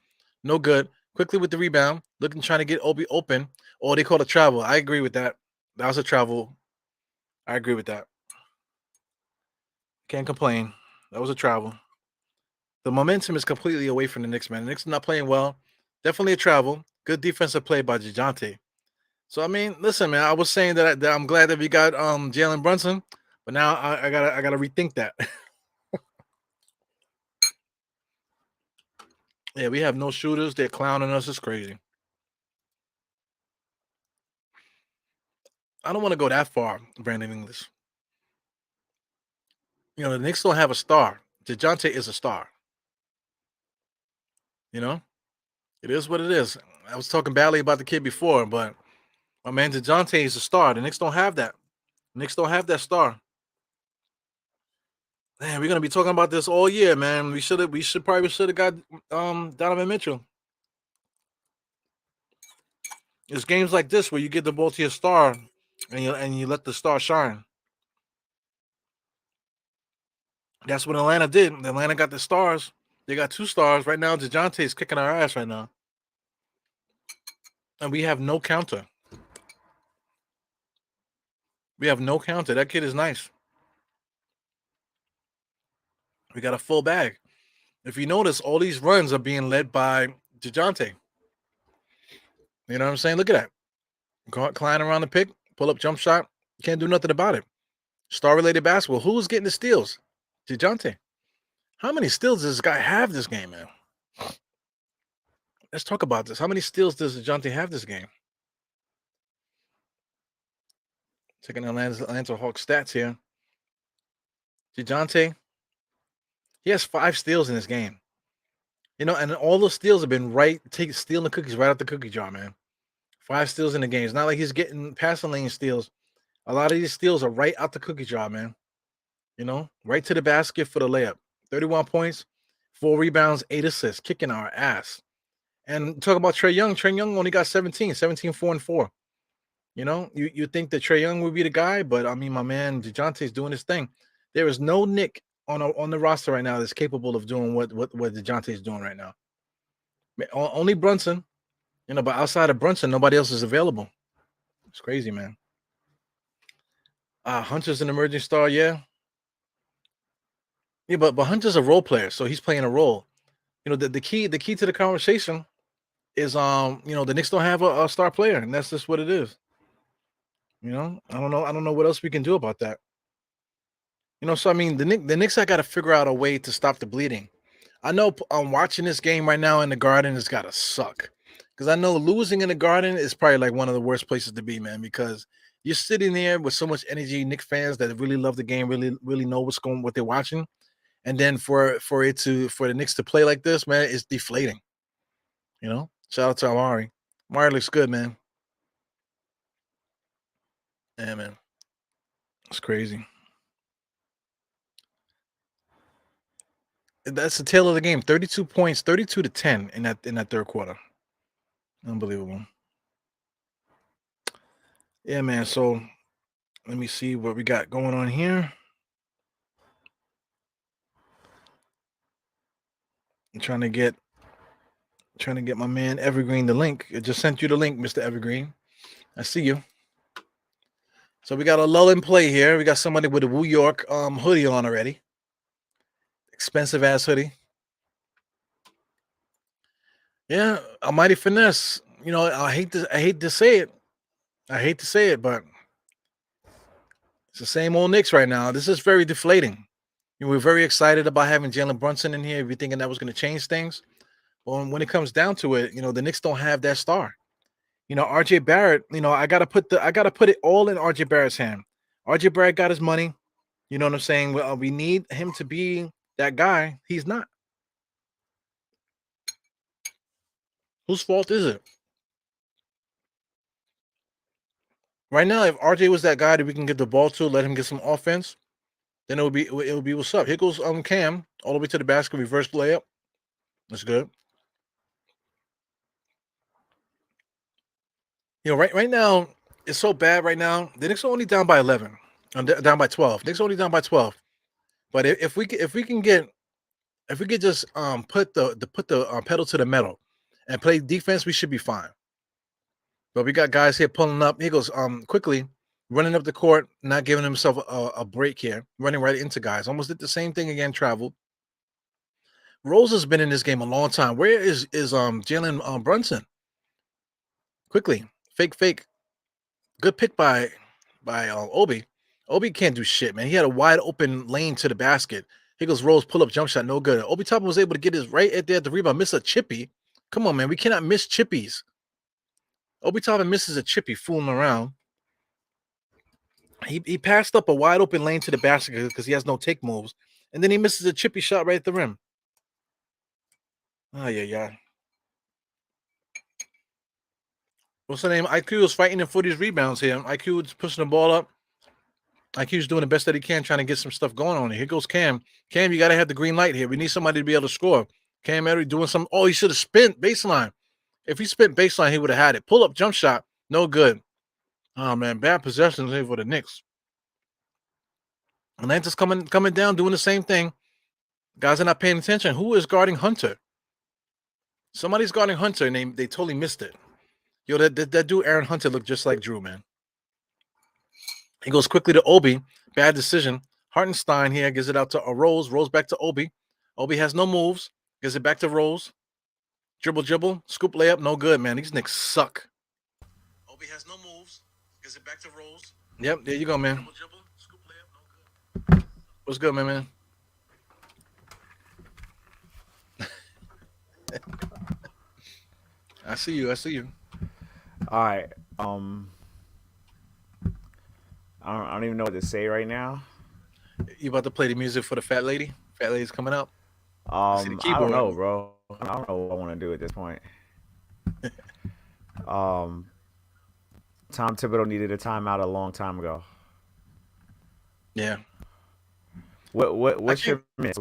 no good. Quickly with the rebound, trying to get Obi open. Oh, they called a travel. I agree with that. That was a travel. I agree with that. Can't complain. That was a travel. The momentum is completely away from the Knicks, man. The Knicks are not playing well. Definitely a travel. Good defensive play by DeJounte. So I mean, listen, man. I was saying that I'm glad that we got Jalen Brunson, but now I gotta rethink that. Yeah, we have no shooters. They're clowning us. It's crazy. I don't want to go that far, Brandon English. The Knicks don't have a star. DeJounte is a star. You know, it is what it is. I was talking badly about the kid before, but my man DeJounte is a star. The Knicks don't have that. The Knicks don't have that star. Man, we're gonna be talking about this all year, man. We should have got Donovan Mitchell. It's games like this where you get the ball to your star and you let the star shine. That's what Atlanta did. Atlanta got the stars. They got 2 stars. Right now, DeJounte is kicking our ass right now. And we have no counter. We have no counter. That kid is nice. We got a full bag. If you notice, all these runs are being led by DeJounte. You know what I'm saying? Look at that. Klein around the pick, pull up jump shot. Can't do nothing about it. Star related basketball. Who's getting the steals? DeJounte. How many steals does this guy have this game, man? Let's talk about this. How many steals does DeJounte have this game? Checking Atlanta Hawks stats here. DeJounte, he has 5 steals in this game. And all those steals have been stealing the cookies right out the cookie jar, man. 5 steals in the game. It's not like he's getting passing lane steals. A lot of these steals are right out the cookie jar, man. Right to the basket for the layup. 31 points, 4 rebounds, 8 assists, kicking our ass. And talk about Trae Young. Trae Young only got 17, 4 and 4. You think that Trae Young would be the guy, but I mean, my man DeJounte's doing his thing. There is no Knick on the roster right now that's capable of doing what DeJounte is doing right now. Only Brunson, but outside of Brunson, nobody else is available. It's crazy, man. Hunter's an emerging star, yeah. Yeah, but Hunter's a role player, so he's playing a role. The key to the conversation is the Knicks don't have a star player, and that's just what it is. I don't know what else we can do about that. So I mean, the Knicks I got to figure out a way to stop the bleeding. I know I'm watching this game right now in the Garden has got to suck because I know losing in the Garden is probably like one of the worst places to be, man. Because you're sitting there with so much energy, Knicks fans that really love the game, really know what they're watching, and then for the Knicks to play like this, man, it's deflating. Shout out to Amari. Amari looks good, man. Yeah, man, it's crazy. That's the tail of the game. 32 points, 32-10 in that third quarter. Unbelievable. Yeah, man. So let me see what we got going on here. I'm trying to get my man Evergreen the link. I just sent you the link, Mr. Evergreen. I see you. So we got a lull in play here. We got somebody with a New York hoodie on already. Expensive ass hoodie. Yeah, a mighty finesse. I hate to say it. I hate to say it, but it's the same old Knicks right now. This is very deflating. We're very excited about having Jalen Brunson in here. We're thinking that was going to change things. Well, when it comes down to it, the Knicks don't have that star. RJ Barrett, I gotta put it all in RJ Barrett's hand. RJ Barrett got his money. You know what I'm saying? Well, we need him to be that guy. He's not. Whose fault is it? Right now, if RJ was that guy that we can get the ball to, let him get some offense, then it would be what's up. Here goes Cam all the way to the basket, reverse layup. That's good. Right now it's so bad. Right now, the Knicks are only down by 11. Down by 12. Knicks only down by 12. But if we can get if we could just put the pedal to the metal and play defense, we should be fine. But we got guys here pulling up. He goes quickly running up the court, not giving himself a break here, running right into guys. Almost did the same thing again. Traveled. Rose has been in this game a long time. Where is Jalen Brunson? Quickly, fake. Good pick by Obi. Obi can't do shit, man. He had a wide open lane to the basket. Here goes Rose, pull up jump shot, no good. Obi Toppin was able to get his right at there at the rebound, miss a chippy. Come on, man. We cannot miss chippies. Obi Toppin misses a chippy, fooling around. He passed up a wide open lane to the basket because he has no take moves. And then he misses a chippy shot right at the rim. Oh, yeah. What's the name? IQ is fighting for these rebounds here. IQ is pushing the ball up. IQ's doing the best that he can, trying to get some stuff going on here. Here goes Cam. Cam, you got to have the green light here. We need somebody to be able to score. Cam Edwards doing some. Oh, he should have spent baseline. If he spent baseline, he would have had it. Pull up jump shot. No good. Oh, man. Bad possessions here for the Knicks. Atlanta's coming down, doing the same thing. Guys are not paying attention. Who is guarding Hunter? Somebody's guarding Hunter, and they totally missed it. Yo, that dude, Aaron Hunter, looked just like Drew, man. He goes quickly to Obi. Bad decision. Hartenstein here gives it out to Rose. Rose back to Obi. Obi has no moves. Gives it back to Rose. Dribble. Scoop layup. No good, man. These Knicks suck. Obi has no moves. Gives it back to Rose. Yep, there you go, man. Dribble. Scoop layup. No good. What's good, man? I see you. All right. I don't even know what to say right now. You about to play the music for the fat lady? Fat lady's coming up. I see the I don't keyboard. know, bro. I don't know what I want to do at this point. Um, Tom Thibodeau needed a timeout a long time ago. Yeah. What's your minutes?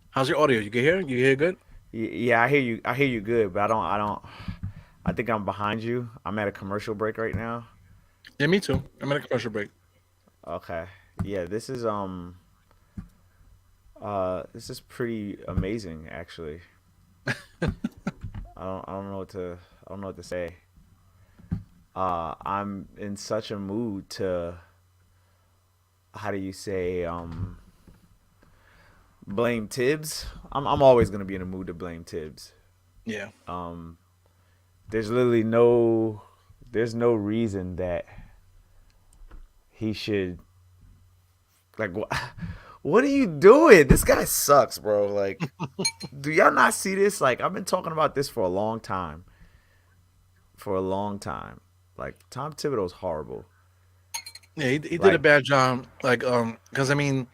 How's your audio? You can hear? You hear good? Yeah, I hear you. I hear you good, but I don't. I think I'm behind you. I'm at a commercial break right now. Yeah, me too. I'm at a commercial break. Okay. Yeah, this is pretty amazing actually. I don't know what to say. I'm in such a mood to, how do you say, blame Tibbs. I'm always gonna be in a mood to blame Tibbs. Yeah. There's literally no reason that he should, like, what are you doing? This guy sucks, bro. Like, do y'all not see this? Like, I've been talking about this for a long time. For a long time. Like, Tom Thibodeau's horrible. Yeah, he did a Like, bad job. Like, because I mean,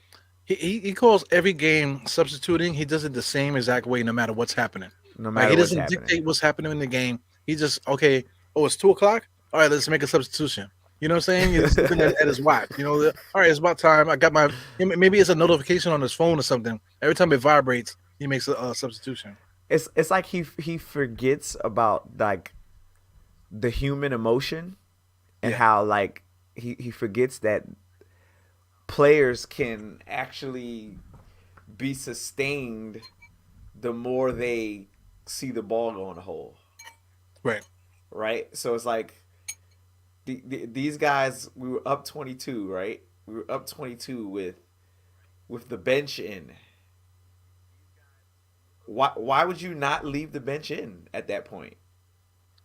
he calls every game substituting. He does it the same exact way, no matter what's happening. no Like, he matter what's doesn't happening. dictate what's happening in the game. He just okay. Oh, it's 2 o'clock. All right, let's make a substitution. You know what I'm saying? He's looking at his watch. All right, it's about time. I got my. Maybe it's a notification on his phone or something. Every time it vibrates, he makes a substitution. It's like he forgets about, like, the human emotion, and Yeah, how, like, he forgets that players can actually be sustained the more they see the ball go in the hole, right. right? So it's like these guys, we were up 22, right? We were up 22 with the bench in. Why would you not leave the bench in at that point?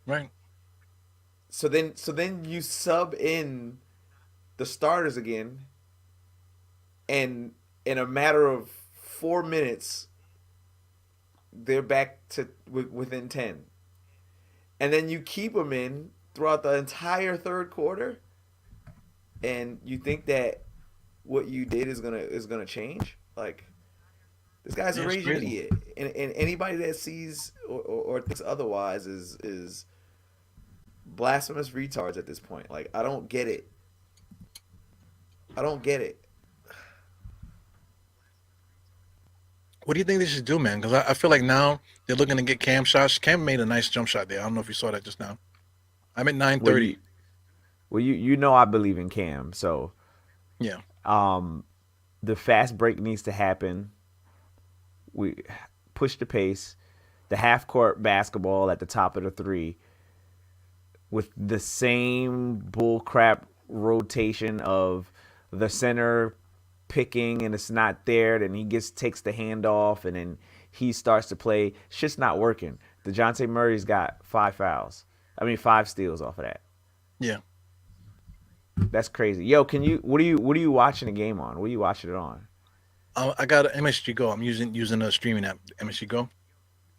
Right. So then you sub in the starters again, and in a matter of 4 minutes they're back to within 10, and then you keep them in throughout the entire third quarter, and you think that what you did is gonna change. Like, this guy's a Yeah, it's raging crazy. idiot, and anybody that sees or thinks otherwise is blasphemous retards at this point. Like, I don't get it. I don't get it. What do you think they should do, man? Because I feel like now they're looking to get Cam shots. Cam made a nice jump shot there. I don't know if you saw that just now. I'm at nine Well, thirty. you know I believe in Cam, so Yeah. um, the fast break needs to happen. We push the pace, the half court basketball at the top of the three, with the same bullcrap rotation of the center picking and it's not there. Then he takes the handoff and then he starts to play. Shit's not working. DeJounte Murray's got 5 fouls. I mean 5 steals off of that. Yeah. That's crazy. Yo, can you what are you watching the game on? What are you watching it on? I got an MSG Go. I'm using a streaming app, MSG Go.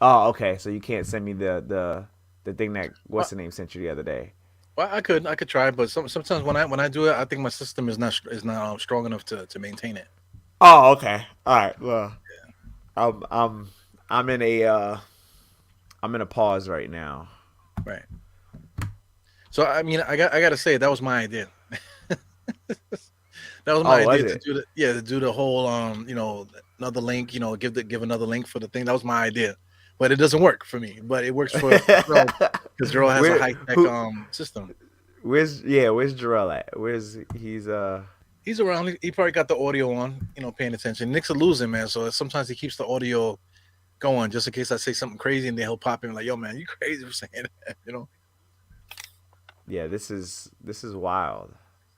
Oh, okay. So you can't send me the thing that Well, what's the name sent you the other day. I could try, but sometimes when I do it, I think my system is not strong enough to maintain it. Oh, okay. All right. Well, I'm I'm I'm in a I'm in a pause right now. Right. So I mean, I gotta say that was my idea. That was my Oh, was idea to it? do the whole another link, give another link for the thing. That was my idea, but it doesn't work for me. But it works for Gerald because Gerald has a Where high tech who system. where's Jarrell at? Where's he's He's around. He probably got the audio on, paying attention. Knicks are losing, man. So sometimes he keeps the audio going just in case I say something crazy, and then he'll pop in like, "Yo, man, you crazy for saying that?" Yeah, this is wild.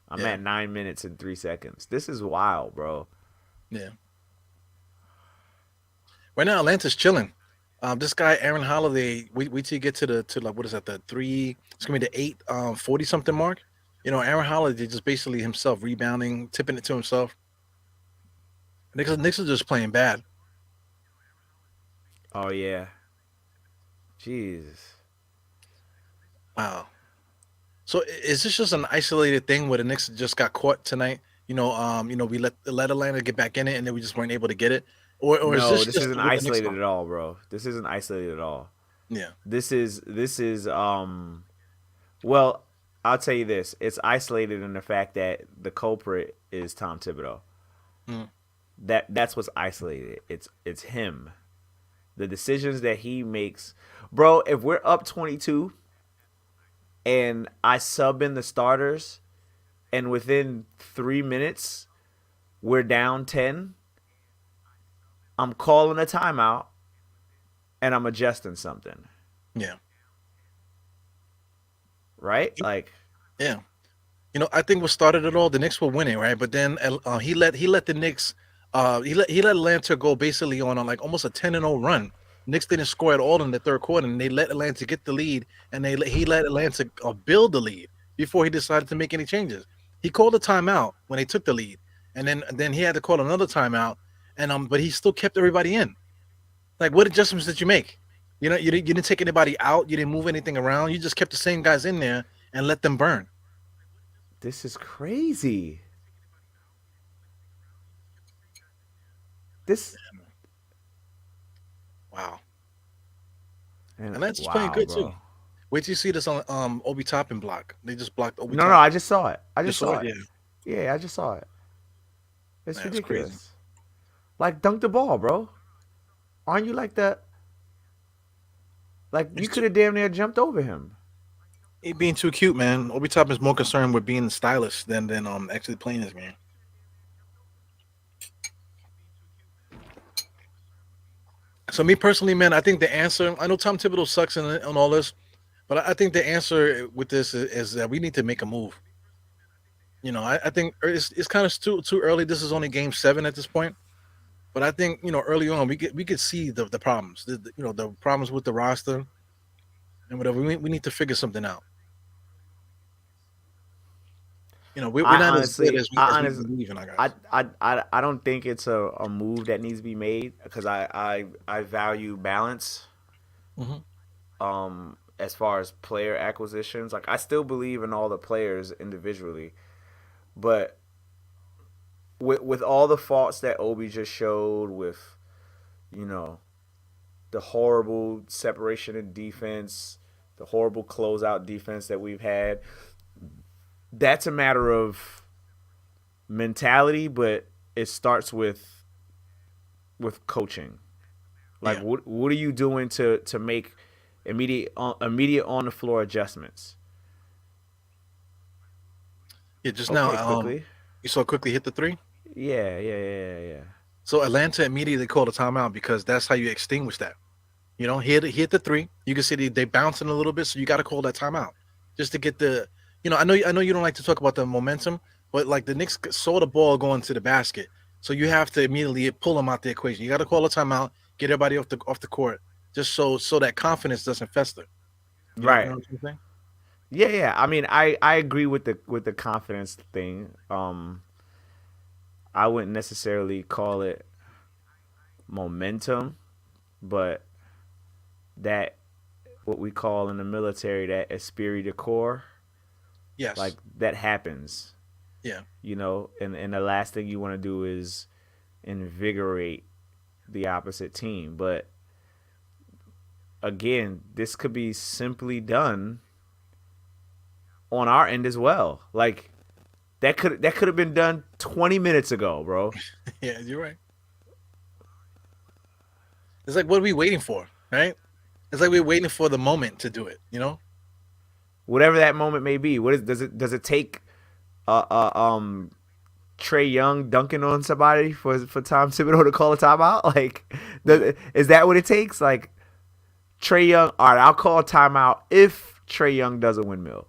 I'm Yeah, at 9 minutes and 3 seconds. This is wild, bro. yeah. Right now, Atlanta's chilling. This guy Aaron Holiday, we till you get to like what is that, the three? It's gonna be the 8 40 something mark. Aaron Holiday just basically himself rebounding, tipping it to himself. Knicks are just playing bad. Oh yeah. Jesus. Wow. So is this just an isolated thing where the Knicks just got caught tonight? We let Atlanta get back in it, and then we just weren't able to get it, or is No, this this just isn't what the Knicks isolated are? at all, bro. This isn't isolated at all. Yeah. This is well, I'll tell you this. It's isolated in the fact that the culprit is Tom Thibodeau. Mm. That's what's isolated. It's him. The decisions that he makes. Bro, if we're up 22 and I sub in the starters, and within 3 minutes we're down 10. I'm calling a timeout and I'm adjusting something, Yeah. right? Like Yeah. I think what started it all, the Knicks were winning, right? But then he let the Knicks he let Atlanta go basically on like almost a 10-0 run. Knicks didn't score at all in the third quarter, and they let Atlanta get the lead, and he let Atlanta build the lead before he decided to make any changes. He called a timeout when they took the lead, and then he had to call another timeout, and but he still kept everybody in. Like, what adjustments did you make? You didn't take anybody out, you didn't move anything around, you just kept the same guys in there and let them burn. this is crazy. This Wow. and Atlanta's playing wow, good too. bro. Wait till you see this on Obi Toppin block. They just blocked Obi No, no, Toppin. I just saw it. I You just saw saw it? it. Yeah. Yeah, I just saw it. It's Man, it's crazy. ridiculous. Like dunk the ball, bro. Aren't you like that? Like you It's could too, have damn near jumped over him. he being too cute, man. Obi Toppin's more concerned with being stylish than actually playing this game. So me personally, man, I think the answer. I know Tom Thibodeau sucks on all this, but I think the answer with this is that we need to make a move. I think it's kind of too early. This is only game 7 at this point. But I think early on we could see the problems, the problems with the roster and whatever. We need to figure something out. We're I not as good honestly, as we believe in our guys. I don't think it's a move that needs to be made because I value balance. Hmm. As far as player acquisitions, like I still believe in all the players individually, but with all the faults that Obi just showed, with you know the horrible separation in defense, the horrible closeout defense that we've had, that's a matter of mentality, but it starts with coaching. Like Yeah, what are you doing to make immediate on the floor adjustments? yeah. Just now, Okay, quickly. you saw quickly hit the three. Yeah, yeah, yeah, yeah. So Atlanta immediately called a timeout because that's how you extinguish that. He hit the three. You can see they bouncing a little bit, so you got to call that timeout just to get the. I know you don't like to talk about the momentum, but like the Knicks saw the ball going to the basket, so you have to immediately pull them out the equation. You got to call a timeout, get everybody off the court, just so that confidence doesn't fester. You know Right. what I'm saying? Yeah, yeah. I mean, I agree with the confidence thing. I wouldn't necessarily call it momentum, but that what we call in the military that esprit de corps, like Yes. that happens, Yeah. and the last thing you want to do is invigorate the opposite team. But again, this could be simply done on our end as well. Like that could have been done 20 minutes ago, bro. Yeah. You're right. It's like, what are we waiting for, right? It's like we're waiting for the moment to do it. Whatever that moment may be. What is does it take Trey Young dunking on somebody for Tom Thibodeau to call a timeout? Like, Yeah. is that what it takes? Like Trey Young, all right, I'll call a timeout if Trey Young does a windmill.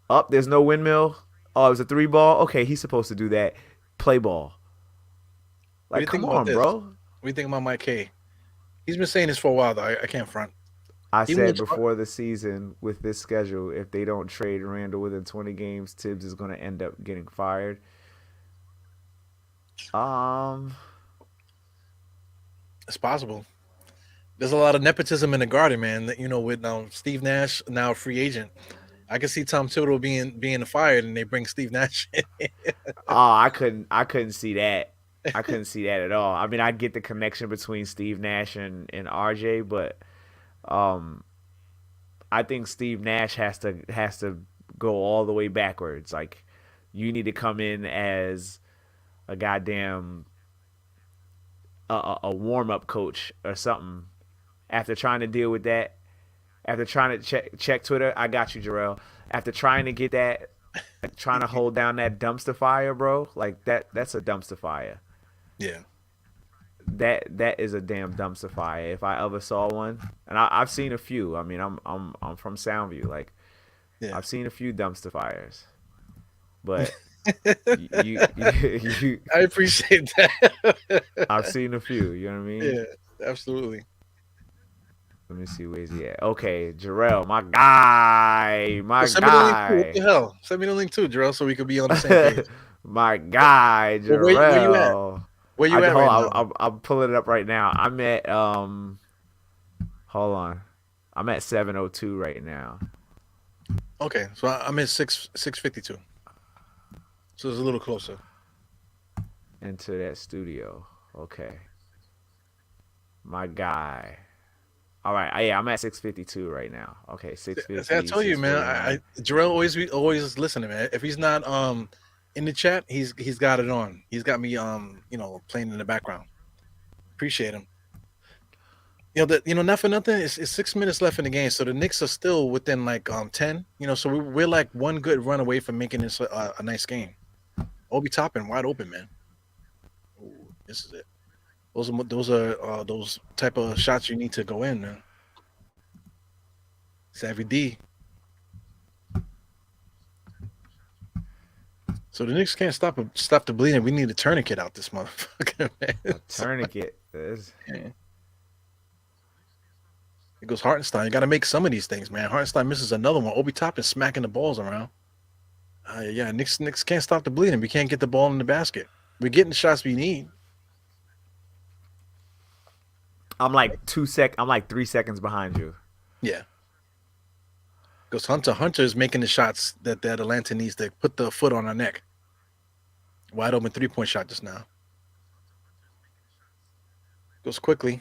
Up, there's no windmill. Oh, it was a three ball. Okay, he's supposed to do that. Play ball. What do Like, you think come about on, this? bro. What do you think about Mike K? He's been saying this for a while, though. I can't front. I He said wants. before the season with this schedule, if they don't trade Randall within 20 games, Tibbs is going to end up getting fired. Um, It's possible. There's a lot of nepotism in the garden, man. With Steve Nash now a free agent, I can see Tom Thibodeau being fired, and they bring Steve Nash in. I couldn't see that. I couldn't see that at all. I mean, I get the connection between Steve Nash and RJ, but um, I think Steve Nash has to go all the way backwards. Like, you need to come in as a goddamn a warm up coach or something after trying to deal with that. After trying to check Twitter, I got you, Jarrell. After trying to get that, trying to hold down that dumpster fire, bro. Like that's a dumpster fire. Yeah. That is a damn dumpster fire. If I ever saw one, and I've seen a few. I mean, I'm from Soundview. Like Yeah. I've seen a few dumpster fires, but you I appreciate that. I've seen a few. You know what I mean? Yeah, absolutely. Let me see where's he at. Okay, Jarrell, my guy, Well, my send me the link too. What the guy, hell? Send me the link too, Jarrell, so we could be on the same page. my guy, Well, where you at? Jarrell. Where you at Hold right on, now? I'm pulling it up right now. I'm at hold on, I'm at 702 right now. Okay, so I'm at 652. So it's a little closer. Into that studio. Okay, my guy. All right, yeah, I'm at 652 right now. Okay, As I 650, told you, man. 649. Jarrell always listening, man. If he's not in the chat, he's got it on. He's got me playing in the background. Appreciate him. Not for nothing. It's 6 minutes left in the game, so the Knicks are still within like 10. So we're like one good run away from making this a nice game. Obi Toppin wide open, man. Ooh, this is it. Those type of shots you need to go in, man. Savvy D. So the Knicks can't stop the bleeding. We need a tourniquet out this motherfucker, man. A tourniquet. Yeah. It goes Hartenstein. You got to make some of these things, man. Hartenstein misses another one. Obi Toppin smacking the balls around. Yeah, Knicks can't stop the bleeding. We can't get the ball in the basket. We're getting the shots we need. I'm like 3 seconds behind you. Yeah. Goes Hunter. Hunter is making the shots that Atlanta needs to put the foot on our neck. Wide open 3-point shot just now. Goes quickly.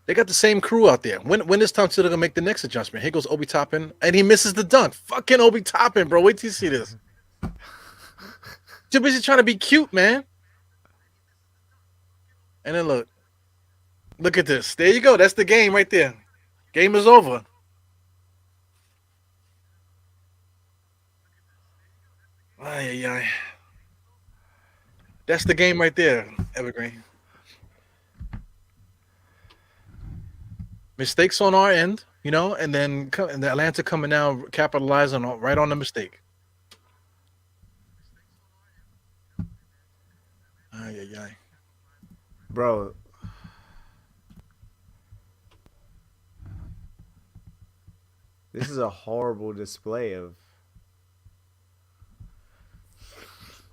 They got the same crew out there. When is Tom Tiddle gonna make the next adjustment? Here goes Obi Toppin, and he misses the dunk. Fucking Obi Toppin, bro. Wait till you see this. Too busy trying to be cute, man. And then look at this. There you go. That's the game right there. Game is over. Ay, ay, ay. That's the game right there, Evergreen. Mistakes on our end, and then and the Atlanta coming out, capitalizing right on the mistake. Ay, ay, ay. Bro. This is a horrible display of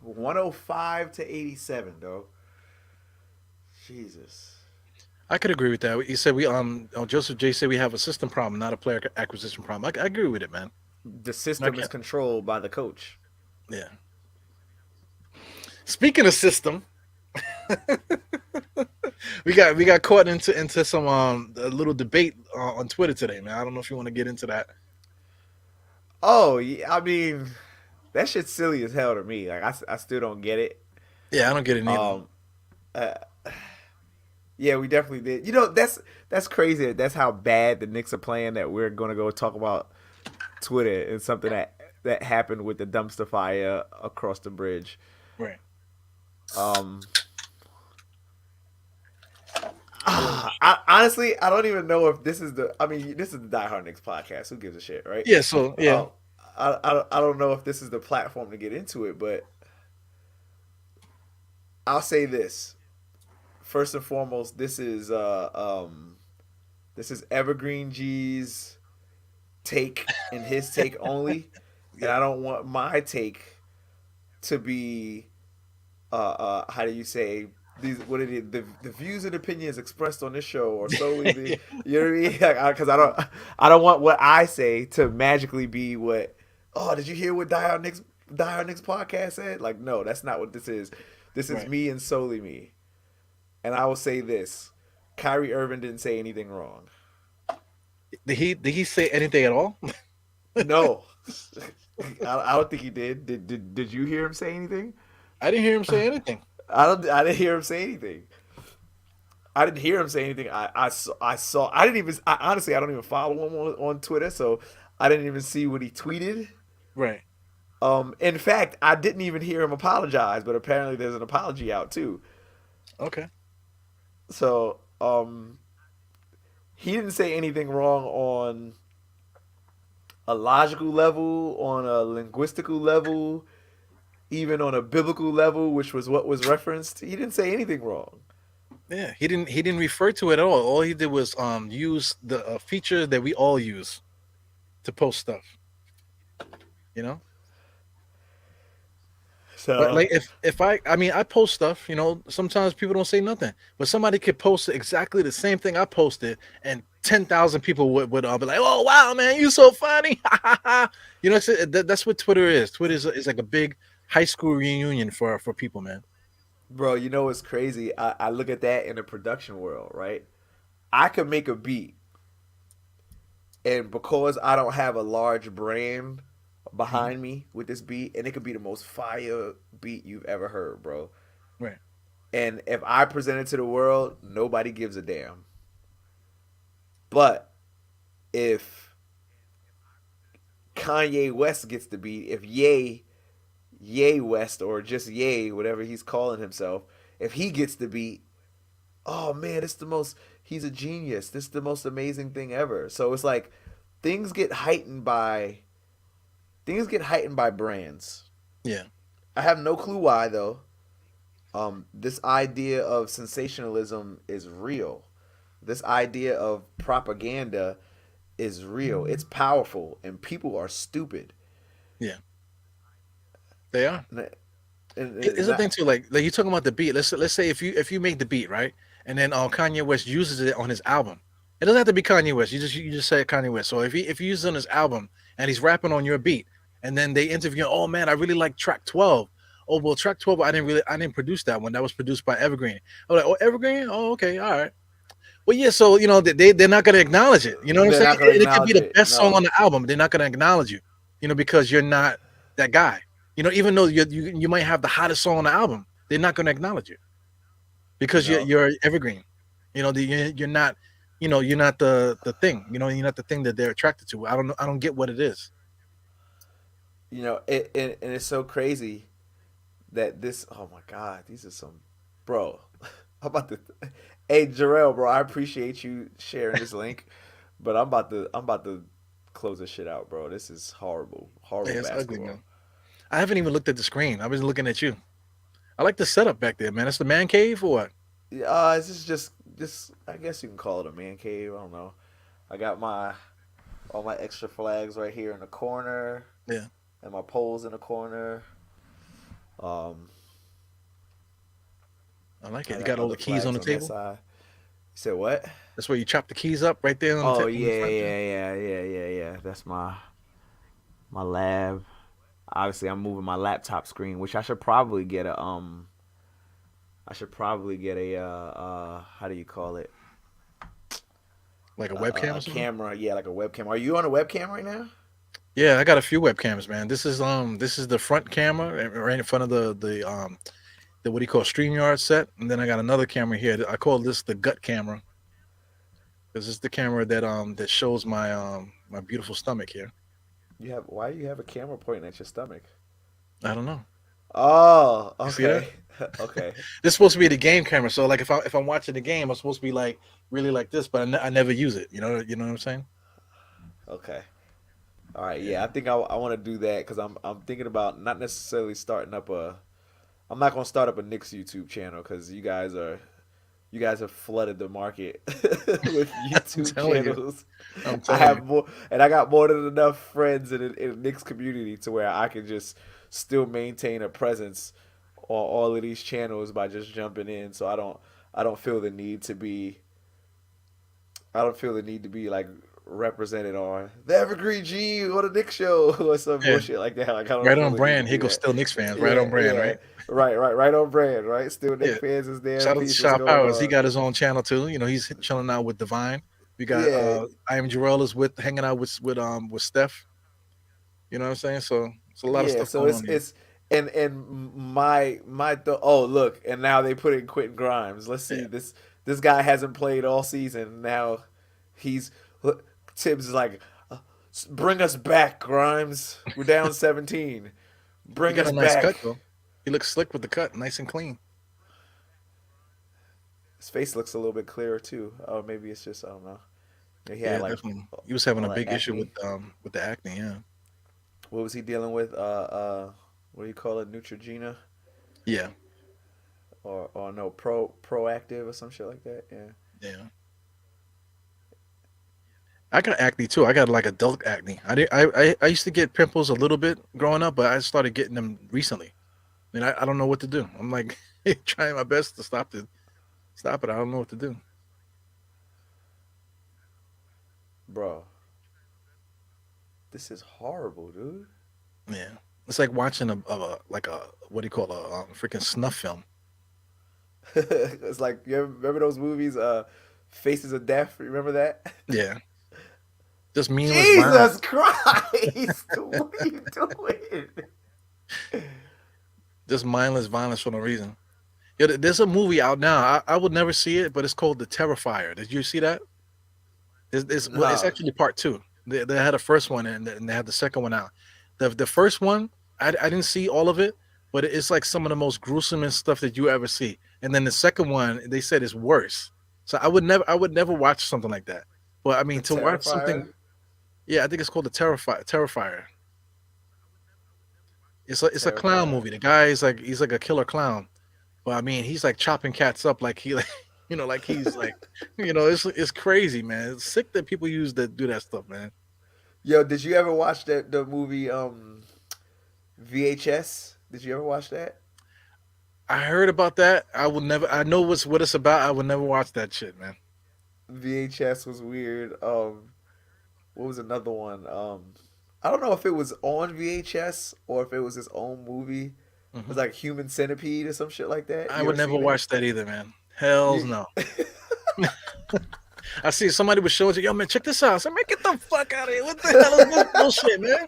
105 to 87, though. Jesus. I could agree with that. He said Joseph J said we have a system problem, not a player acquisition problem. I agree with it, man. The system is controlled by the coach. Yeah. Speaking of system, we got caught into some a little debate on Twitter today, man. I don't know if you want to get into that. Oh, yeah, I mean, that shit's silly as hell to me. Like I still don't get it. Yeah, I don't get it either. Yeah, we definitely did. That's crazy. That's how bad the Knicks are playing that we're going to go talk about Twitter and something that happened with the dumpster fire across the bridge. Right. Honestly, I don't even know if this is this is the Die Hard Knicks podcast. Who gives a shit, right? Yeah, so, yeah. I don't know if this is the platform to get into it, but I'll say this. First and foremost, this is Evergreen G's take and his take only. And I don't want my take to be how do you say these, what are the views and opinions expressed on this show or solely the, you know what I mean? Because I don't want what I say to magically be what, oh, did you hear what Die Hard Knicks podcast said? Like, no, that's not what this is. This is me and solely me. And I will say this: Kyrie Irving didn't say anything wrong. Did he say anything at all? No, I don't think he did. Did you hear him say anything? I didn't hear him say anything. I didn't hear him say anything. I didn't hear him say anything. I saw. I didn't even. Honestly, I don't even follow him on Twitter, so I didn't even see what he tweeted. Right. In fact, I didn't even hear him apologize, but apparently there's an apology out too. Okay. So, he didn't say anything wrong on a logical level, on a linguistical level, even on a biblical level, which was what was referenced. He didn't say anything wrong. Yeah, he didn't refer to it at all. All he did was use the feature that we all use to post stuff. You know. But So, like if I mean I post stuff, sometimes people don't say nothing, but somebody could post exactly the same thing I posted, and 10,000 people would all be like, "Oh wow, man, you so funny!" That's what Twitter is. Twitter is like a big high school reunion for people, man. bro, you know what's crazy? I look at that in the production world, right? I could make a beat, and because I don't have a large brand Mhm. behind me with this beat, and it could be the most fire beat you've ever heard, bro. Right. And if I present it to the world, nobody gives a damn. But if Kanye West gets the beat, if Ye West or just Ye, whatever he's calling himself, if he gets the beat, oh man, it's the most. He's a genius. This is the most amazing thing ever. So it's like things get heightened by things get heightened by brands. Yeah. I have no clue why though. This idea of sensationalism is real. This idea of propaganda is real. It's powerful, and people are stupid. Yeah. They are. And, Here's and the I, thing too, like you talking about the beat. Let's say if you make the beat, right, and then Kanye West uses it on his album. It doesn't have to be Kanye West. You just say Kanye West. So if he uses it on his album and he's rapping on your beat, and then they interview, oh man, I really like track 12. Oh well, track 12, I didn't produce that one. That was produced by Evergreen. I'm like, oh Evergreen, oh okay, all right. Well, yeah, so they're not gonna acknowledge it. You know what I'm they're saying? not gonna It could be acknowledge the it. best song on No, the album. They're not gonna acknowledge you, because you're not that guy. Even though you might have the hottest song on the album, they're not gonna acknowledge you because you're no. you're evergreen. You're not. You're not the thing. You're not the thing that they're attracted to. I don't know. I don't get what it is. And it's so crazy that this. Oh my God, these are some, bro. I'm about to. Hey Jarrell, bro, I appreciate you sharing this link, but I'm about to close this shit out, bro. This is horrible, Yeah, horrible it's ugly, basketball. man. I haven't even looked at the screen. I was looking at you. I like the setup back there, man. That's the man cave or what? This is just I guess you can call it a man cave. I don't know. I got my all my extra flags right here in the corner, Yeah, and my poles in the corner. Um, I like it. I You got got all other the keys on flags the on that table. side. You said what? That's where you chop the keys up right there on Oh on the yeah, front there. yeah, yeah, yeah, yeah, yeah. That's my lab. Obviously, I'm moving my laptop screen, which I should probably get a how do you call it? Like a webcam or A something. camera, yeah, like a webcam. Are you on a webcam right now? Yeah, I got a few webcams, man. This is the front camera right in front of the what do you call StreamYard set, and then I got another camera here. I call this the gut camera because it's the camera that shows my beautiful stomach here. Why do you have a camera pointing at your stomach? I don't know. Oh, You see that? okay, okay, This is supposed to be the game camera. So like if I'm watching the game, I'm supposed to be like really like this, but I never use it. You know what I'm saying? okay. All right, Yeah. yeah, I think I want to do that because I'm thinking about not necessarily starting up a. I'm not gonna start up a Knicks YouTube channel because you guys have flooded the market with I'm YouTube telling you. channels. I'm I telling you. have more, and I got more than enough friends in the Knicks community to where I can just still maintain a presence on all of these channels by just jumping in. So I don't feel the need to be I don't feel the need to be like represented on the Evergreen G or the Knicks show or some Yeah. bullshit like that. Like I don't Right feel on the need to brand. Here do goes that. still Knicks fans. Right Yeah, on brand. yeah. Right. Right on brand, right? Still Yeah. Knicks fans is there. Shout out to Peace, what's Shot going Powers. He on? got his own channel too. He's chilling out with Divine. We got Yeah, I am Jarrell is with hanging out with Steph. You know what I'm saying? So it's a lot of yeah. stuff So going it's on here. it's and my oh look, and now they put in Quentin Grimes. Let's see Yeah. this. This guy hasn't played all season. Now he's Tibbs is like, bring us back, Grimes. We're down 17. He Bring got us a nice cut back. though. He looks slick with the cut, nice and clean. His face looks a little bit clearer too. Oh, maybe it's just I don't know. He had Yeah, like definitely. He was having all a that big issue acne. with the acne. Yeah, What was he dealing with? What do you call it? Neutrogena yeah, or no proactive or some shit like that. Yeah. yeah. I got acne too. I got like adult acne. I used to get pimples a little bit growing up, but I started getting them recently. I mean, I don't know what to do. I'm like trying my best to stop it. I don't know what to do. Bro, this is horrible, dude. Yeah, it's like watching a like a what do you call freaking snuff film. It's like you remember those movies, Faces of Death. Remember that? Yeah, just meaningless Jesus violence. Christ! What are you doing? Just mindless violence for no reason. Yeah, there's a movie out now. I would never see it, but it's called The Terrifier. Did you see that? Well, it's Nah, actually part two. They had a first one and they had the second one out. The first one, I didn't see all of it, but it's like some of the most gruesome and stuff that you ever see. And then the second one, they said is worse. So I would never watch something like that. But I the mean, to watch Terrifier. something, yeah, I think it's called the Terrifier. It's a clown Terrifier. movie. The guy is like he's like a killer clown. But I mean, he's like chopping cats up like he like like he's like it's crazy, man. It's sick that people use that do that stuff, man. Yo, did you ever watch the movie VHS? Did you ever watch that? I heard about that. I would never. I know what it's about. I would never watch that shit, man. VHS was weird. What was another one? I don't know if it was on VHS or if it was his own movie. It was Hmm. like Human Centipede or some shit like that. I You would ever never seen it? watch that either, man. Hell's You, no. I see somebody was showing it. Yo, man, check this out. I said, man, get the fuck out of here. What the hell is this bullshit, man?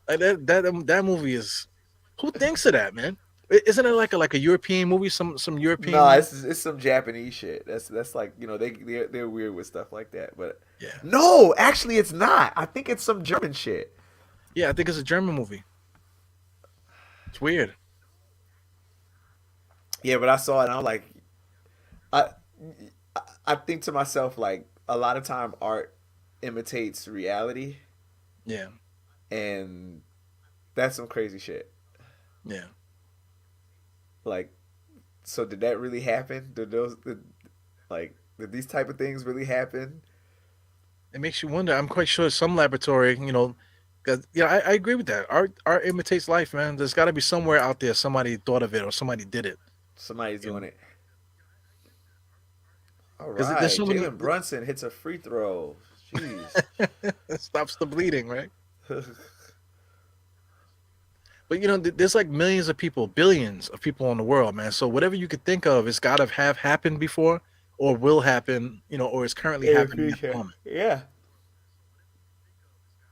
Like that movie is. Who thinks of that, man? Isn't it like a European movie? Some European nah, movie? it's some Japanese shit. That's like they're weird with stuff like that. But Yeah, no, actually, it's not. I think it's some German shit. yeah. I think it's a German movie. It's weird. Yeah, but I saw it and I was like, I I think to myself like a lot of time art imitates reality, Yeah, and that's some crazy shit. yeah. Like, so did that really happen? Did these type of things really happen? It makes you wonder. I'm quite sure some laboratory, 'cause, yeah, I agree with that. Art imitates life, man. There's got to be somewhere out there somebody thought of it or somebody did it. Somebody's You know, doing it. All because there's right, so many. Jalen Brunson hits a free throw. Jeez. It stops the bleeding, right? But there's like millions of people, billions of people in the world, man. So whatever you could think of, it's got to have happened before, or will happen, or is currently In the happening at the future. moment. Yeah.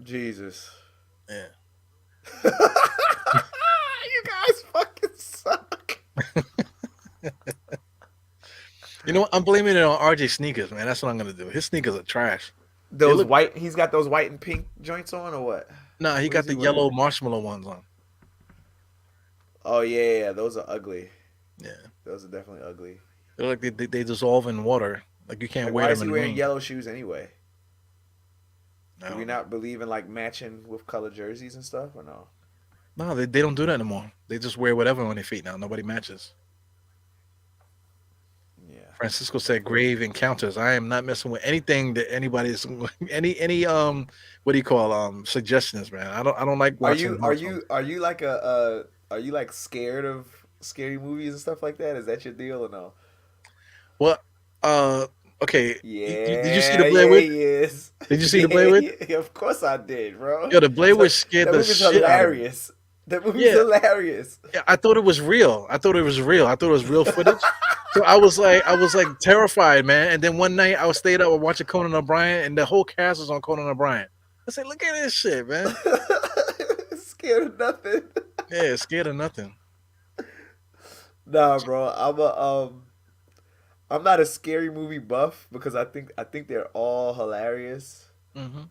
Jesus. Yeah. You guys fucking suck. You know what? I'm blaming it on RJ sneakers, man. That's what I'm gonna do. His sneakers are trash. They Those look. white, he's got those white and pink joints on, or what? Nah, he What is got he the wearing? yellow marshmallow ones on. Oh yeah, those are ugly. Yeah. Those are definitely ugly. They're like they dissolve in water. Like you can't Like, wear why is them he in the wearing rain. yellow shoes anyway? I Do we don't know. not believe in like matching with color jerseys and stuff, or no? No, they don't do that anymore. They just wear whatever on their feet now. Nobody matches. Yeah. Francisco said grave encounters. I am not messing with anything that anybody's any what do you call suggestions, man. I don't like Are watching you are horror films. you are you like are you like scared of scary movies and stuff like that? Is that your deal or no? Well, okay. Did you see the Yeah, Blair yeah, Witch? he is. Did you see the Blair Yeah, Witch? yeah, of course I did, bro. Yo, the Blair Witch So scared that the movie's shit out of me. hilarious. That movie's Yeah, hilarious. yeah, I thought it was real. I thought it was real. I thought it was real footage. So I was like terrified, man. And then one night I was stayed up watching Conan O'Brien, and the whole cast was on Conan O'Brien. I said, "Look at this shit, man." Scared of nothing. Yeah, scared of nothing. Nah, bro. I'm not a scary movie buff because I think they're all hilarious. Hmm.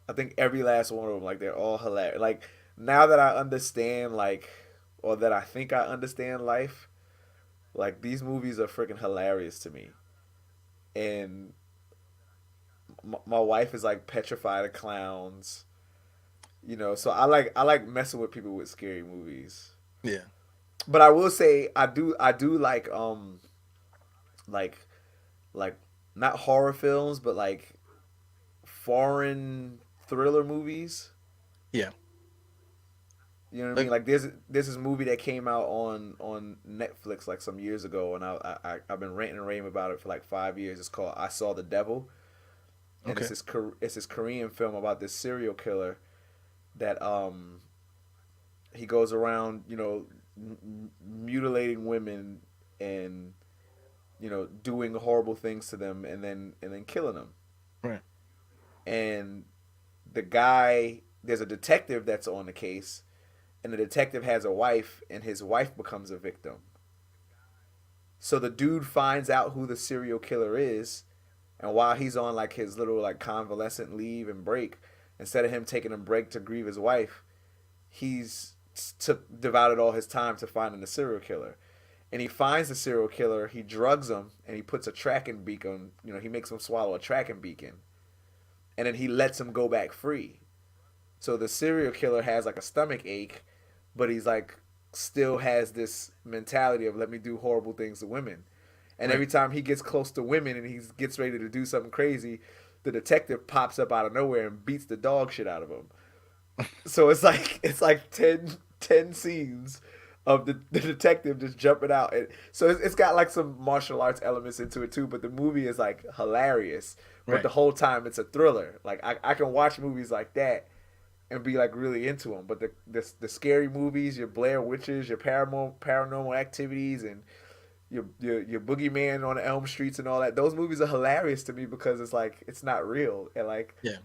I think every last one of them, like they're all hilarious. Like now that I understand, like, or that I think I understand life, like these movies are freaking hilarious to me. And my wife is like petrified of clowns, So I like messing with people with scary movies. Yeah. But I will say I do like like not horror films, but like foreign thriller movies. Yeah. You know what I mean? Like, Like there's this movie that came out on Netflix like some years ago, and I've been ranting and raving about it for like 5 years. It's called I Saw the Devil, and okay. it's this Korean film about this serial killer that he goes around mutilating women and doing horrible things to them and then killing them. Right. And the guy, there's a detective that's on the case, and the detective has a wife, and his wife becomes a victim. So the dude finds out who the serial killer is, and while he's on like his little like convalescent leave and break, instead of him taking a break to grieve his wife, he's took devoted all his time to finding the serial killer. And he finds the serial killer, he drugs him, and he puts a tracking beacon. He makes him swallow a tracking beacon, and then he lets him go back free. So the serial killer has like a stomach ache, but he's like still has this mentality of let me do horrible things to women. And Right. every time he gets close to women and he gets ready to do something crazy, the detective pops up out of nowhere and beats the dog shit out of him. So it's like 10 scenes of the detective just jumping out. And so it's got like some martial arts elements into it too, but the movie is like hilarious. But Right. the whole time it's a thriller. Like I can watch movies like that and be like really into them. But the scary movies, your Blair Witches, your paranormal activities, and your boogeyman on the Elm Streets and all that. Those movies are hilarious to me because it's like it's not real, and like Yeah.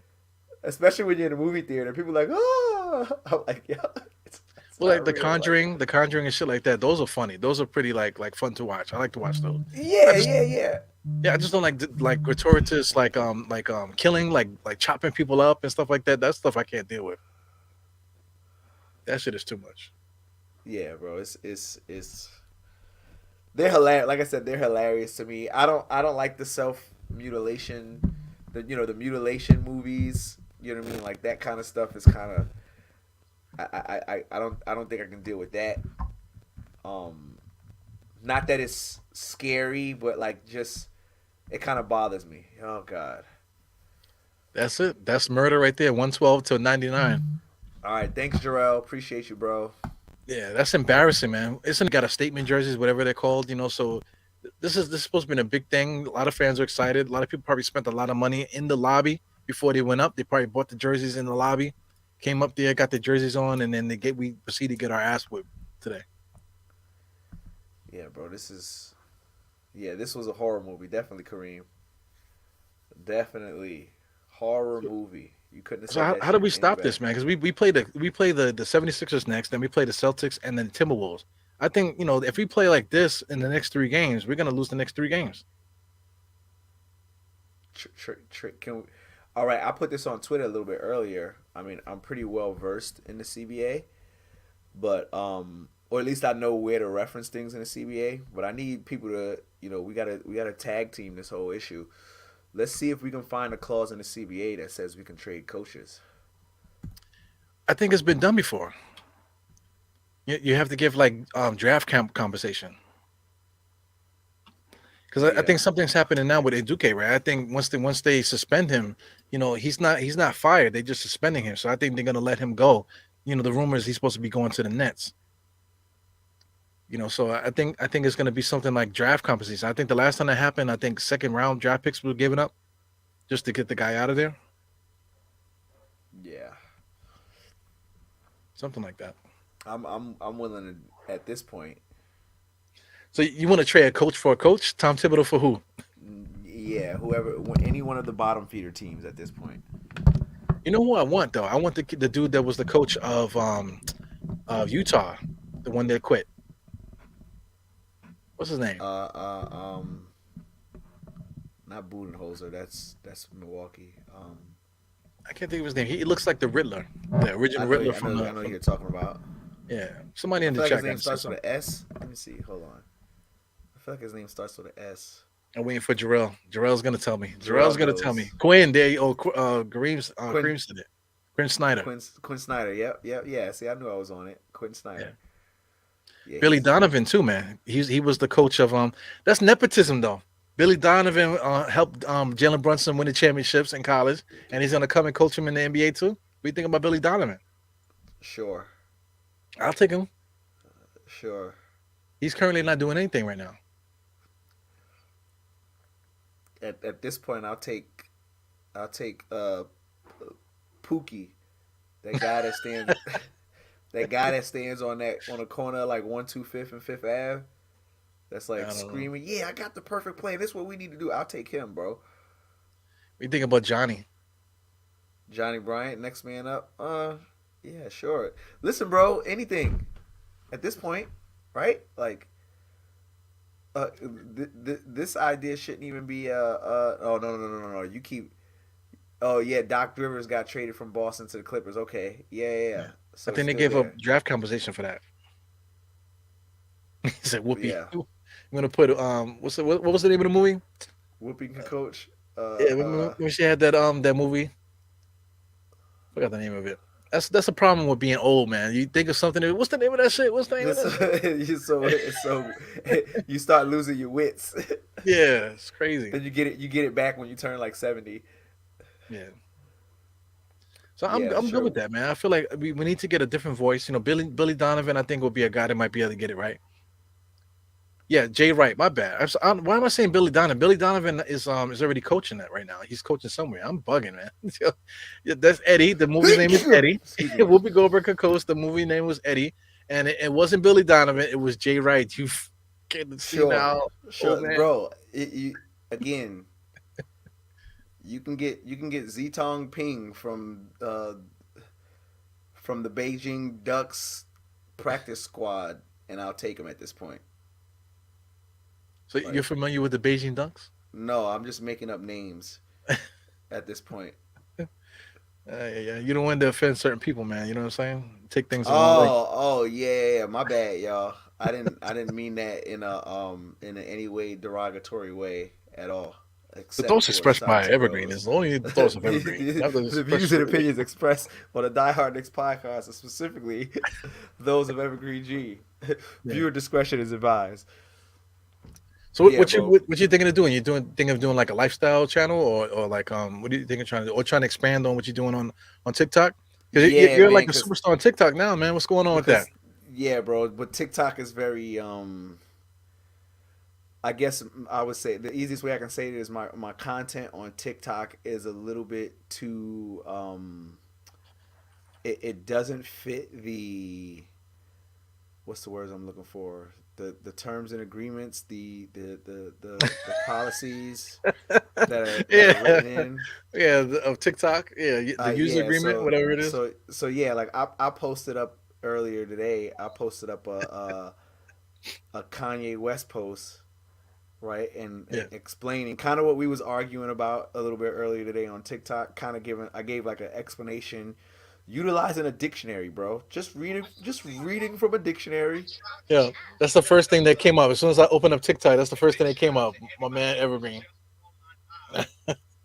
especially when you're in a movie theater, people are like, oh, I'm like, yeah, it's Well, like not real. Like, The Conjuring and shit like that. Those are funny. Those are pretty like fun to watch. I like to watch those. I yeah, just yeah, yeah, Yeah, I just don't like gratuitous killing like chopping people up and stuff like that. That stuff I can't deal with. That shit is too much. yeah, bro. It's they're hilarious. Like I said, they're hilarious to me. I don't like the self mutilation, the mutilation movies. You know what I mean? Like that kind of stuff is kind of I don't think I can deal with that. Um, Not that it's scary, but like just it kind of bothers me. Oh God. That's it. That's murder right there. 112 to 99. All right, thanks, Jarrell. Appreciate you, bro. Yeah, that's embarrassing, man. Isn't got a statement jerseys, whatever they're called, So this is supposed to be a big thing. A lot of fans are excited. A lot of people probably spent a lot of money in the lobby before they went up. They probably bought the jerseys in the lobby, came up there, got the jerseys on, and then we proceeded to get our ass whipped today. Yeah, bro. This was a horror movie. Definitely, Kareem. Definitely horror movie. You couldn't have So said that how do shit we any stop this, better. man? Because we play the 76ers next, then we play the Celtics and then the Timberwolves. I think if we play like this in the next 3 games, we're gonna lose the next 3 games. Can we, all right, I put this on Twitter a little bit earlier. I mean, I'm pretty well versed in the CBA, but or at least I know where to reference things in the CBA. But I need people to, we gotta tag team this whole issue. Let's see if we can find a clause in the CBA that says we can trade coaches. I think it's been done before. You have to give like draft camp compensation because I Yeah, think something's happening now with Eduque, right? I think once they suspend him, he's not fired. They just suspending him, so I think they're gonna let him go. The rumors he's supposed to be going to the Nets. So I think it's gonna be something like draft compensation. I think the last time that happened, I think second round draft picks were given up just to get the guy out of there, yeah. something like that. I'm willing to at this point. So you want to trade a coach for a coach? Tom Thibodeau for who? Yeah, whoever, any one of the bottom feeder teams at this point. You know who I want though? I want the dude that was the coach of Utah, the one that quit. What's his name? Uh, uh, um, not Budenholzer. That's Milwaukee. I can't think of his name. He looks like the Riddler, the original Riddler I know from you're talking about. yeah. Somebody I in the feel like his chat got name to say starts with something. an S. Let me see. Hold on. I feel like his name starts with an S. I'm waiting for Jarrell. Jarrell's gonna tell me. Jarrell's Jarrell gonna tell me. knows. Quinn, there. Oh, Quinn Kareem said it. Quinn Snyder. Quinn Snyder. Yep. Yeah. See, I knew I was on it. Quinn Yeah. Snyder. Yeah, Billy he's Donovan too, man. He was the coach of That's nepotism though. Billy Donovan helped Jalen Brunson win the championships in college, and he's gonna come and coach him in the NBA too. What do you think about Billy Donovan? sure. I'll take him. Sure. He's currently not doing anything right now. At this point, I'll take Pookie, that guy that stands that guy that stands on a corner like 125th and Fifth Ave. That's I like don't know. screaming, "Yeah, I got the perfect plan. This is what we need to do." I'll take him, bro. What do you think about Johnny? Johnny Bryant, next man up. Yeah, sure. Listen, bro, anything at this point, right? Like, this idea shouldn't even be. Oh no. You keep. Oh yeah, Doc Rivers got traded from Boston to the Clippers. Okay, yeah. I So it's think they still gave there. up draft compensation for that. He said, "Whoopee." Yeah, I'm gonna put what was the name of the movie? whooping coach. Yeah, when she had that movie. Forgot the name of it. That's a problem with being old, man. You think of something. What's the name of that shit? What's the name of that shit? you so you start losing your wits. Yeah, it's crazy. Then you get it back when you turn like 70. Yeah. So Yeah, I'm good sure. with that, man. I feel like we need to get a different voice. You know, Billy Donovan, I think will be a guy that might be able to get it right. Yeah, Jay Wright. My bad. Why am I saying Billy Donovan? Billy Donovan is already coaching that right now. He's coaching somewhere. I'm bugging, man. Yeah, that's Eddie. The movie's name is Eddie. Excuse me. Whoopi Goldberg could coach. The movie name was Eddie, and it wasn't Billy Donovan. It was Jay Wright. You getting see Sure, now, old sure, man. bro. Again, you can get Zitong Ping from the Beijing Ducks practice squad, and I'll take him at this point. So you're Like, familiar with the Beijing Ducks? no, I'm just making up names at this point. Yeah. You don't want to offend certain people, man. You know what I'm saying? Take things the wrong way. Oh, yeah. My bad, y'all. I didn't mean that in a any way derogatory way at all, The except thoughts for expressed by Santos Evergreen is Rose. only the thoughts of Evergreen. Not the The express views and opinions expressed on the Die Hard Knicks podcast are specifically those of Evergreen G. Yeah. Viewer discretion is advised. So Yeah, bro. what you thinking of doing? You thinking of doing like a lifestyle channel or like what do you think of trying to do? Or trying to expand on what you're doing on TikTok? Because Yeah, you're man. like a superstar on TikTok now, man. What's going on with that? Because yeah, bro. But TikTok is very I guess I would say the easiest way I can say it is my content on TikTok is a little bit too it doesn't fit the what's the words I'm looking for, the terms and agreements, the policies that are Yeah, written in. of TikTok. Yeah, the user Yeah, agreement, whatever it is. so yeah, like I posted up earlier today. I posted up a Kanye West post, right, and Yeah. explaining kind of what we was arguing about a little bit earlier today on TikTok. Kind of I gave like an explanation, utilizing a dictionary, bro. Just reading from a dictionary. Yeah, that's the first thing that came up. As soon as I opened up TikTok, that's the first thing that came up. My man Evergreen.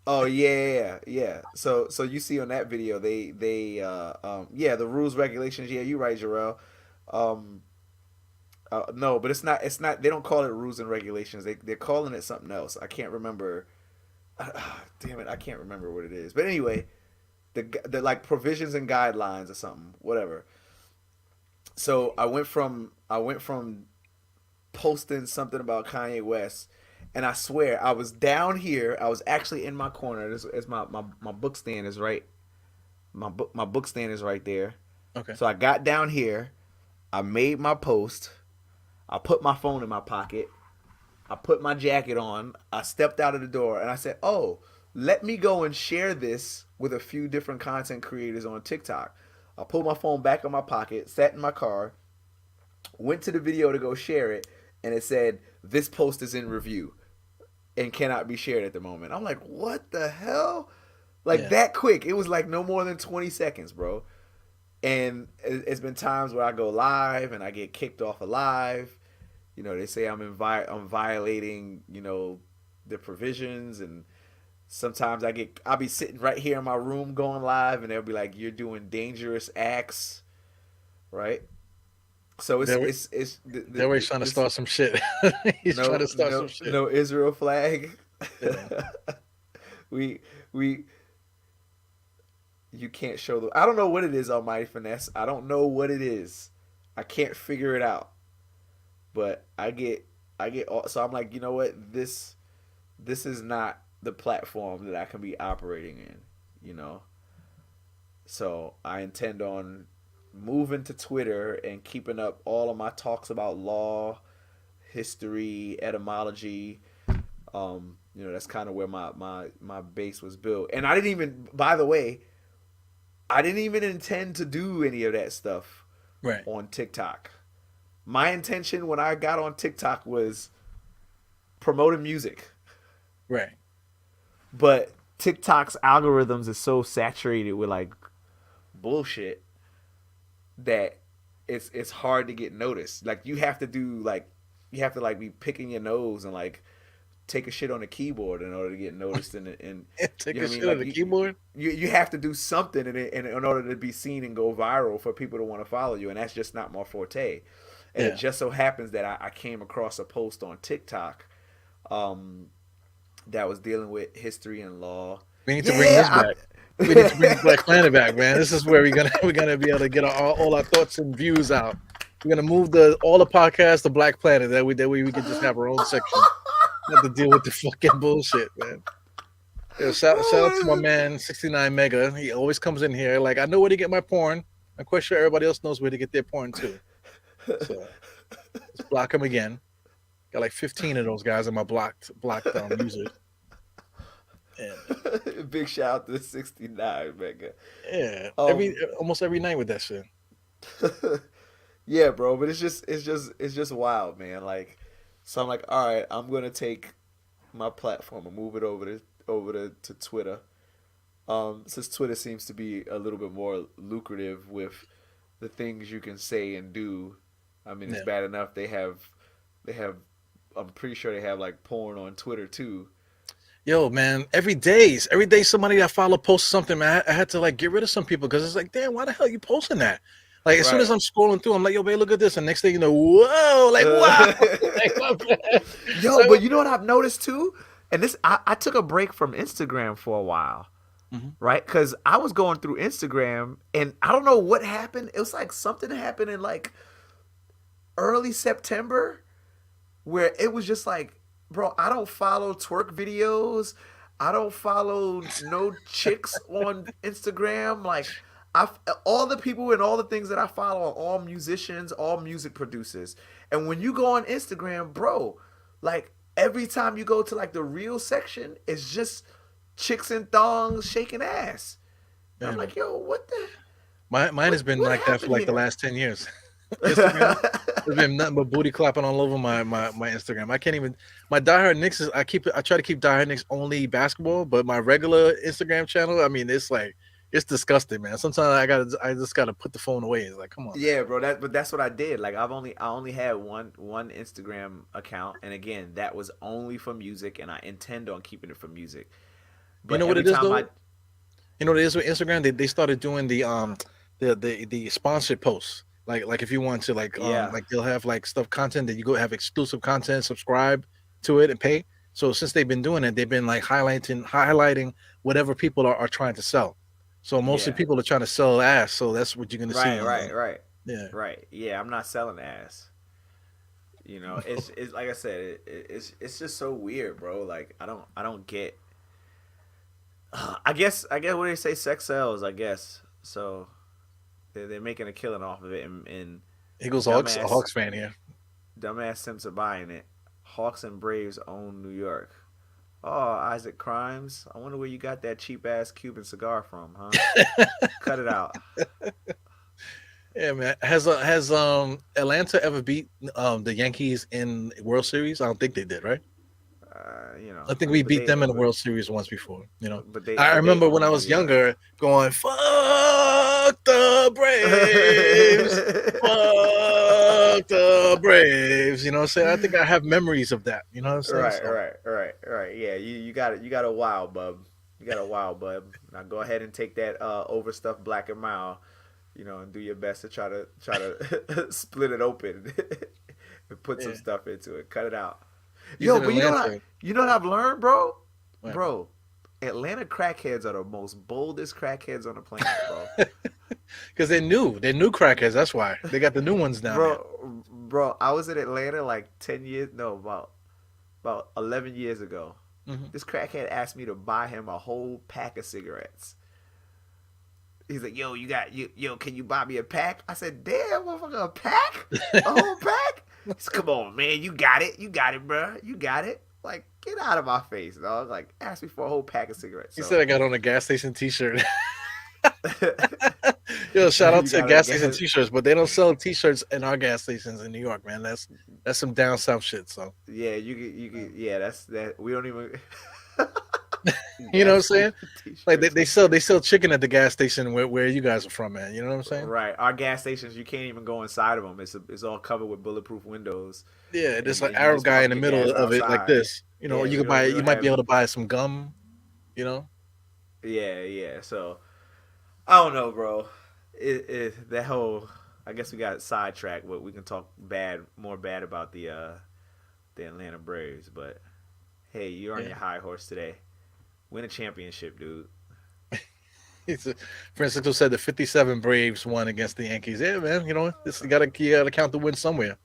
Oh yeah. So you see on that video, yeah, the rules regulations. Yeah, you right, Jarrell. Um, no, but it's not. They don't call it rules and regulations. They're calling it something else. I can't remember. Damn it, I can't remember what it is. But anyway, the like provisions and guidelines or something, whatever. So I went from posting something about Kanye West, and I swear I was down here. I was actually in my corner. This is my book stand is right. My book stand is right there. Okay. So I got down here. I made my post. I put my phone in my pocket. I put my jacket on. I stepped out of the door and I said, "Oh, let me go and share this with a few different content creators on TikTok." I pulled my phone back in my pocket, sat in my car, went to the video to go share it, and it said, "This post is in review." and cannot be shared at the moment. I'm like, what the hell? Like Yeah. that quick. It was like no more than 20 seconds, bro. And it's been times where I go live and I get kicked off of live. You know, they say I'm violating, you know, the provisions, and sometimes I'll be sitting right here in my room going live, and they'll be like, "You're doing dangerous acts," right? So They're always trying to this start some shit. He's trying to start some shit. no Israel flag. Yeah. we we you can't show the. I don't know what it is, Almighty Finesse. I don't know what it is. I can't figure it out. But I get all, so I'm like, you know what? This is not the platform that I can be operating in, you know. So I intend on moving to Twitter and keeping up all of my talks about law, history, etymology. You know, that's kind of where my base was built. And I didn't even, by the way, I didn't even intend to do any of that stuff Right. on TikTok. My intention when I got on TikTok was promoting music. Right. But TikTok's algorithms is so saturated with like bullshit that it's hard to get noticed. Like you have to be picking your nose and like take a shit on the keyboard in order to get noticed and Take you know a what I shit mean? on Like the keyboard. you have to do something in order to be seen and go viral for people to want to follow you, and that's just not my forte. And Yeah. it just so happens that I came across a post on TikTok that was dealing with history and law. We need to bring this back. We need to bring the Black I, Planet back, man. This is where we're gonna be able to get all our thoughts and views out. We're gonna move all the podcasts to Black Planet. That way we can just have our own section. Not to deal with the fucking bullshit, man. Yeah, shout out to my man 69 Mega. He always comes in here like I know where to get my porn. I'm quite sure everybody else knows where to get their porn too. So let's block him again. Got like 15 of those guys in my blocked users. And Big shout out to 69 Mega. yeah, Um, almost every night with that shit. yeah, bro, but it's just wild, man. Like, so I'm like, all right, I'm gonna take my platform and move it to Twitter. Since Twitter seems to be a little bit more lucrative with the things you can say and do. I mean, it's Yeah. bad enough they have. I'm pretty sure they have like porn on Twitter too. Yo, man, every day somebody that follow posts something, man. I had to like get rid of some people because it's like, damn, why the hell are you posting that? Like as soon as Right. I'm scrolling through, I'm like, yo, babe, look at this, and next thing you know, whoa, like wow, like, my bad. Yo, Like, but you know what I've noticed too? And this, I took a break from Instagram for a while, Mhm. right? Because I was going through Instagram and I don't know what happened. It was like something happened in like early September where it was just like, bro, I don't follow twerk videos. I don't follow no chicks on Instagram. Like, I all the people and all the things that I follow are all musicians, all music producers. And when you go on Instagram, bro, like every time you go to like the real section, it's just chicks in thongs shaking ass. And I'm man, like, yo, what the mine has been what like that for happened like the here? last 10 years. Instagram. There's been nothing but booty clapping all over my Instagram. I can't even my diehard Knicks is I try to keep diehard Knicks only basketball, but my regular Instagram channel, I mean, it's like it's disgusting, man. Sometimes I just gotta put the phone away. It's like, come on, man. Yeah, bro. But that's what I did. Like I only had one Instagram account, and again, that was only for music, and I intend on keeping it for music. You But know what every it is time though? You know what it is with Instagram? They started doing the sponsored posts. Like if you want to yeah, like they'll have like stuff content that you go have exclusive content, subscribe to it and pay. So since they've been doing it, they've been like highlighting whatever people are trying to sell. So mostly yeah, people are trying to sell ass. So that's what you're gonna see right, on right, right, yeah. right. Yeah, I'm not selling ass. You know, it's like I said, it's just so weird, bro. Like I don't get. I guess what they say, sex sells. I guess so. They're making a killing off of it, and Eagles Hawks, a dumbass Hawks fan here. dumbass Simps are buying it. Hawks and Braves own New York. Oh, Isaac Crimes. I wonder where you got that cheap ass Cuban cigar from, huh? Cut it out. Yeah, man. Has Atlanta ever beat the Yankees in World Series? I don't think they did, right? You know, I think we but beat they, them in the World Series once before. I but they remember when I was only younger going, "Fuck the Braves, fuck the Braves." You know what I'm saying? I think I have memories of that. You know what I'm saying? right, So right, right, right. Yeah, you got it. You got a wild bub. You got a wild bub. Now go ahead and take that overstuffed black and mild, and do your best to try to split it open and put some yeah, stuff into it. Cut it out. he's Yo, in but Atlanta. you know what I've learned, bro? What Bro, Atlanta crackheads are the most boldest crackheads on the planet, bro. Because they're new crackheads. That's why they got the new ones down there. Bro, I was in Atlanta like 10 years, no, about 11 years ago. Hmm. This crackhead asked me to buy him a whole pack of cigarettes. He's like, yo, can you buy me a pack? I said, damn, motherfucker, a pack? A whole pack? He said, come on, man, you got it, bro. You got it. Like, get out of my face, dog. Like, ask me for a whole pack of cigarettes. He So, said I got on a gas station T-shirt. Yo, shout out you to got to gas station guess. T-shirts, but they don't sell T-shirts in our gas stations in New York, man. That's some down south shit. So Yeah, yeah, that's that. We don't even. you know what I'm Gas saying? station Like t-shirts. they sell chicken at the gas station where you guys are from, man. You know what I'm saying? Right. Our gas stations, you can't even go inside of them. It's all covered with bulletproof windows, Yeah, there's an and you Arab just guy in pump the your middle gas of it like outside. this. Yeah, You could buy we you don't might be have. able to buy some gum. You know, Yeah, yeah. So I don't know, bro. That whole. I guess we got sidetracked, but we can talk more bad about the Atlanta Braves. But hey, you're on yeah. your high horse today. Win a championship, dude. Francisco said the '57 Braves won against the Yankees. Yeah, man. This you gotta count the win somewhere.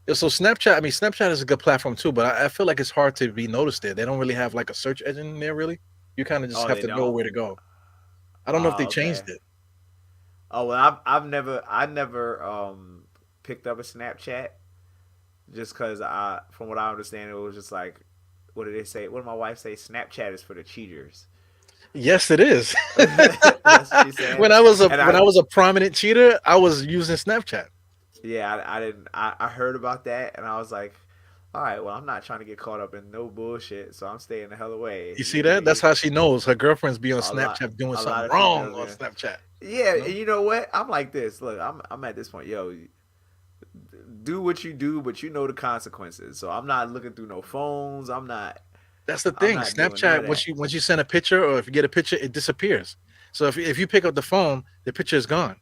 Yeah, so Snapchat, I mean, Snapchat is a good platform too, but I feel like it's hard to be noticed there. They don't really have like a search engine there, really. You kind of just Oh, have they to know don't. where to go. I don't know if they Oh, changed okay. it. Oh well, I never picked up a Snapchat just because from what I understand, it was just like, what did they say? What did my wife say? Snapchat is for the cheaters. Yes, it is. That's what she said, and When I was a prominent cheater, I was using Snapchat. yeah, I didn't. I heard about that, and I was like, all right, well, I'm not trying to get caught up in no bullshit, so I'm staying the hell away. You see that? That's how she knows her girlfriend's be on A lot, Snapchat doing a lot something of wrong females, on yeah. Snapchat. Yeah, You know? and you know what? I'm like this. Look, I'm at this point, yo. Do what you do, but you know the consequences. So I'm not looking through no phones. That's the I'm thing. not doing none Snapchat, of that. once you send a picture or if you get a picture, it disappears. So if you pick up the phone, the picture is gone.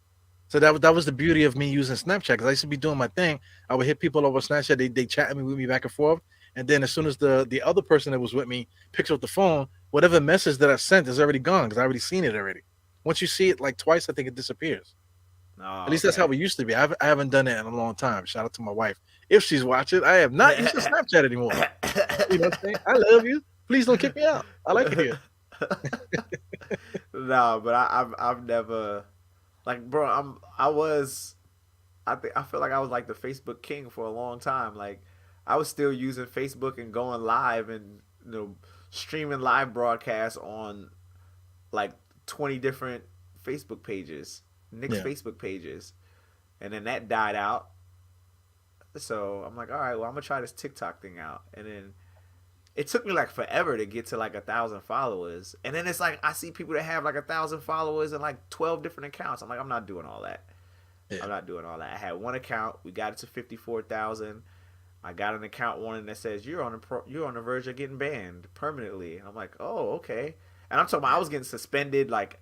So that was the beauty of me using Snapchat because I used to be doing my thing. I would hit people over Snapchat. They chatting me with me back and forth, and then as soon as the other person that was with me picks up the phone, whatever message that I sent is already gone because I already seen it already. Once you see it like twice, I think it disappears. At Oh, least that's how okay. it used to be. I haven't done it in a long time. Shout out to my wife if she's watching. I have not used Snapchat anymore. You know what I'm saying? I love you. Please don't kick me out. I like it here. No, but I've never like, bro. I was I feel like I was like the Facebook king for a long time. Like I was still using Facebook and going live and streaming live broadcasts on like 20 different Facebook pages, Knicks Yeah. Facebook pages, and then that died out. So I'm like, all right, well, I'm gonna try this TikTok thing out, and then it took me like forever to get to like 1,000 followers, and then it's like I see people that have like 1,000 followers and like 12 different accounts. I'm like, I'm not doing all that. Yeah. I'm not doing all that. I had one account. We got it to 54,000. I got an account warning that says you're on the verge of getting banned permanently, and I'm like, oh, okay. And I'm talking about I was getting suspended. Like,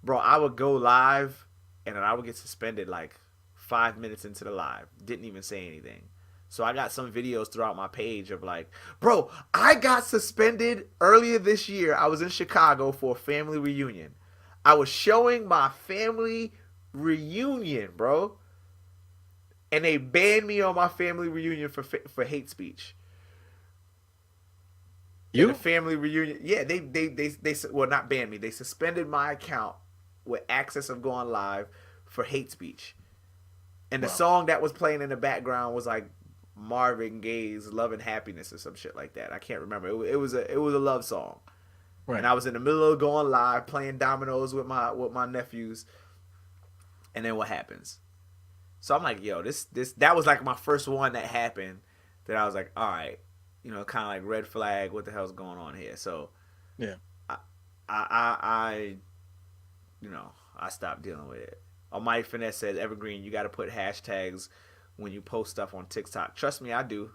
bro, I would go live, and then I would get suspended like 5 minutes into the live. Didn't even say anything. So I got some videos throughout my page of like, bro, I got suspended earlier this year. I was in Chicago for a family reunion. I was showing my family reunion, bro, and they banned me on my family reunion for hate speech. In the You? family reunion, yeah, they well, not banned me. They suspended my account with access of going live for hate speech. And the Wow. song that was playing in the background was like Marvin Gaye's "Love and Happiness" or some shit like that. I can't remember. It was a love song, and Right. I was in the middle of going live playing dominoes with my nephews. And then what happens? So I'm like, yo, this that was like my first one that happened. That I was like, all right, kind of like red flag. What the hell's going on here? So Yeah. I, I I stopped dealing with it. Almighty Finesse says, Evergreen, you got to put hashtags when you post stuff on TikTok. Trust me, I do.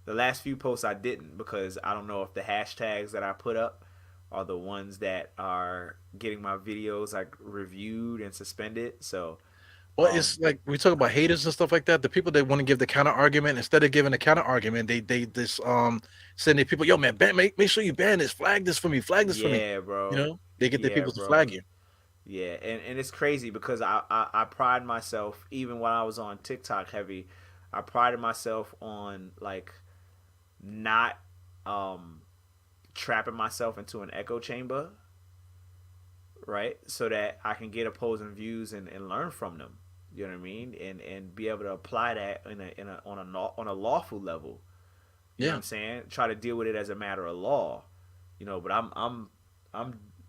The last few posts I didn't because I don't know if the hashtags that I put up are the ones that are getting my videos like reviewed and suspended. So, Well, it's like we talk about haters and stuff like that. The people that want to give the counter argument, instead of giving a counter argument, they this send the people, yo man, make sure you ban this, flag this for me. yeah, You bro. know, they get the Yeah, people to bro. flag you. Yeah, and it's crazy because I pride myself, even when I was on TikTok heavy, I prided myself on like not trapping myself into an echo chamber, right? So that I can get opposing views and learn from them. You know what I mean? And be able to apply that on a lawful level. You know what Yeah. I'm saying? Try to deal with it as a matter of law. But I'm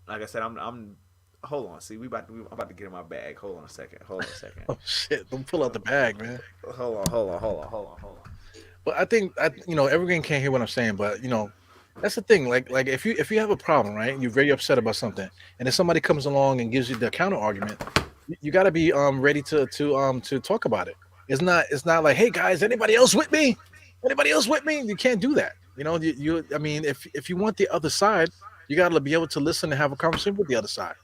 like I said, I'm hold on. See, I'm about to get in my bag. Hold on a second. Hold on a second. Oh shit! Don't pull out the bag, man. Hold on. But I think everyone can't hear what I'm saying, but that's the thing. Like if you have a problem, right, and you're very upset about something, and then somebody comes along and gives you the counter argument, you got to be ready to talk about it. It's not like, hey guys, anybody else with me? Anybody else with me? You can't do that. I mean, if you want the other side, you got to be able to listen and have a conversation with the other side.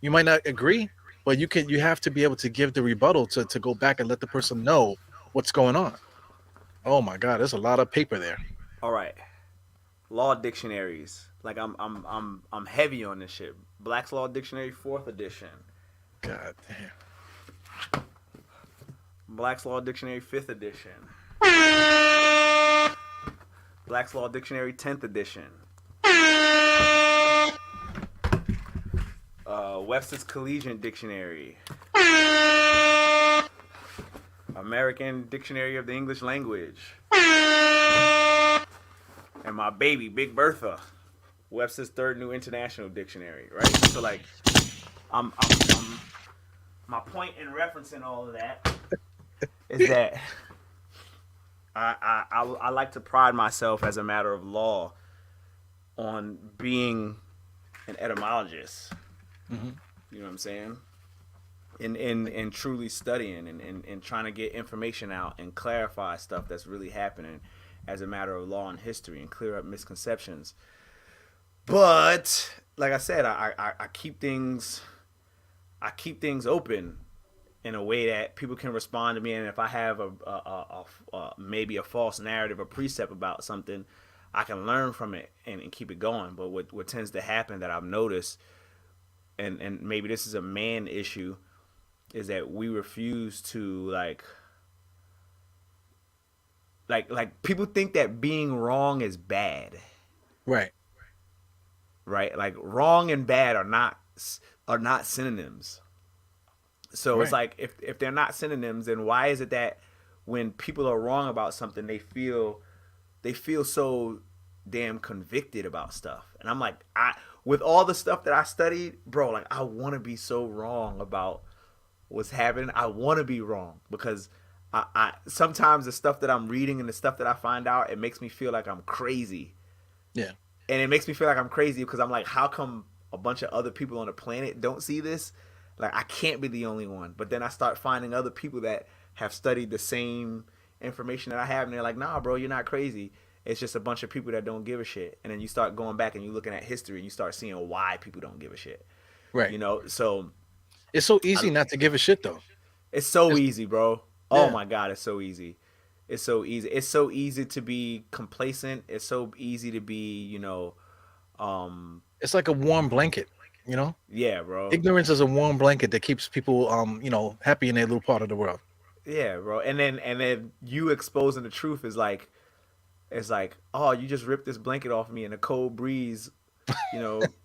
You might not agree, but you have to be able to give the rebuttal to go back and let the person know what's going on. Oh my God, there's a lot of paper there. All right. Law dictionaries. Like I'm heavy on this shit. Black's Law Dictionary, 4th edition. God damn. Black's Law Dictionary, 5th edition. Black's Law Dictionary, 10th edition. Webster's Collegiate Dictionary. American Dictionary of the English Language. And my baby, Big Bertha. Webster's Third New International Dictionary, right? So like, I'm my point in referencing all of that is that I like to pride myself as a matter of law on being an etymologist. Mm-hmm. You know what I'm saying? In truly studying and trying to get information out and clarify stuff that's really happening as a matter of law and history and clear up misconceptions. But like I said, I keep things open in a way that people can respond to me, and if I have a maybe a false narrative or precept about something, I can learn from it and keep it going. But what tends to happen that I've noticed, and maybe this is a man issue, is that we refuse to like people think that being wrong is bad. Right. Right? Like wrong and bad are not synonyms. So it's Right. like if they're not synonyms, then why is it that when people are wrong about something, they feel so damn convicted about stuff? And I'm like, with all the stuff that I studied, bro, like I want to be so wrong about what's happening. I want to be wrong because I sometimes the stuff that I'm reading and the stuff that I find out, it makes me feel like I'm crazy. Yeah. And it makes me feel like I'm crazy because I'm like, how come a bunch of other people on the planet don't see this? Like, I can't be the only one. But then I start finding other people that have studied the same information that I have, and they're like, nah, bro, you're not crazy. It's just a bunch of people that don't give a shit. And then you start going back and you're looking at history and you start seeing why people don't give a shit. Right. So It's so easy not to give a shit though. it's so It's, easy, bro. Oh yeah. my God, it's so easy. It's so easy. It's so easy to be complacent. It's so easy to be, It's like a warm blanket. You know, yeah, bro. ignorance is a warm blanket that keeps people happy in their little part of the world. Yeah, bro. And then you exposing the truth is like, it's like, oh, you just ripped this blanket off me and a cold breeze,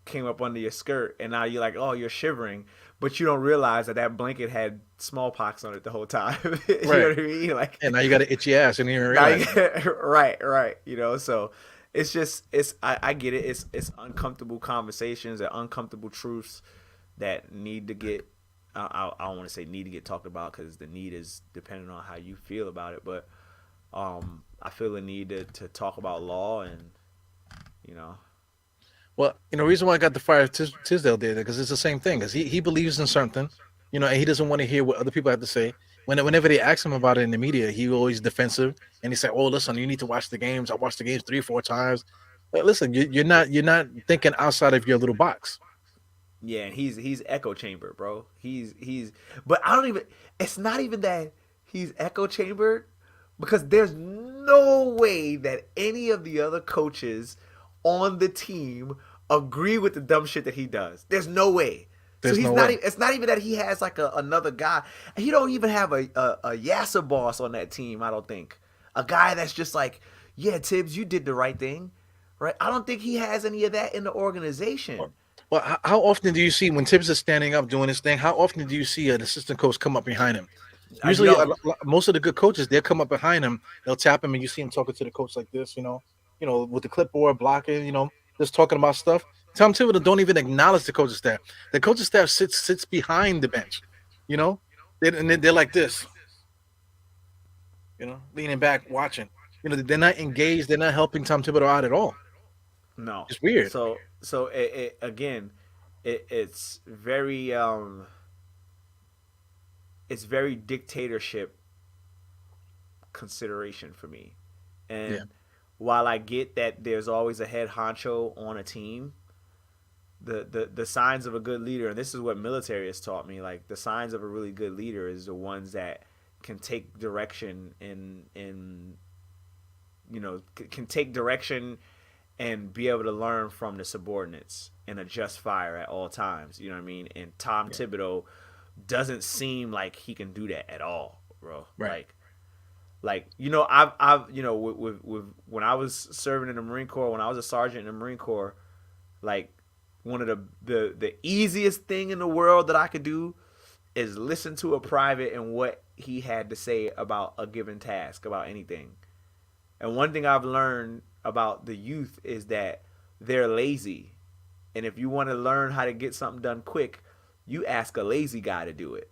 came up under your skirt, and now you're like, oh, you're shivering, but you don't realize that blanket had smallpox on it the whole time. You know Right. what I mean? Like, And now you got an itchy ass and you didn't now realize it. right. So it's just I get it. It's uncomfortable conversations and uncomfortable truths that need to get. I don't want to say need to get talked about because the need is dependent on how you feel about it, but I feel the need to talk about law and you know. Well, reason why I got the fire Tisdale did because it's the same thing. Because he believes in something, and he doesn't want to hear what other people have to say. Whenever they ask him about it in the media, he always defensive and he said, "Oh, listen, you need to watch the games. I watched the games 3 or 4 times." Listen, you're not thinking outside of your little box. Yeah, and he's echo chamber, bro. But I don't even. It's not even that he's echo chambered because there's no way that any of the other coaches on the team agree with the dumb shit that he does. There's no way. So There's he's no not. way. It's not even that he has like another guy. He don't even have a Yasser boss on that team. I don't think a guy that's just like, yeah, Tibbs, you did the right thing, right? I don't think he has any of that in the organization. Well, how often do you see when Tibbs is standing up doing his thing? How often do you see an assistant coach come up behind him? Usually, No, most of the good coaches they'll come up behind him, they'll tap him, and you see him talking to the coach like this, with the clipboard blocking, just talking about stuff. Tom Thibodeau don't even acknowledge the coaching staff. The coaching staff sits behind the bench, you know, they're like this, leaning back, watching. They're not engaged. They're not helping Tom Thibodeau out at all. no. It's weird. So it again, it's very dictatorship consideration for me. Yeah, And while I get that there's always a head honcho on a team, the signs of a good leader, and this is what military has taught me, like the signs of a really good leader is the ones that can take direction in can take direction and be able to learn from the subordinates and adjust fire at all times. You know what I mean? And Tom yeah, Thibodeau doesn't seem like he can do that at all, bro. right. I've with when I was serving in the Marine Corps, when I was a sergeant in the Marine Corps, like one of the easiest thing in the world that I could do is listen to a private and what he had to say about a given task, about anything. And one thing I've learned about the youth is that they're lazy. And if you want to learn how to get something done quick, you ask a lazy guy to do it.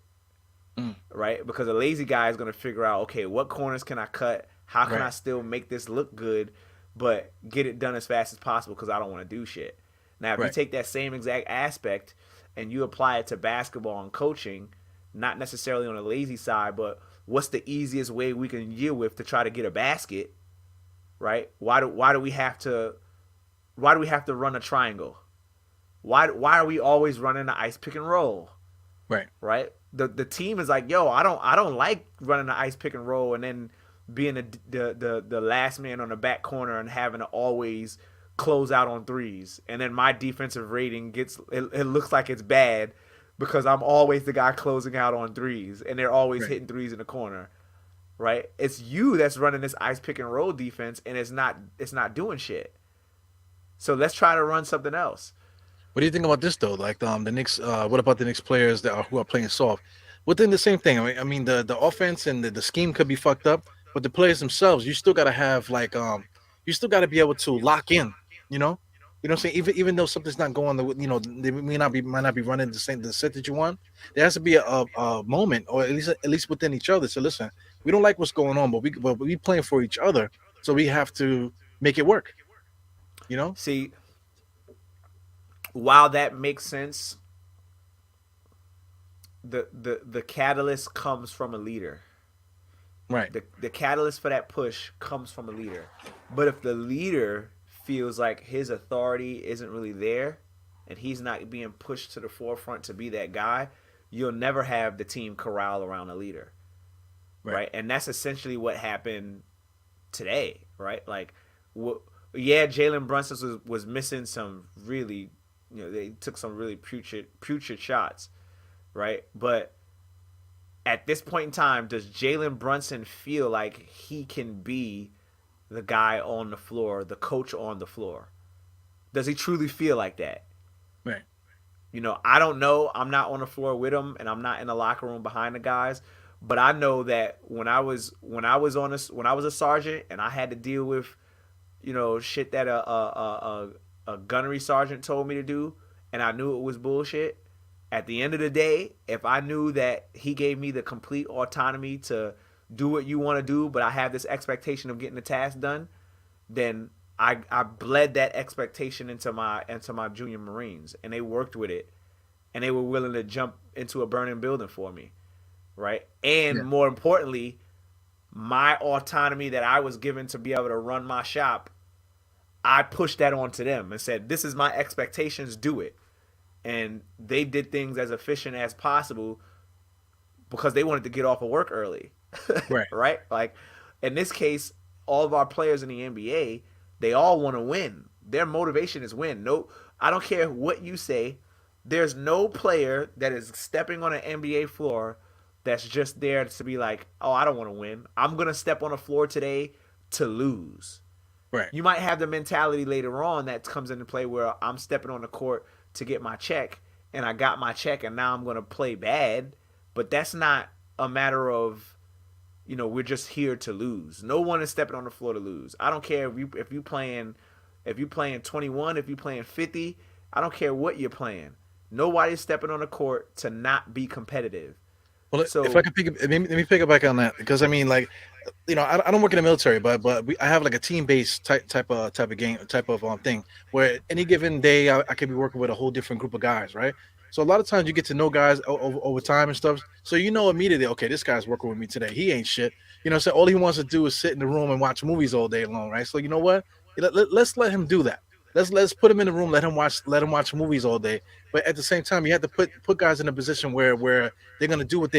Mm, Right? Because a lazy guy is going to figure out, okay, what corners can I cut? How can I right, still make this look good, but get it done as fast as possible because I don't want to do shit. Now, if you right, take that same exact aspect and you apply it to basketball and coaching, not necessarily on the lazy side, but what's the easiest way we can deal with to try to get a basket, right? Why do we have to run a triangle? Why are we always running the ice pick and roll? right, Right? The team is like, yo, I don't like running the ice pick and roll and then being the last man on the back corner and having to always close out on threes. And then my defensive rating it looks like it's bad because I'm always the guy closing out on threes and they're always right. hitting threes in the corner. Right? It's you that's running this ice pick and roll defense and it's not doing shit. So let's try to run something else. What do you think about this though? Like the Knicks. What about the Knicks players who are playing soft? Within the same thing. I mean the offense and the scheme could be fucked up, but the players themselves, you still gotta have you still gotta be able to lock in. You know, you know what I'm saying. Even though something's not going they might not be running the set that you want. There has to be a moment, or at least within each other. So listen, we don't like what's going on, but we playing for each other, so we have to make it work. You know, See, while that makes sense, the catalyst comes from a leader. right, The catalyst for that push comes from a leader. But if the leader feels like his authority isn't really there and he's not being pushed to the forefront to be that guy, you'll never have the team corral around a leader. right, Right? And that's essentially what happened today, right? Like, yeah, Jalen Brunson was missing some really, they took some really putrid shots, right? But at this point in time, does Jalen Brunson feel like he can be the guy on the floor, the coach on the floor? Does he truly feel like that? right. I don't know. I'm not on the floor with him, and I'm not in the locker room behind the guys. But I know that when I was a sergeant and I had to deal with shit that a gunnery sergeant told me to do, and I knew it was bullshit. At the end of the day, if I knew that he gave me the complete autonomy to do what you want to do, but I have this expectation of getting the task done, then I bled that expectation into my junior Marines, and they worked with it, and they were willing to jump into a burning building for me, right? And more importantly, my autonomy that I was given to be able to run my shop, I pushed that onto them and said, "This is my expectations. Do it." And they did things as efficient as possible because they wanted to get off of work early. Right. Right? Like in this case, all of our players in the NBA, they all want to win. Their motivation is win. No, I don't care what you say. There's no player that is stepping on an NBA floor that's just there to be like, "Oh, I don't want to win. I'm going to step on the floor today to lose." Right. You might have the mentality later on that comes into play where I'm stepping on the court to get my check, and I got my check, and now I'm going to play bad. But that's not a matter of, we're just here to lose. No one is stepping on the floor to lose. I don't care if you playing 21, if you playing 50. I don't care what you're playing. Nobody's stepping on the court to not be competitive. Well, So if I could let me pick it back on that, because I mean, like, I don't work in the military, but I have like a team based type of game type of thing where any given day I could be working with a whole different group of guys, right? So a lot of times you get to know guys over time and stuff. So immediately, okay, this guy's working with me today. He ain't shit. So all he wants to do is sit in the room and watch movies all day long, right? So you know what? Let's let him do that. Let's put him in the room, let him watch movies all day. But at the same time, you have to put guys in a position where they're gonna do what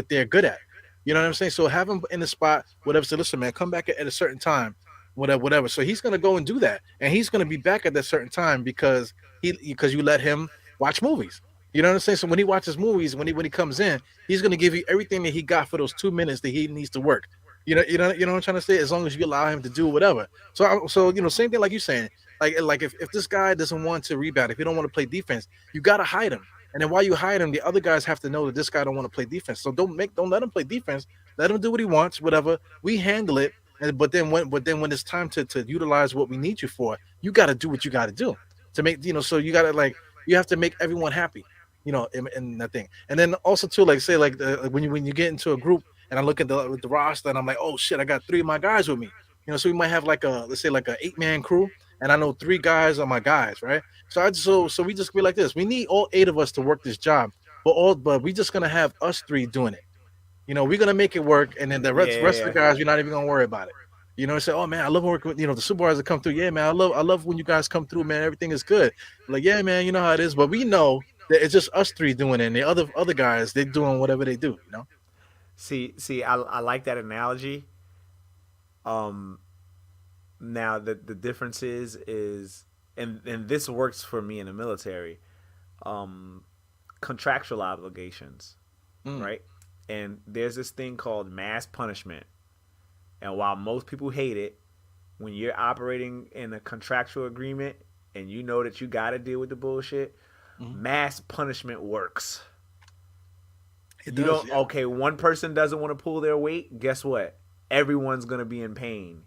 they're good at. You know what I'm saying? So have him in the spot, whatever. So listen, man, come back at a certain time, whatever. So he's gonna go and do that, and he's gonna be back at that certain time because you let him watch movies. You know what I'm saying? So when he watches movies, when he comes in, he's gonna give you everything that he got for those 2 minutes that he needs to work. You know what I'm trying to say? As long as you allow him to do whatever. So same thing like you're saying. Like if this guy doesn't want to rebound, if he don't want to play defense, you gotta hide him. And then while you hide him, the other guys have to know that this guy don't want to play defense. So don't let him play defense. Let him do what he wants, whatever. We handle it. But then when it's time to utilize what we need you for, you got to do what you got to do to make So you got to you have to make everyone happy, in that thing. And then also too, say when you get into a group and I look at the roster and I'm like, oh shit, I got 3 of my guys with me. So we might have let's say a 8-man crew. And I know 3 guys are my guys, right? So we just be like this. We need all 8 of us to work this job, but we just gonna have us 3 doing it. We're gonna make it work, and then the rest of the guys, you're not even gonna worry about it. Say, oh man, I love working with the supervisors come through. Yeah, man, I love when you guys come through, man. Everything is good. Like, yeah, man, you know how it is. But we know that it's just us 3 doing it, and the other guys, they're doing whatever they do. See, I like that analogy. Now the difference is and this works for me in the military, contractual obligations, right? And there's this thing called mass punishment. And while most people hate it, when you're operating in a contractual agreement and you know that you got to deal with the bullshit, mass punishment works. It does, Okay, one person doesn't want to pull their weight, guess what? Everyone's going to be in pain.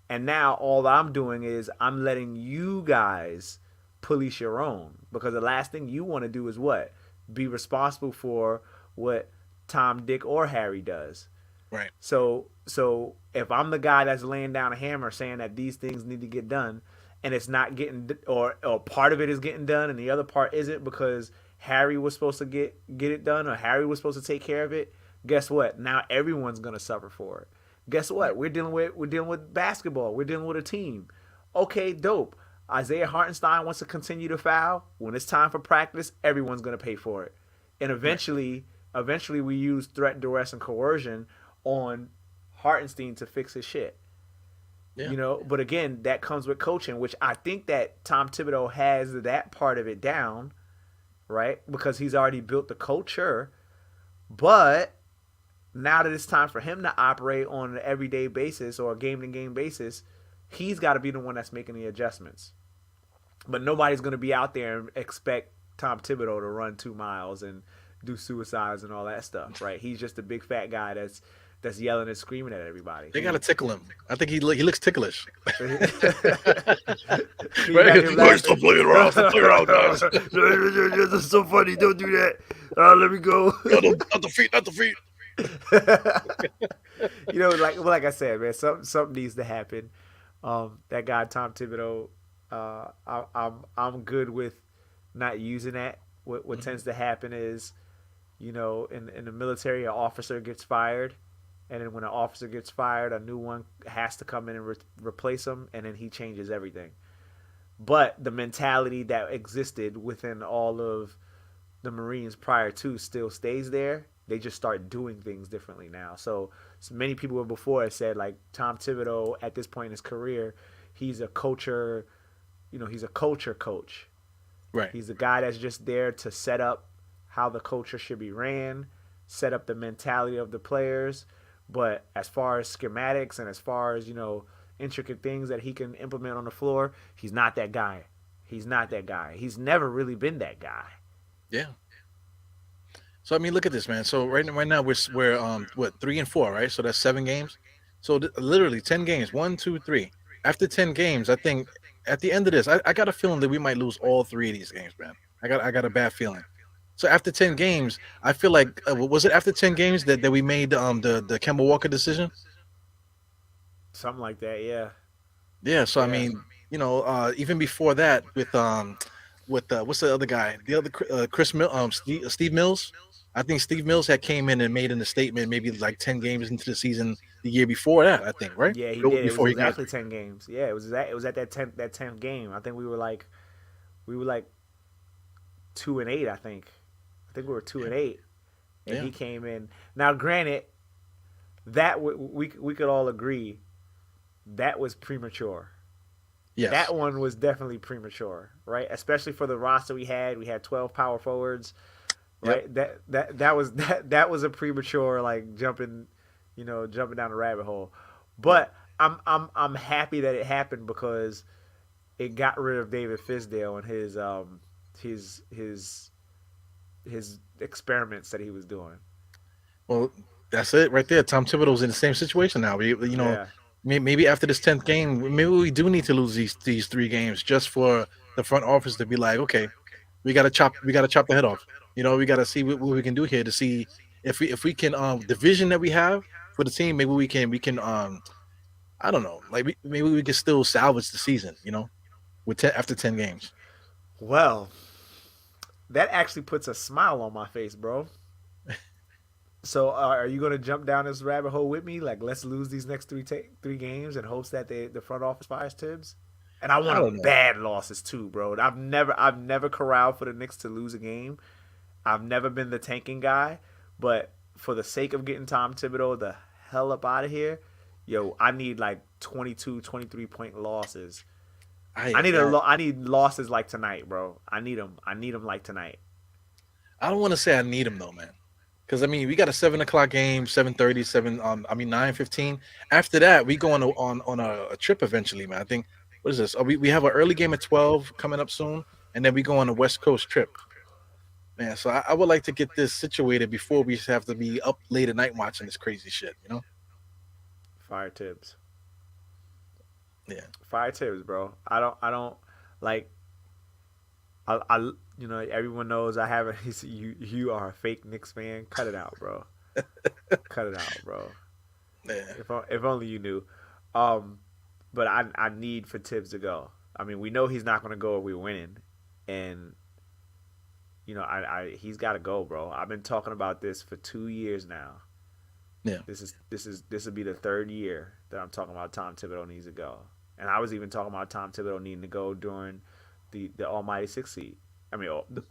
And now all I'm doing is I'm letting you guys police your own, because the last thing you want to do is what? Be responsible for what Tom, Dick, or Harry does. Right. So if I'm the guy that's laying down a hammer saying that these things need to get done, and it's not getting, or part of it is getting done and the other part isn't because Harry was supposed to get it done, or Harry was supposed to take care of it, guess what? Now everyone's gonna suffer for it. Guess what? We're dealing with basketball. We're dealing with a team. Okay, dope. Isaiah Hartenstein wants to continue to foul. When it's time for practice, everyone's going to pay for it. And eventually we use threat, duress, and coercion on Hartenstein to fix his shit. Yeah. But again, that comes with coaching, which I think that Tom Thibodeau has that part of it down, right? Because he's already built the culture. But now that it's time for him to operate on an everyday basis or a game-to-game basis, he's got to be the one that's making the adjustments. But nobody's going to be out there and expect Tom Thibodeau to run 2 miles and do suicides and all that stuff, right? He's just a big fat guy that's yelling and screaming at everybody. They got to tickle him. I think he looks ticklish. Right? Stop playing around. Stop playing around, guys. This is so funny. Don't do that. Let me go. Not the feet. like I said, man, something needs to happen. That guy Tom Thibodeau, I'm good with not using that. What Mhm. tends to happen is, in the military, an officer gets fired, and then when an officer gets fired, a new one has to come in and replace him, and then he changes everything. But the mentality that existed within all of the Marines prior to still stays there. They just start doing things differently now. So many people before have said like Tom Thibodeau at this point in his career, he's a culture, he's a culture coach. Right. He's a guy that's just there to set up how the culture should be ran, set up the mentality of the players. But as far as schematics and as far as, intricate things that he can implement on the floor, he's not that guy. He's not that guy. He's never really been that guy. Yeah. So I mean, look at this, man. So right now we're what 3-4, right? So that's 7 games. So literally 10 games. One, two, three. After 10 games, I think at the end of this, I got a feeling that we might lose all three of these games, man. I got a bad feeling. So after 10 games, I feel like was it after 10 games that we made the Kemba Walker decision? Something like that, yeah. Yeah. So I Yeah. mean, even before that, with what's the other guy? The other Chris Steve Mills. I think Steve Mills had came in and made in a statement maybe like 10 games into the season the year before that. I think right Yeah, he did. It was before he got exactly 10 games. Yeah, it was at that 10th game. I think we were like 2-8. I think we were 2-8, and yeah he came in. Now, granted, that we could all agree that was premature. yes That one was definitely premature, right? Especially for the roster we had. We had 12 power forwards, yep right? That was a premature like jumping down the rabbit hole. yep. But I'm happy that it happened because it got rid of David Fisdale and his his experiments that he was doing. Well, that's it right there. Tom Thibodeau's in the same situation now. Yeah. Maybe after this 10th game, maybe we do need to lose these 3 games just for the front office to be like, okay, we got to chop the head off. We got to see what we can do here to see if we can the vision that we have for the team. Maybe we can I don't know, like maybe we can still salvage the season. With after 10 games. Well, that actually puts a smile on my face, bro. So, are you gonna jump down this rabbit hole with me? Like, let's lose these next three games in hopes that the front office fires Tibbs. And I I want don't them know. bad losses too, bro. I've never corralled for the Knicks to lose a game. I've never been the tanking guy, but for the sake of getting Tom Thibodeau the hell up out of here, yo, I need like 22, 23 point losses. I I, I need losses like tonight, bro. I need them. I need them like tonight. I don't want to say I need him though, man. Because I mean, we got a 7 o'clock game, 7:30, 9:15. After that, we go on a trip eventually, man. I think what is this? We have an early game at 12 coming up soon, and then we go on a West Coast trip, man. So I would like to get this situated before we have to be up late at night watching this crazy shit. Fire Tibbs. Yeah. Fire Tibbs, bro. I don't like everyone knows I haven't. You are a fake Knicks fan. Cut it out, bro. Cut it out, bro. Yeah. If only you knew. Um, but I need for Tibbs to go. I mean, we know he's not going to go if we're winning, and I he's got to go, bro. I've been talking about this for 2 years now. Yeah. This will be the third year that I'm talking about Tom Thibodeau needs to go, and I was even talking about Tom Thibodeau needing to go during the almighty sixth seed. I mean,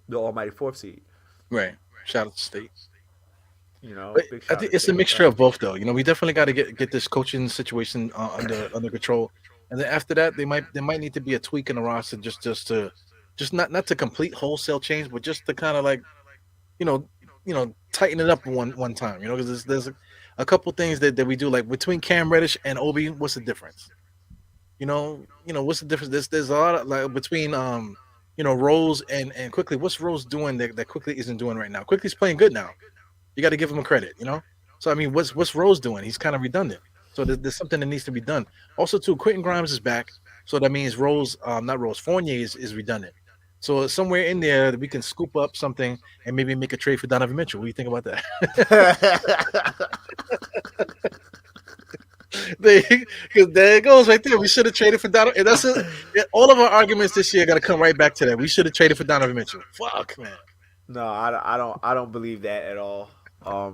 the almighty fourth seed. Right. Shout out to State. But Big I shout think to it's a State. mixture of both, though. We definitely got to get this coaching situation under control, and then after that, they might need to be a tweak in the roster just not to complete wholesale change, but just to kind of like you know tighten it up one time. Because there's a couple things that we do like between Cam Reddish and Obi. What's the difference? What's the difference? There's a lot of like between Rose and Quickly. What's Rose doing that Quickly isn't doing right now? Quickly's playing good now. You got to give him a credit. So I mean, what's Rose doing? He's kind of redundant. So there's something that needs to be done. Also, too, Quentin Grimes is back, so that means Rose, not Rose, Fournier is redundant. So somewhere in there we can scoop up something and maybe make a trade for Donovan Mitchell. What do you think about that? Because there it goes right there. We should have traded for Donovan. And that's it. All of our arguments this year got to come right back to that. We should have traded for Donovan Mitchell. Fuck, man. No, I don't believe that at all. I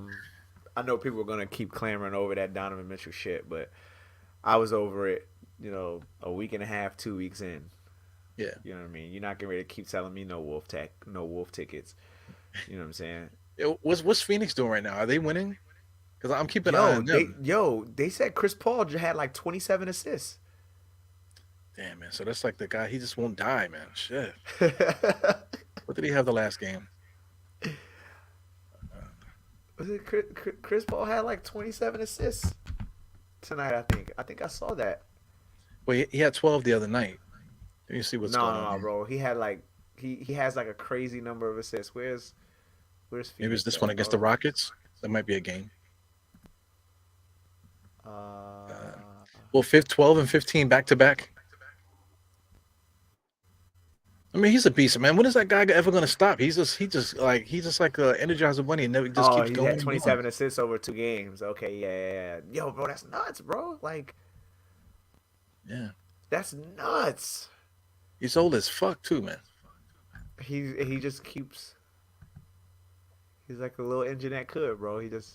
know people are gonna keep clamoring over that Donovan Mitchell shit, but I was over it. A week and a half, 2 weeks in. Yeah. You know what I mean? You're not getting ready to keep telling me no Wolf tickets. You know what I'm saying? What's Phoenix doing right now? Are they winning? Because I'm keeping an eye on them. They said Chris Paul had like 27 assists. Damn, man. So that's like the guy. He just won't die, man. Shit. What did he have the last game? Was it Chris Paul had like 27 assists tonight? I think I saw that. Well, he had 12 the other night. Let me see what's going on. No, bro. He had like he has like a crazy number of assists. Where's Phoenix? Maybe it's this one against the Rockets. That might be a game. Well, 12 and 15 back to back. I mean, he's a beast, man. When is that guy ever gonna stop? He's just like Energizer Bunny and never just keeps he going. Had 27 assists over 2 games. Okay, yeah. Yo, bro, that's nuts, bro. Like, yeah, that's nuts. He's old as fuck too, man. He just keeps. He's like a little engine that could, bro. He just.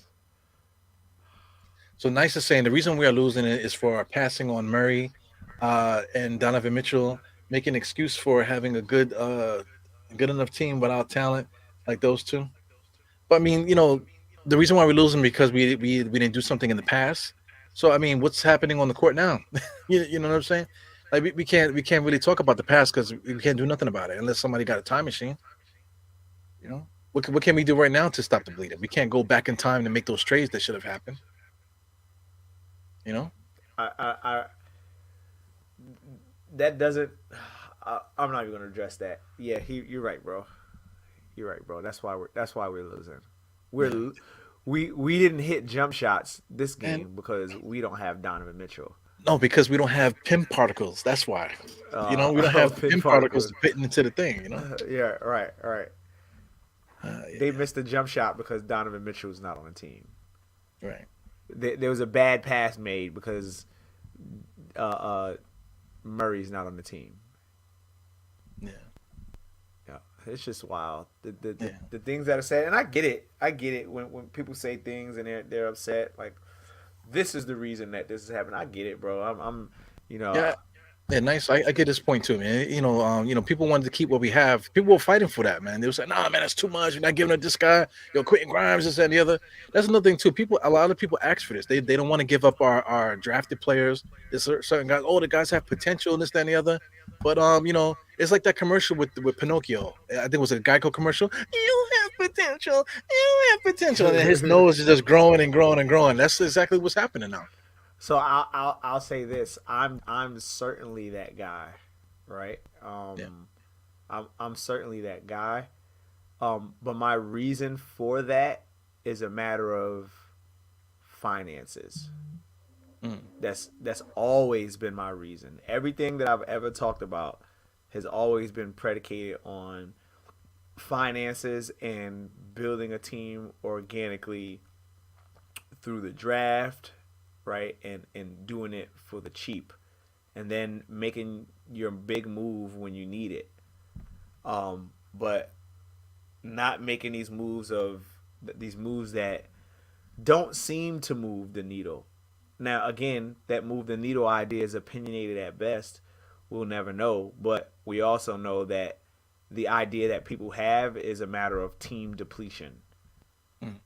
So Nice is saying the reason we are losing it is for our passing on Murray and Donovan Mitchell, making an excuse for having a good enough team without talent like those two. But I mean, the reason why we're losing because we didn't do something in the past. So I mean, what's happening on the court now? you know what I'm saying? Like we can't really talk about the past because we can't do nothing about it unless somebody got a time machine. What can we do right now to stop the bleeding? We can't go back in time to make those trades that should have happened. I that doesn't. I'm not even gonna address that. Yeah, you're right, bro. You're right, bro. That's why we're losing. We didn't hit jump shots this game because we don't have Donovan Mitchell. No, because we don't have pin particles. That's why. We don't have pin particles to fit into the thing. Yeah, right. Yeah. They missed the jump shot because Donovan Mitchell's not on the team. Right. There was a bad pass made because Murray's not on the team. Yeah. It's just wild. The things that are said, and I get it when people say things and they're upset. Like, this is the reason that this is happening. I get it, bro. I'm Yeah, Nice. I get this point too, man. People wanted to keep what we have. People were fighting for that, man. They were saying, "Nah, man, that's too much. You're not giving it this guy. You're quitting Grimes, this and the other." That's another thing too. A lot of people ask for this. They don't want to give up our drafted players. There's certain guys. Oh, the guys have potential, and this, that, and the other. But it's like that commercial with Pinocchio. I think it was a Geico commercial. You have potential. You have potential, and then his nose is just growing and growing and growing. That's exactly what's happening now. So I'll say this. I'm certainly that guy, right? I'm certainly that guy. But my reason for that is a matter of finances. That's always been my reason. Everything that I've ever talked about has always been predicated on finances and building a team organically through the draft, right? And doing it for the cheap, and then making your big move when you need it. But not making these moves that don't seem to move the needle. Now, again, that move the needle idea is opinionated at best. We'll never know, but we also know that the idea that people have is a matter of team depletion,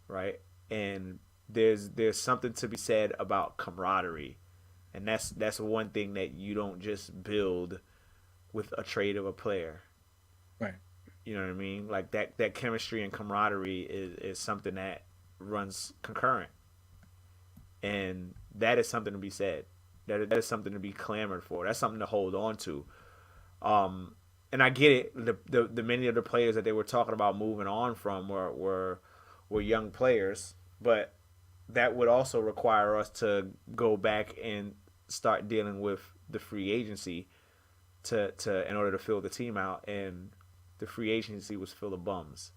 right? And there's something to be said about camaraderie, and that's one thing that you don't just build with a trade of a player, right? You know what I mean? Like that chemistry and camaraderie is something that runs concurrent, and that is something to be said. That is something to be clamored for. That's something to hold on to. And I get it. The many of the players that they were talking about moving on from were young players, but that would also require us to go back and start dealing with the free agency to in order to fill the team out. And the free agency was full of bums.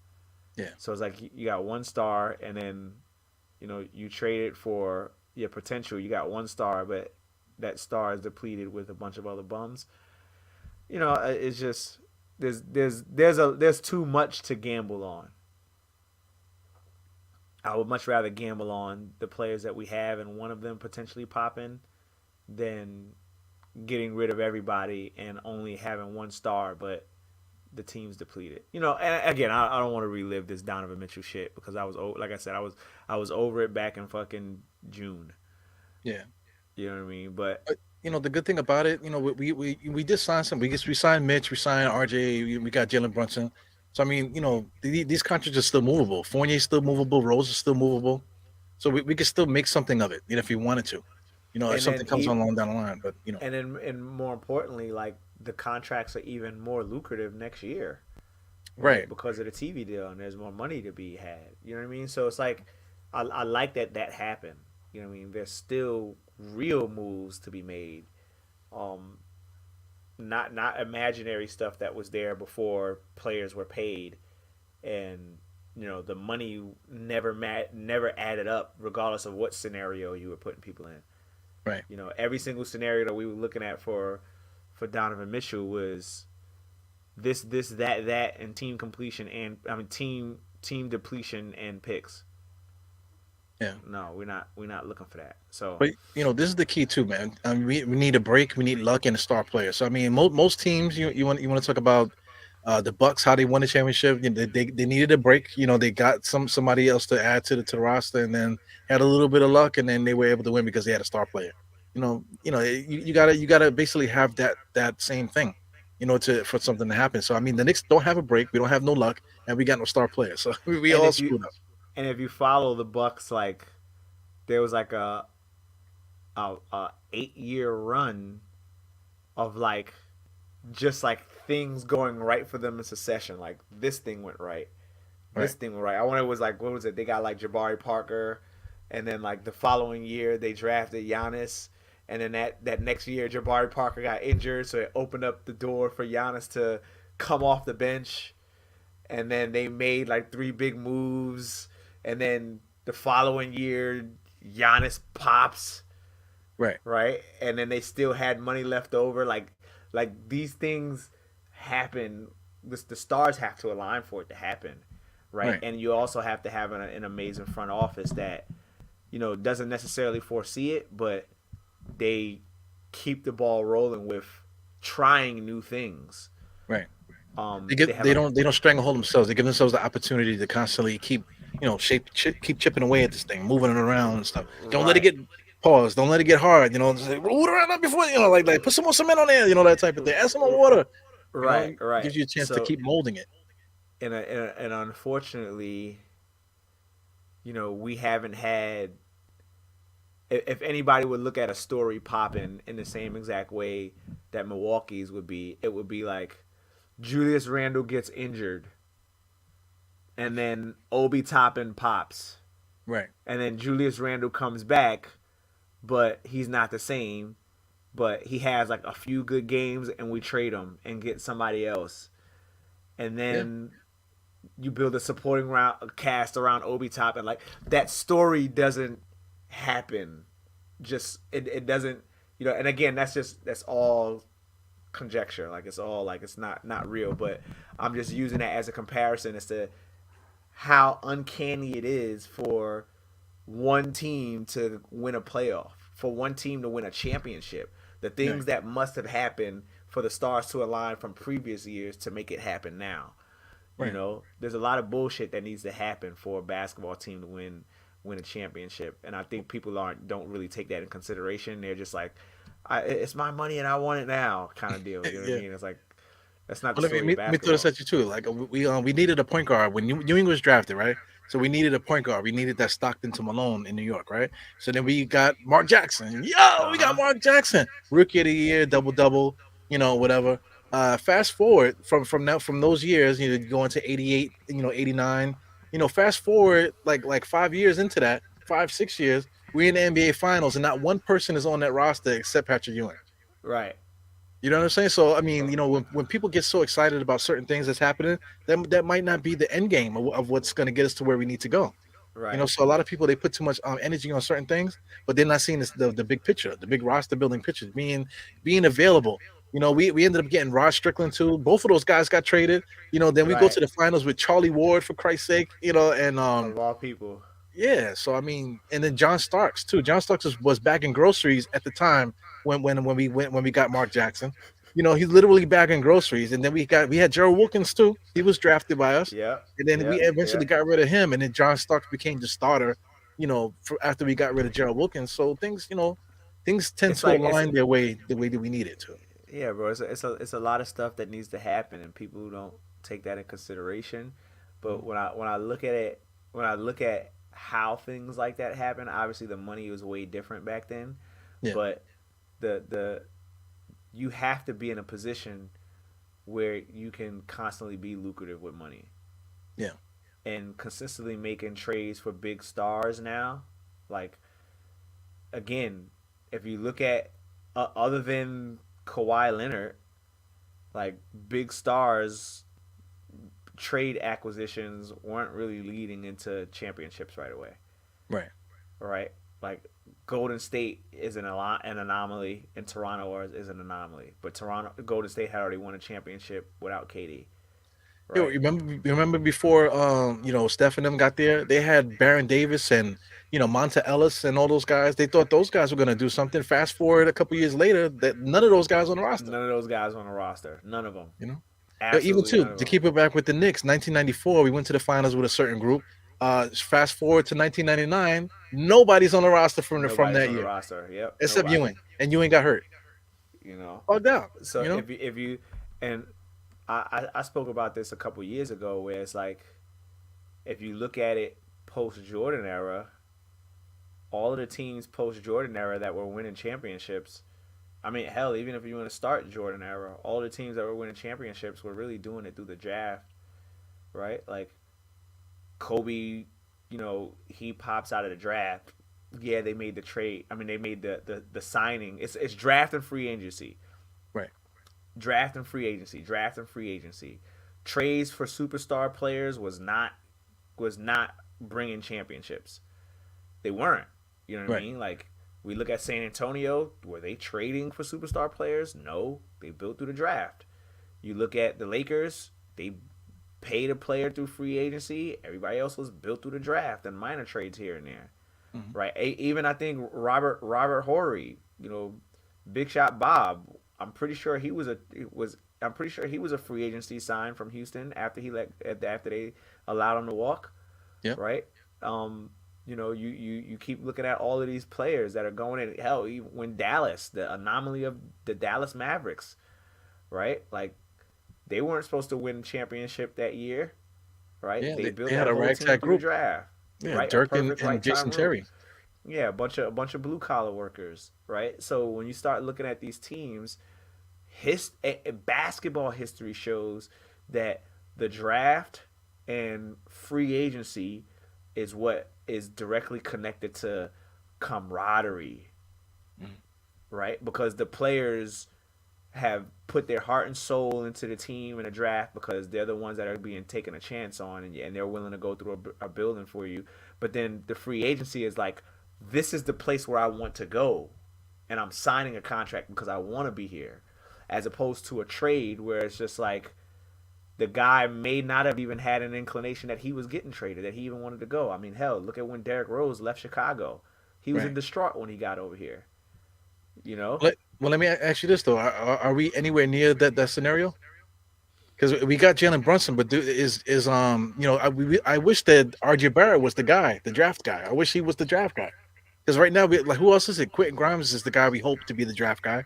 Yeah. So it's like you got one star, and then you traded for your potential. You got one star, but that star is depleted with a bunch of other bums. It's just there's too much to gamble on. I would much rather gamble on the players that we have and one of them potentially popping than getting rid of everybody and only having one star, but the team's depleted. And again, I don't want to relive this Donovan Mitchell shit because like I said, I was over it back in fucking June. Yeah. You know what I mean? But The good thing about it, we did sign some. We signed Mitch, we signed RJ, we got Jalen Brunson. So I mean, these contracts are still movable. Fournier's still movable. Rose is still movable. So we could still make something of it, if we wanted to. If and then something comes along down the line. But and more importantly, like the contracts are even more lucrative next year, right. Because of the TV deal, and there's more money to be had. You know what I mean? So it's like I like that happened. You know what I mean? There's still real moves to be made. Not imaginary stuff that was there before players were paid, and the money never added up, regardless of what scenario you were putting people in. Right. Every single scenario that we were looking at for Donovan Mitchell was this, that, and team completion, and team depletion and picks. Yeah. No, we're not looking for that. So, but this is the key too, man. We need a break. We need luck and a star player. So I mean, most teams, you want to talk about the Bucks, how they won the championship. They needed a break. They got somebody else to add to the roster, and then had a little bit of luck, and then they were able to win because they had a star player. You gotta basically have that same thing, for something to happen. So I mean, the Knicks don't have a break. We don't have no luck, and we got no star player. So we all screwed up. And if you follow the Bucks, like there was like a 8-year run of like just like things going right for them in succession. Like this thing went right, this thing went right. I wonder, it was like, what was it? They got like Jabari Parker, and then like the following year they drafted Giannis, and then that next year Jabari Parker got injured, so it opened up the door for Giannis to come off the bench, and then they made like 3 big moves. And then the following year, Giannis pops, right, and then they still had money left over. Like these things happen. The stars have to align for it to happen, right? And you also have to have an amazing front office that doesn't necessarily foresee it, but they keep the ball rolling with trying new things. Right. They don't stranglehold themselves. They give themselves the opportunity to constantly keep keep chipping away at this thing, moving it around and stuff. Don't let it get paused. Don't let it get hard. Just like, root around up before like put some more cement on there. That type of thing. Add some more water. Right. Gives you a chance to keep molding it. And unfortunately, we haven't had. If anybody would look at a story popping in the same exact way that Milwaukee's would be, it would be like Julius Randle gets injured, and then Obi Toppin pops. Right. And then Julius Randle comes back, but he's not the same. But he has like a few good games, and we trade him and get somebody else. And then you build a supporting cast around Obi Toppin. Like that story doesn't happen. Just it doesn't, and again, that's all conjecture. Like it's all like it's not real. But I'm just using that as a comparison as to how uncanny it is for one team to win a playoff, for one team to win a championship. The things that must have happened for the stars to align from previous years to make it happen now. Right. There's a lot of bullshit that needs to happen for a basketball team to win a championship, and I think people don't really take that in consideration. They're just like, it's my money and I want it now kind of deal. You know what I mean? It's like, that's not the story of basketball. Let me throw this at you too. Like we needed a point guard when New England was drafted, right? So we needed a point guard. We needed that Stockton to Malone in New York, right? So then we got Mark Jackson. We got Mark Jackson, rookie of the year, double, whatever. Fast forward from those years, going to 88, 89. Fast forward like 5 years into that, 5-6 years, we're in the NBA Finals, and not one person is on that roster except Patrick Ewing. Right. You know what I'm saying? So I mean, when people get so excited about certain things that's happening, that might not be the end game of what's going to get us to where we need to go. Right. So a lot of people they put too much energy on certain things, but they're not seeing the big picture, the big roster building picture, being available. We ended up getting Rod Strickland too. Both of those guys got traded. Then we go Right. to the finals with Charlie Ward for Christ's sake. And Of all people. yeah. So I mean, and then John Starks too. John Starks was bagging groceries at the time when we got Mark Jackson. He's literally bagging groceries, and then we had Gerald Wilkins too. He was drafted by us, Yep. and then we Yep. eventually Yep. got rid of him, and then John Starks became the starter. After we got rid of Gerald Wilkins, so things tend It's to like it's align the way that we need it to. yeah, bro. It's a lot of stuff that needs to happen, and people don't take that in consideration. But when I look at it, when I look at how things like that happen, obviously the money was way different back then. Yeah, But the you have to be in a position where you can constantly be lucrative with money yeah, and consistently making trades for big stars now. Like again, if you look at other than Kawhi Leonard, like big stars trade acquisitions weren't really leading into championships right away, right. right? Like Golden State is an anomaly, and Toronto is an anomaly. But Golden State had already won a championship without KD, Yo, right? remember before Steph and them got there, they had Baron Davis and Monta Ellis and all those guys. They thought those guys were gonna do something. Fast forward a couple years later, that none of those guys on the roster. None of those guys on the roster. None of them. You know, Even Absolutely too none of to them. keep it back with the Knicks, 1994, we went to the finals with a certain group. Fast forward to 1999, nobody's on the roster from Nobody's that on the year roster. Yep, except nobody. Ewing, and Ewing got hurt. You know. Bugged out. So if you and I spoke about this a couple years ago, where it's like if you look at it post Jordan era, all of the teams post Jordan era that were winning championships. I mean, hell, even if you want to start Jordan era, all the teams that were winning championships were really doing it through the draft, right? Like Kobe, he pops out of the draft. Yeah, they made the trade. I mean, they made the signing. It's draft and free agency. Right. Draft and free agency. Draft and free agency. Trades for superstar players was not bringing championships. They weren't. You know what I Right. mean? Like we look at San Antonio, were they trading for superstar players? No, they built through the draft. You look at the Lakers, they paid a player through free agency. Everybody else was built through the draft and minor trades here and there. Mhm. Right? Even I think Robert Horry, Big Shot Bob, I'm pretty sure he was a free agency sign from Houston after they allowed him to walk, Yep. right? You keep looking at all of these players that are going in. Hell, even when Dallas, the anomaly of the Dallas Mavericks, right? Like they weren't supposed to win championship that year, right? Yeah, They built they had that a whole team ragtag through the group. draft, Yeah, right? A Dirk perfect and right time Jason room. Terry. Yeah, a bunch of blue collar workers, right? So when you start looking at these teams, basketball history shows that the draft and free agency is what is directly connected to camaraderie, Mhm. right? Because the players have put their heart and soul into the team in the draft because they're the ones that are being taken a chance on, and they're willing to go through a building for you. But then the free agency is like, this is the place where I want to go, and I'm signing a contract because I want to be here, as opposed to a trade where it's just like the guy may not have even had an inclination that he was getting traded, that he even wanted to go. I mean, hell, look at when Derrick Rose left Chicago. He was Right. distraught when he got over here. You know, Let me ask you this though: Are we anywhere near that scenario? Because we got Jalen Brunson, but I wish that RJ Barrett was the guy, the draft guy. I wish he was the draft guy. Because right now, who else is it? Quentin Grimes is the guy we hope to be the draft guy.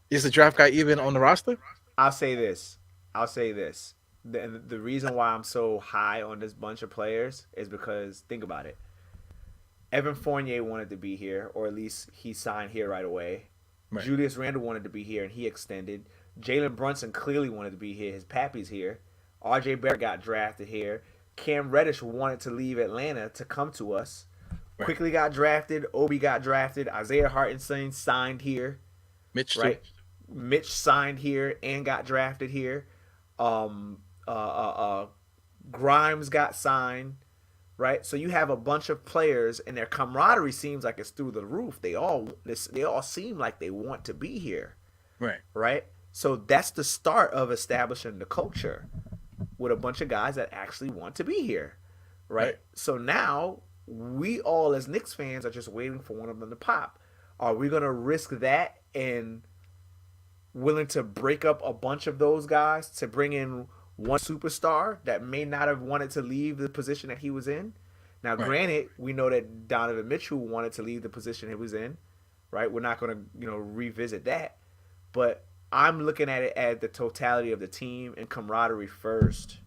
Is the draft guy even on the roster? I'll say this. I'll say this. The reason why I'm so high on this bunch of players is because think about it. Evan Fournier wanted to be here, or at least he signed here right away. Right. Julius Randle wanted to be here, and he extended. Jalen Brunson clearly wanted to be here. His pappy's here. RJ Barrett got drafted here. Cam Reddish wanted to leave Atlanta to come to us. Right. Quickly got drafted. Obi got drafted. Isaiah Hartenstein signed here. Mitch, Right. too. Mitch signed here and got drafted here. Um, uh, uh, uh, Grimes got signed, right? So you have a bunch of players, and their camaraderie seems like it's through the roof. They all seem like they want to be here, Right. right? So that's the start of establishing the culture with a bunch of guys that actually want to be here, Right. right? So now we all as Knicks fans are just waiting for one of them to pop. Are we gonna risk that and willing to break up a bunch of those guys to bring in one superstar that may not have wanted to leave the position that he was in? Now, Right. granted, we know that Donovan Mitchell wanted to leave the position he was in, right? We're not going to, revisit that, but I'm looking at it as the totality of the team and camaraderie first,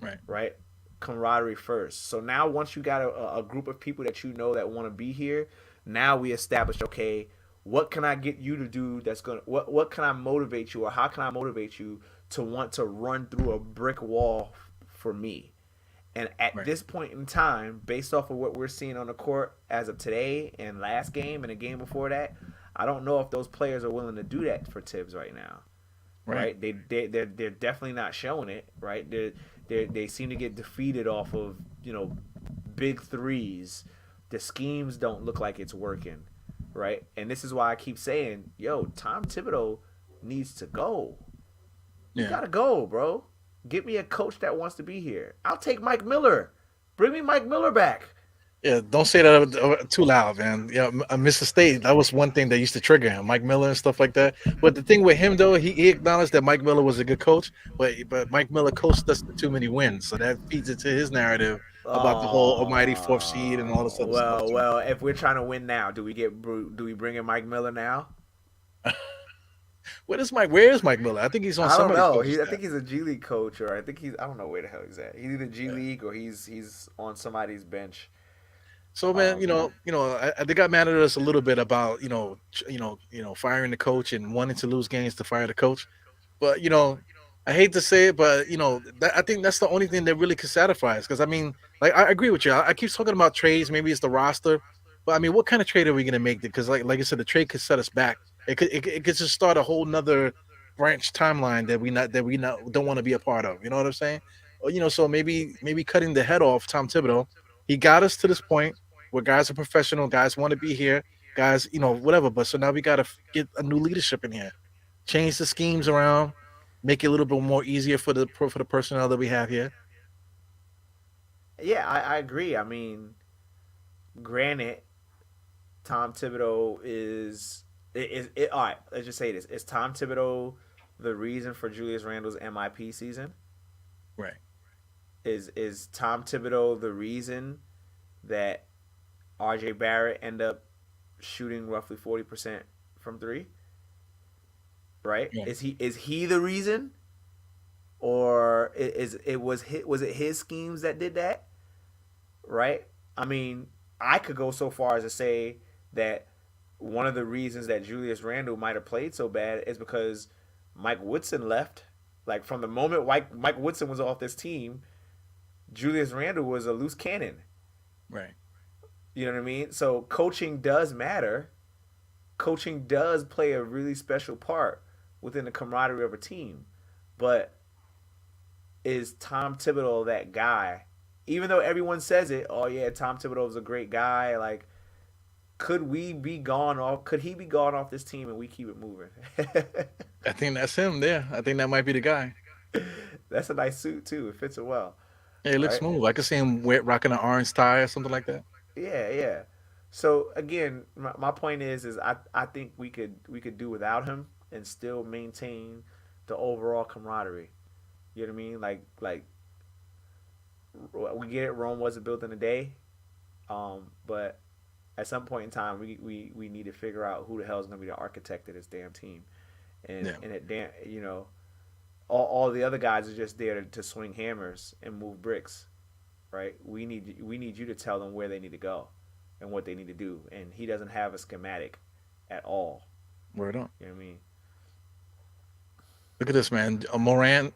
Right. right? Camaraderie first. So now, once you got a group of people that you know that want to be here, now we establish, okay, what can I get you to do that's gonna what can I motivate you, or how can I motivate you to want to run through a brick wall for me? And at Right. this point in time, based off of what we're seeing on the court as of today and last game and the game before that, I don't know if those players are willing to do that for Tibbs right now. Right. Right? They're definitely not showing it. Right? They seem to get defeated off of big threes. The schemes don't look like it's working. Right? And this is why I keep saying, yo, Tom Thibodeau needs to go. You Yeah. gotta go, bro. Get me a coach that wants to be here. I'll take Mike Miller. Bring me Mike Miller back. Yeah, don't say that too loud, man. Yeah, Mr. State, that was one thing that used to trigger him, Mike Miller and stuff like that. But the thing with him, though, he acknowledged that Mike Miller was a good coach, but Mike Miller coached us to too many wins, so that feeds into his narrative about the whole almighty fourth seed and all this other stuff too. Well. If we're trying to win now, do we bring in Mike Miller now? Where is Mike Miller? I think he's on I don't somebody's know. coaching I staff. think he's a G League coach, or I don't know where the hell he's at. He's either G Yeah. League or he's on somebody's bench. So man, Um, they got mad at us a little bit about firing the coach and wanting to lose games to fire the coach. But I hate to say it, but I think that's the only thing that really could satisfy us. Because I mean, like I agree with you. I keep talking about trades. Maybe it's the roster, but I mean, what kind of trade are we gonna make? Because like I said, the trade could set us back. It could just start a whole nother branch timeline that we not don't want to be a part of. You know what I'm saying? Or so maybe cutting the head off Tom Thibodeau. He got us to this point where guys are professional, guys want to be here, guys, whatever. But so now we got to get a new leadership in here, change the schemes around, make it a little bit more easier for the personnel that we have here. yeah, I agree. I mean, granted, Tom Thibodeau is all right. Let's just say this: is Tom Thibodeau the reason for Julius Randle's MIP season? Right. Is Tom Thibodeau the reason that RJ Barrett end up shooting roughly 40% from three? Right? Yeah. Is he the reason, or was it his schemes that did that? Right? I mean, I could go so far as to say that one of the reasons that Julius Randle might have played so bad is because Mike Woodson left. Like from the moment Mike Woodson was off this team, Julius Randle was a loose cannon. Right. You know what I mean? So coaching does matter. Coaching does play a really special part within the camaraderie of a team. But is Tom Thibodeau that guy? Even though everyone says it, oh yeah, Tom Thibodeau is a great guy. Like, Could he be gone off this team and we keep it moving? I think that's him there. I think that might be the guy. That's a nice suit too. It fits it well, Yeah, he looks right? smooth. I could see him rocking an orange tie or something like that. Yeah, yeah. So again, my point is I think we could do without him and still maintain the overall camaraderie. You know what I mean? Like we get it. Rome wasn't built in a day, but at some point in time, we need to figure out who the hell is going to be the architect of this damn team, and Yeah. and it damn all the other guys are just there to swing hammers and move bricks, right? We need you to tell them where they need to go and what they need to do, and he doesn't have a schematic at all. Word on. You know what I mean? Look at this, man. Morant,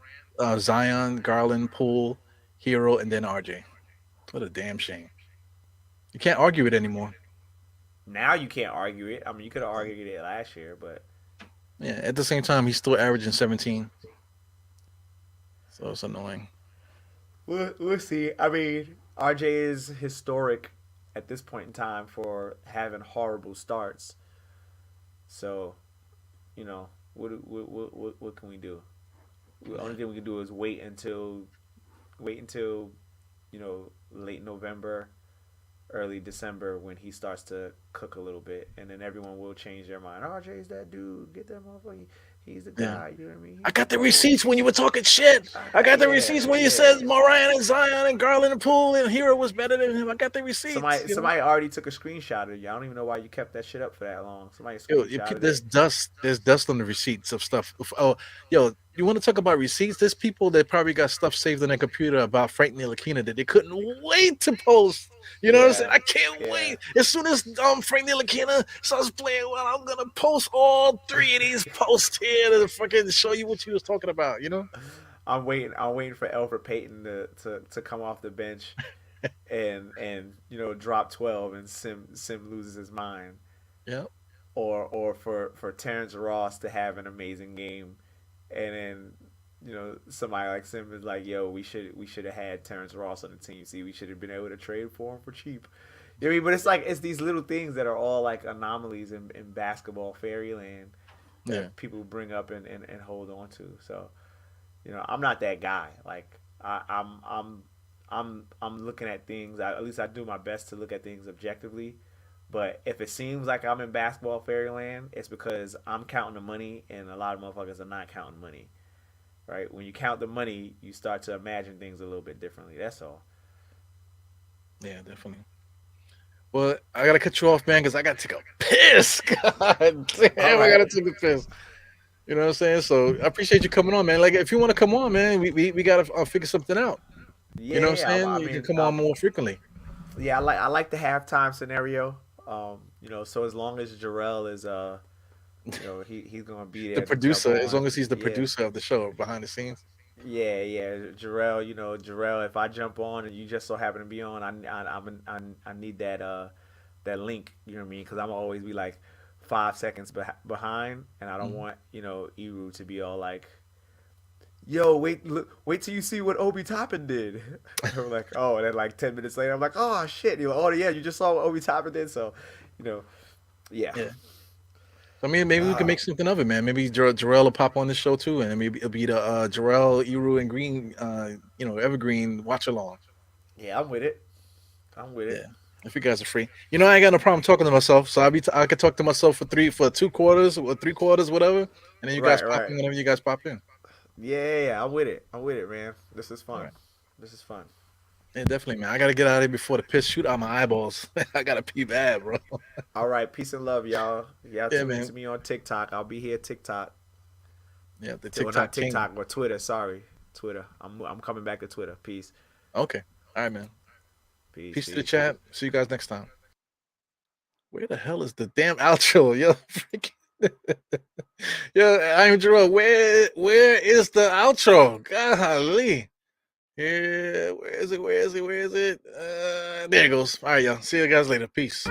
Zion, Garland, Poole, Hero, and then RJ. What a damn shame. You can't argue it anymore. Now you can't argue it. I mean, you could have argued it last year, but Yeah. At the same time, he's still averaging 17, so it's annoying. We'll see. I mean, RJ is historic at this point in time for having horrible starts. So, what can we do? The only Yeah. thing we can do is wait until late November, early December when he starts to cook a little bit, and then everyone will change their mind. RJ's that dude. Get that motherfucker. He's the Yeah. guy. You know what I mean? I He's the got the GOAT. receipts when you were talking shit. I got the Yeah, receipts when you yeah. said Moran and Zion and Garland and Poole and Hero was better than him. I got the receipts. Somebody already took a screenshot of you. I don't even know why you kept that shit up for that long. Somebody screenshotted There's it. dust. There's dust on the receipts of stuff. Oh, yo, you want to talk about receipts? There's people that probably got stuff saved on their computer about Frank Ntilikina that they couldn't wait to post. You know what I'm saying? Yeah, I can't yeah. wait. As soon as Frank Ntilikina starts playing well, I'm gonna post all three of these posts here to fucking show you what you was talking about. You know? I'm waiting for Elfrid Payton to come off the bench and drop 12 and Sim loses his mind, Yeah. or for Terrence Ross to have an amazing game, and then somebody like Sim is like, yo, we should have had Terrence Ross on the team. See, we should have been able to trade for him for cheap. You know what I mean? But it's these little things that are all like anomalies in basketball fairyland Yeah. that people bring up and hold on to. So I'm not that guy. Like I'm looking at things. At least I do my best to look at things objectively. But if it seems like I'm in basketball fairyland, it's because I'm counting the money, and a lot of motherfuckers are not counting money. Right? When you count the money, you start to imagine things a little bit differently. That's all. Yeah. Definitely. Well, I gotta cut you off, man, because I gotta take a piss. God All damn, I right. gotta take a piss. You know what I'm saying? So I appreciate you coming on, man. Like, if you want to come on, man, we gotta figure something out. You know what I'm Yeah. saying? I You can mean, come on more frequently. yeah. I like the halftime scenario. So as long as Jarrell is he's gonna be The there to jump producer, as on. long as he's the Yeah. producer of the show behind the scenes. Yeah, yeah, Jarrell. Jarrell. If I jump on and you just so happen to be on, I need that link. You know what I mean? Because I'm always be like 5 seconds behind, and I don't Mhm. want Eru to be all like, "Yo, wait till you see what Obi Toppin did." I'm like, oh, and then like 10 minutes later, I'm like, oh shit. You're like, oh yeah, you just saw what Obi Toppin did. So, you know, yeah. Yeah. I mean, maybe we can make something of it, man. Maybe Jarrell will pop on the show too, and maybe it'll be the Jarrell, Eru, and Green, Evergreen watch along. Yeah, I'm with it. I'm with Yeah, it. if you guys are free, I ain't got no problem talking to myself. So I could talk to myself for 2 quarters or 3 quarters, whatever, and then you guys Right, pop right. in whenever you guys pop in. Yeah, yeah, yeah, I'm with it. I'm with it, man. This is All fun. right. This is fun. Yeah, definitely, man. I gotta get out of here before the piss shoot out my eyeballs. I gotta pee bad, bro. All right, peace and love, y'all. Y'all Yeah, tune in man. to me on TikTok. I'll be here TikTok. Yeah, the Well, not TikTok king. TikTok, but Twitter. Sorry, Twitter. I'm coming back to Twitter. Peace, Okay. All right, man. peace, Peace to the peace. chat. See you guys next time. Where the hell is the damn outro? Yo, freaking. Yo, I'm Jerome. Where is the outro? Golly. Here, where is it? Where is it? Where is it? There it goes. All right, y'all. See you guys later. Peace.